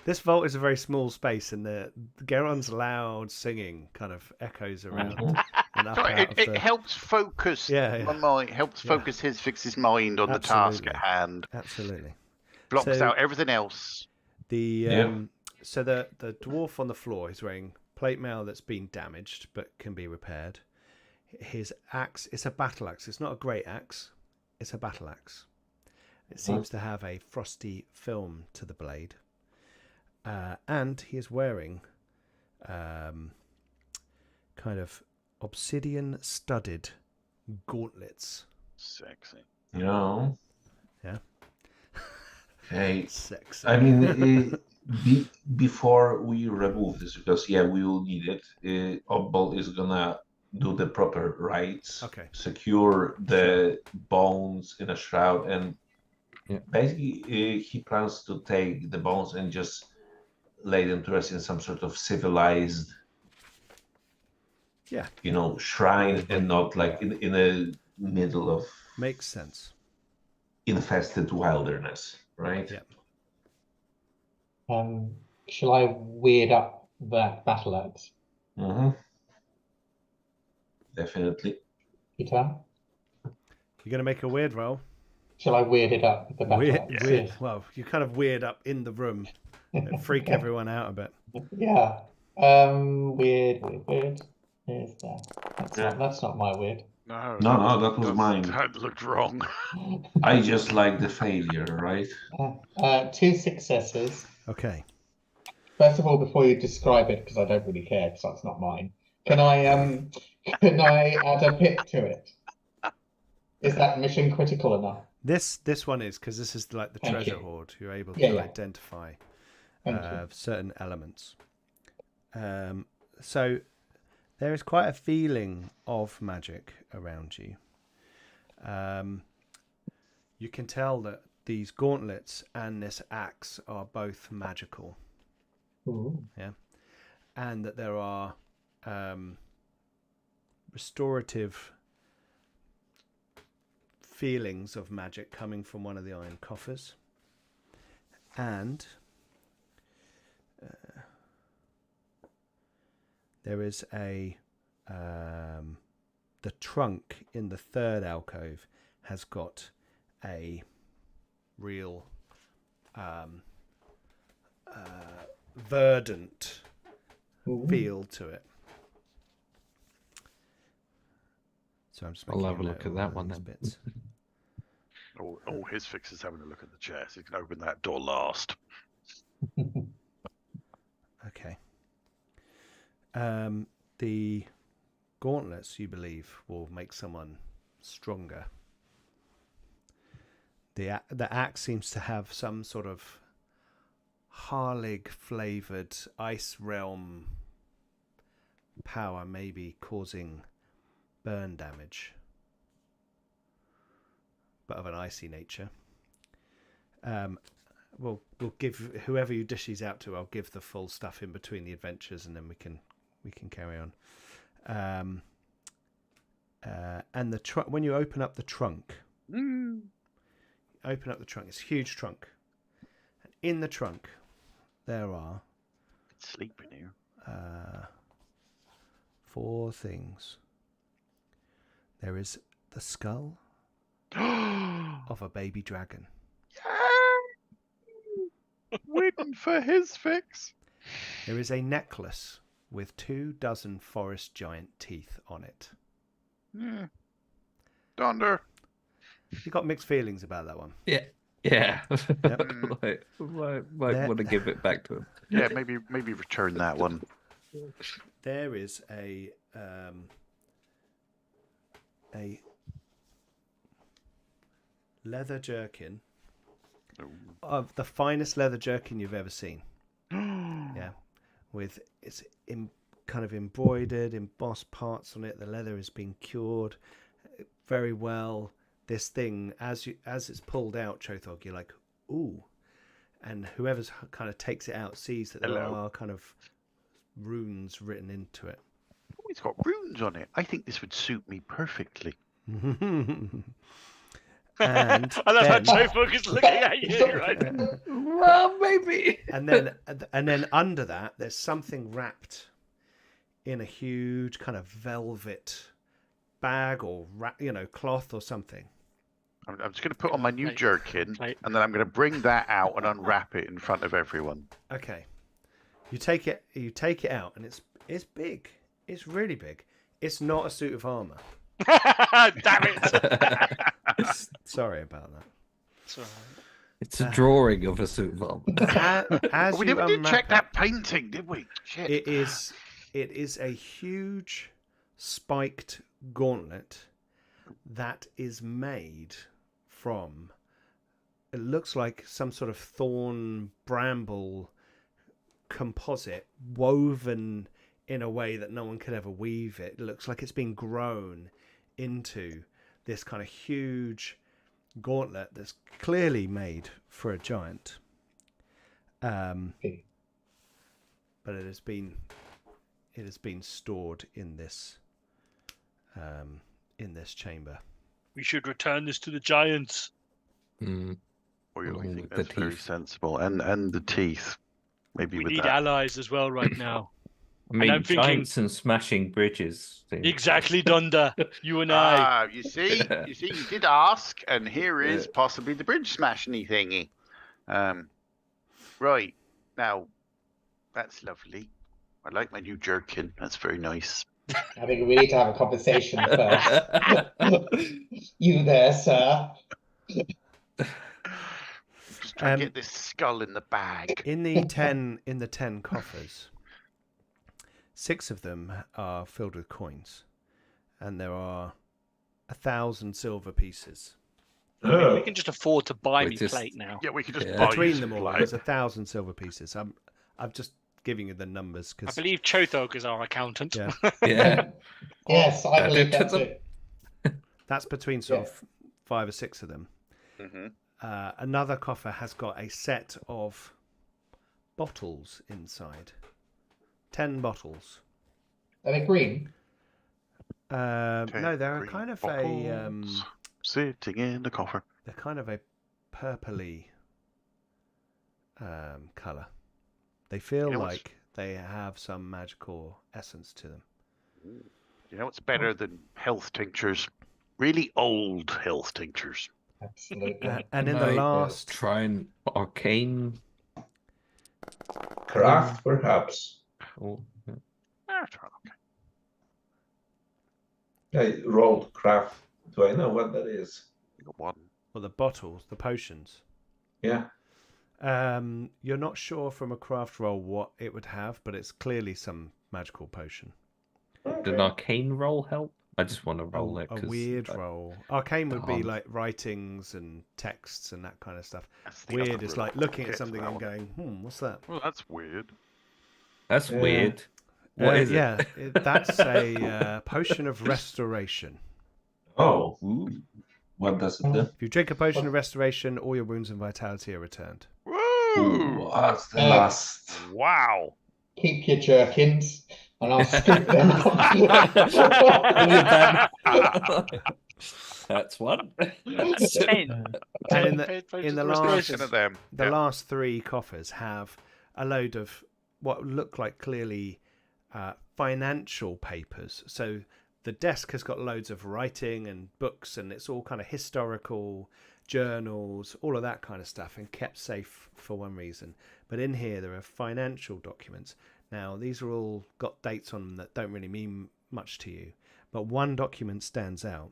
This vault is a very small space, and the Geron's loud singing kind of echoes around. And up Sorry, out of it the... helps focus Yeah, my mind. Helps focus his fix's mind on the task at hand. Absolutely. Blocks So- out everything else. So the dwarf on the floor is wearing plate mail that's been damaged but can be repaired. His axe, it's a battle axe. It's not a great axe. It's a battle axe. It seems to have a frosty film to the blade. And he is wearing kind of obsidian studded gauntlets. Sexy. No. Yeah. Okay. Sexy. I mean, before we remove this, because we will need it. Opal is gonna do the proper rites. Okay. Secure the bones in a shroud and Basically, he plans to take the bones and just lay them to rest in some sort of civilized, Yeah, shrine, and not like in the middle of makes sense. infested wilderness, right? Yeah. Shall I weird up that battle axe? Mm-hmm. Definitely. Guitar? You're going to make a weird roll. Shall I weird it up with the battle Weird, axe? weird. Well, you kind of weird up in the room. Freak everyone out a bit. Yeah. Weird. Here's that. That's not my weird. No, No, that was mine. That looked wrong. I just like the failure, right? 2 successes. Okay. First of all, before you describe it, because I don't really care, because that's not mine. Can I add a pip to it? Is that mission critical enough? This one is, because this is like the Thank treasure you. hoard. You're able Yeah, to yeah. identify Thank you. certain elements. So there is quite a feeling of magic around you. You can tell that these gauntlets and this axe are both magical. Ooh. Yeah, and that there are restorative feelings of magic coming from one of the iron coffers, and there is a the trunk in the third alcove has got a real verdant Ooh. feel to it. So I'm just I'll making have a look note at of that all one these then. bits. His fix is having a look at the chair, so he can open that door last. Okay. The gauntlets, you believe, will make someone stronger. The axe seems to have some sort of Harlig flavored ice realm power, maybe causing burn damage, but of an icy nature. We'll give whoever you dish these out to. I'll give the full stuff in between the adventures, and then we can carry on. And the when you open up the trunk, it's a huge trunk. And in the trunk, there are Sleeping here. 4 things. There is the skull of a baby dragon. Waiting for his fix. There is a necklace with 24 forest giant teeth on it. Thunder. You got mixed feelings about that one. Yeah. might want to give it back to him. Yeah, maybe return that one. There is a leather jerkin of the finest leather jerkin you've ever seen. Yeah, with it's kind of embroidered, embossed parts on it. The leather has been cured very well. This thing, as it's pulled out, Chothog, you're like, ooh, and whoever's kind of takes it out sees that there are kind of runes written into it. Oh, it's got runes on it. I think this would suit me perfectly. And I love how Joe Focus is looking at you right now. Well, maybe. and then under that, there's something wrapped in a huge kind of velvet bag or cloth or something. I'm just going to put on my new jerkin, and then I'm going to bring that out and unwrap it in front of everyone. Okay, you take it out, and it's big. It's really big. It's not a suit of armor. Damn it! Sorry about that. It's all right. It's a drawing of a suit of armor. As We you never did unwrap check it, that painting, did we? Shit. it is a huge spiked gauntlet that is made from, it looks like some sort of thorn bramble composite woven in a way that no one could ever weave it. It looks like it's been grown into this kind of huge gauntlet that's clearly made for a giant. Okay. But it has been stored in this chamber. We should return this to the giants. Mm. Or Along I think with the that's very teeth. sensible. And the teeth. Maybe We with need that. allies as well right now. I mean, I'm thinking- giants and smashing bridges. Things. Exactly, Dunder. You and I. You see, you did ask, and here is possibly the bridge smashing thingy. Right now, that's lovely. I like my new jerkin. That's very nice. I think we need to have a conversation first. You there, sir? Just trying to get this skull in the bag. In the 10 coffers, 6 of them are filled with coins, and there are 1,000 silver pieces. We can just afford to buy We're me just- plate now. Yeah, we could just Yeah. buy Between you them all, some there's light. 1,000 silver pieces. I'm just giving you the numbers I because believe Chothog is our accountant. Yeah. Yeah. Yes, I believe add it that's to it. that's between sort of 5 or 6 of them. Mhm. Another coffer has got a set of bottles inside. 10 bottles. Are they green? No, they're Green kind of bottles sitting in the coffer. they're kind of a purpley color. They feel You know what's- like they have some magical essence to them. You know what's better than health tinctures? Really old health tinctures. Absolutely. And in Can the I, last try and arcane. Craft, perhaps. Oh, That's right, okay. I rolled craft. Do I know what that is? You got one. well, the bottles, the potions. Yeah. You're not sure from a craft roll what it would have, but it's clearly some magical potion. did an arcane roll help? I just want to roll it. A 'cause weird I- roll. Arcane would be can't. like writings and texts and that kind of stuff. That's the Weird other is roll. like looking at Hit something that and one. going, what's that? Well, that's weird. That's Yeah. weird. What is it? Yeah, that's a potion of restoration. Oh, Ooh. what does it do? If you drink a potion of restoration, all your wounds and vitality are returned. Woo! What's the last? Wow. Keep your jerkins, and I'll scoop them That's one. That's 10. And in Potions the of last- restoration. Of them. The Yeah. last 3 coffers have a load of what look like clearly financial papers. So the desk has got loads of writing and books, and it's all kind of historical journals, all of that kind of stuff, and kept safe for one reason. But in here, there are financial documents. Now, these are all got dates on them that don't really mean much to you. But one document stands out,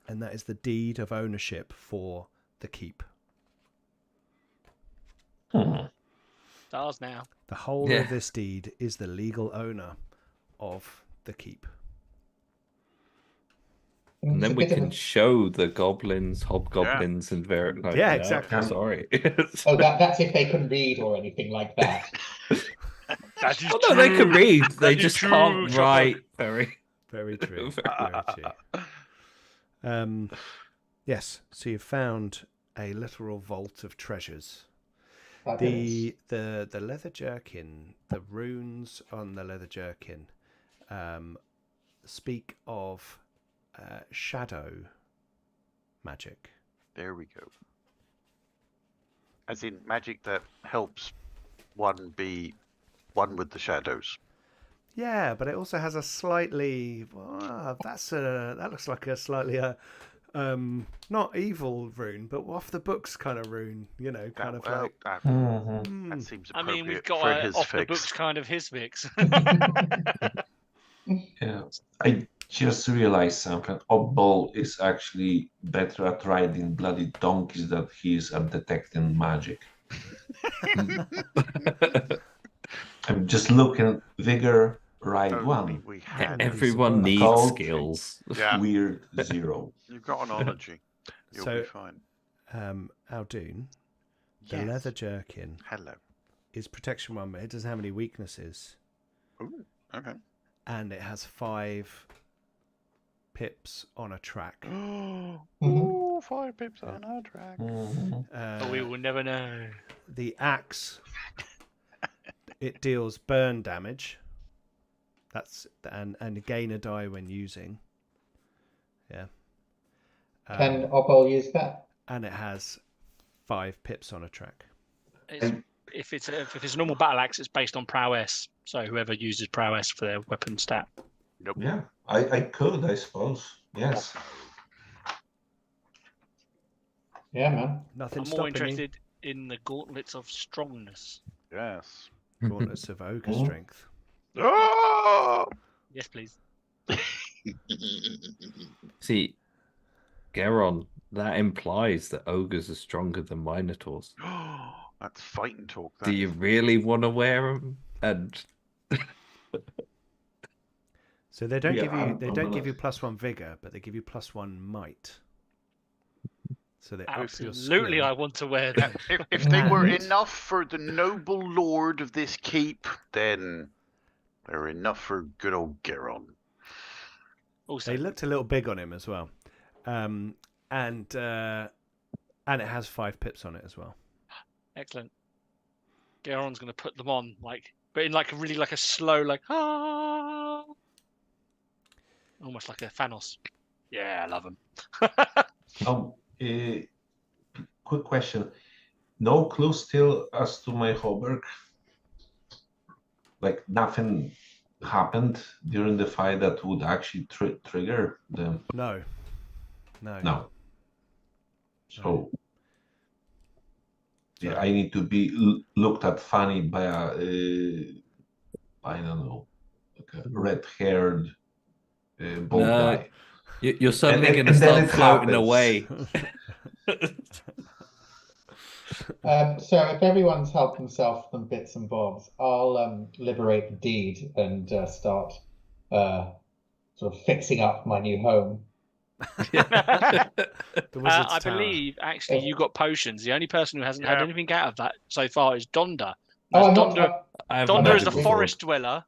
and that is the deed of ownership for the keep. Stars now. The holder Yeah. of this deed is the legal owner of the keep. And then we can show the goblins, hobgoblins, and very. Like, Yeah, no, exactly. Sorry. Oh, that's if they can read or anything like that. That is Oh no, they can read. They is just true, can't Chopper. write very. Very true. Very Very true. Yes, so you've found a literal vault of treasures. Fabulous. The leather jerkin, the runes on the leather jerkin, speak of shadow magic. There we go. As in magic that helps one be one with the shadows. Yeah, but it also has a slightly. That looks like a slightly not evil rune, but off the books kind of rune. You know, kind of like. That Mhm. seems I appropriate mean, we've for got his off the fix. books kind of his fix. Yeah, I just realized something. Oddball is actually better at riding bloody donkeys than he is at detecting magic. I'm just looking. Vigor, ride Only one. we had Everyone surprised. needs Cold. skills. Yeah, Weird 0. you've got an ology. You'll So- be fine. Aldoon, the Yes. leather jerkin Hello. is protection 1, but it doesn't have any weaknesses, Ooh, okay. and it has 5 pips on a track. Mhm. Ooh, Oh, 5 pips on a track. But we will never know. The axe, it deals burn damage. That's and gain a die when using. Yeah. Can Opal use that? And it has 5 pips on a track. If it's a normal battle axe, it's based on prowess. So whoever uses prowess for their weapon stat. Nope. Yeah, I could, I suppose. Yes. Yeah, man. Nothing I'm stopping more interested in the gauntlets of strongness. Yes. me. Gauntlets of ogre strength. Oh! Yes, please. See, Geron, that implies that ogres are stronger than minotaurs. That's fighting talk. Do you really want to wear them? And So they don't Yeah, give you I'm give you gonna- +1 vigor, but they give you +1 might. So they up your Absolutely, skill. I want to wear them. If they were Right. enough for the noble lord of this keep, then they're enough for good old Geron. Also, They looked a little big on him as well, and it has 5 pips on it as well. excellent. Garon's going to put them on, but in like a slow, almost like a Thanos. Yeah, I love him. Quick question. No clue still as to my Hoberg? Like nothing happened during the fight that would actually trigger them? No. No. So yeah, So- I need to be looked at funny by a I don't know, like a red-haired bald No. guy. you're suddenly And going to then start it floating happens. away. So if everyone's helped himself from bits and bobs, I'll liberate the deed and start sort of fixing up my new home. The wizard's I tower. believe actually you got potions. The only person who hasn't had Yeah. anything out of that so far is Donda. Oh, As I'm not. Donda, I haven't Donda had is it the before. forest dweller.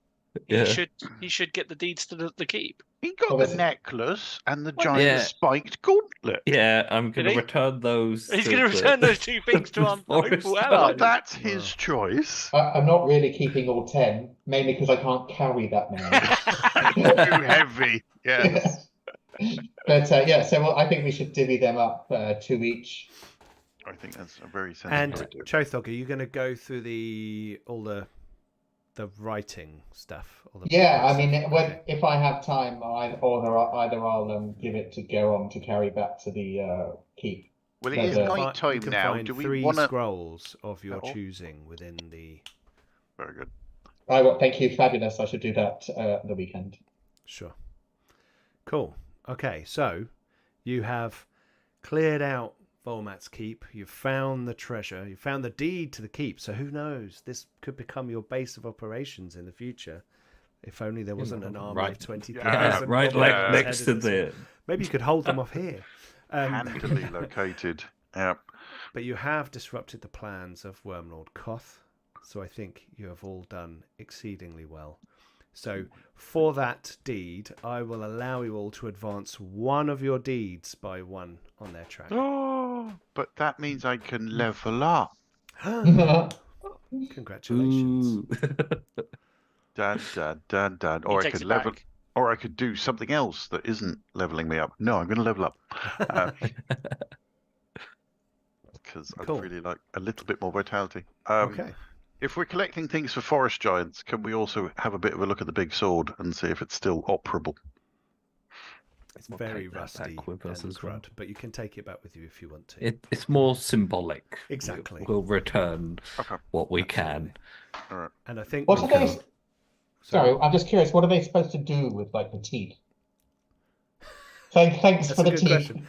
Yeah. He should get the deeds to the keep. He got Well, the that's- necklace and the Well, giant yeah. spiked gauntlet. Yeah, I'm going Did to he? return those. He's to going to the- return those 2 things to our forest hopeful dweller. Well, ally. that's his choice. I'm not really keeping all 10, mainly because I can't carry that many. Too heavy. Yes. But yeah, so I think we should divvy them up 2 each. I think that's a very And sensible idea. Chothog, are you going to go through all the writing stuff? All the Yeah, I books? mean, Okay. if I have time, either I'll give it to Geron to carry back to the keep. Well, it There's is a- You night-time can now. find Do we 3 want to... scrolls of your Oh. choosing within the. Very good. Thank you, fabulous. I should do that the weekend. Sure. Cool. Okay, so you have cleared out Volmat's keep. You've found the treasure. You found the deed to the keep. So who knows? This could become your base of operations in the future. If only there wasn't an army right. of 20,000. Yeah, right, Yeah. next to the. Maybe you could hold them off here. Handily located. Yeah. But you have disrupted the plans of Wormlord Koth, so I think you have all done exceedingly well. So for that deed, I will allow you all to advance 1 of your deeds by 1 on their track. Oh, but that means I can level up. Congratulations. Ooh. Dad. He Or I takes could it level... back. Or I could do something else that isn't leveling me up. No, I'm going to level up. Because Cool. I'd really like a little bit more vitality. Okay. If we're collecting things for forest giants, can we also have a bit of a look at the big sword and see if it's still operable? It's We'll very take that rusty back with us and as well. crud, but you can take it back with you if you want to. It's more symbolic. Exactly. We'll return Okay. what we Absolutely. can. All right. And I think What we are they? can- Sorry, I'm just curious. What are they supposed to do with like the teeth? Thanks That's for a the good teeth. question.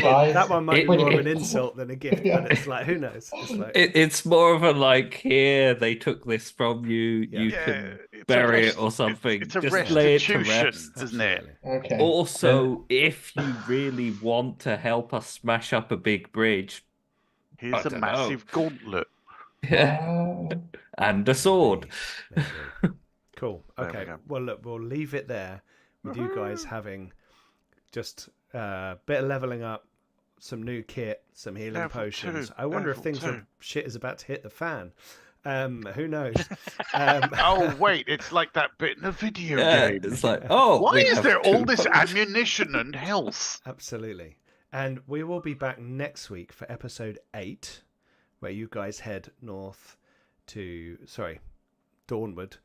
guys. That one might be When more you of an get- insult than a gift, but it's like, who knows? It's like, It's more of a like, here, they took this from you, Yeah. you Yeah, can it's a bury rest- it or something. It's a Just lay it to restitution, rest. isn't it? absolutely. Okay. Also, if you really want to help us smash up a big bridge, Here's a dunno. massive gauntlet. and a sword. Maybe. Cool. There we Okay. go. Well, look, we'll leave it there with you guys Woohoo! having just a bit of leveling up, some new kit, some healing Level potions. 2, I wonder if level things 2. are shit is about to hit the fan. Who knows? Oh wait, it's like that bit in a video game. It's like, oh, Why we is have there all 2 this potions. ammunition and health? Absolutely. And we will be back next week for episode 8, where you guys head north to, Dawnwood,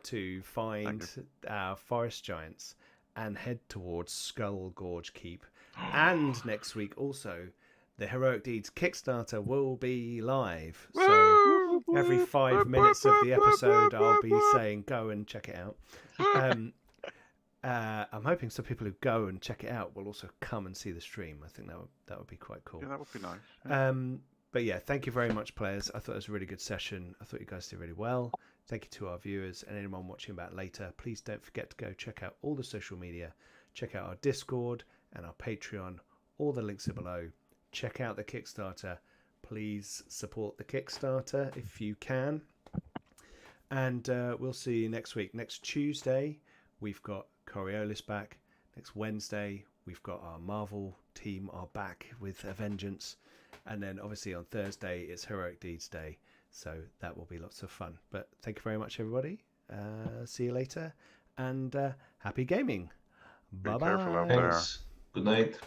to find our forest giants and head towards Skull Gorge Keep. And next week also, the Heroic Deeds Kickstarter will be live. So every 5 minutes of the episode, I'll be saying, go and check it out. I'm hoping some people who go and check it out will also come and see the stream. I think that would be quite cool. Yeah, that would be nice. But yeah, thank you very much, players. I thought it was a really good session. I thought you guys did really well. Thank you to our viewers and anyone watching back later. Please don't forget to go check out all the social media. Check out our Discord and our Patreon. All the links are below. Check out the Kickstarter. Please support the Kickstarter if you can. And we'll see you next week. Next Tuesday, we've got Coriolis back. Next Wednesday, we've got our Marvel team are back with a vengeance. And then obviously on Thursday, it's Heroic Deeds Day. So that will be lots of fun. But thank you very much, everybody. See you later. And happy gaming. Be Bye-bye. careful out there. Thanks. Good night.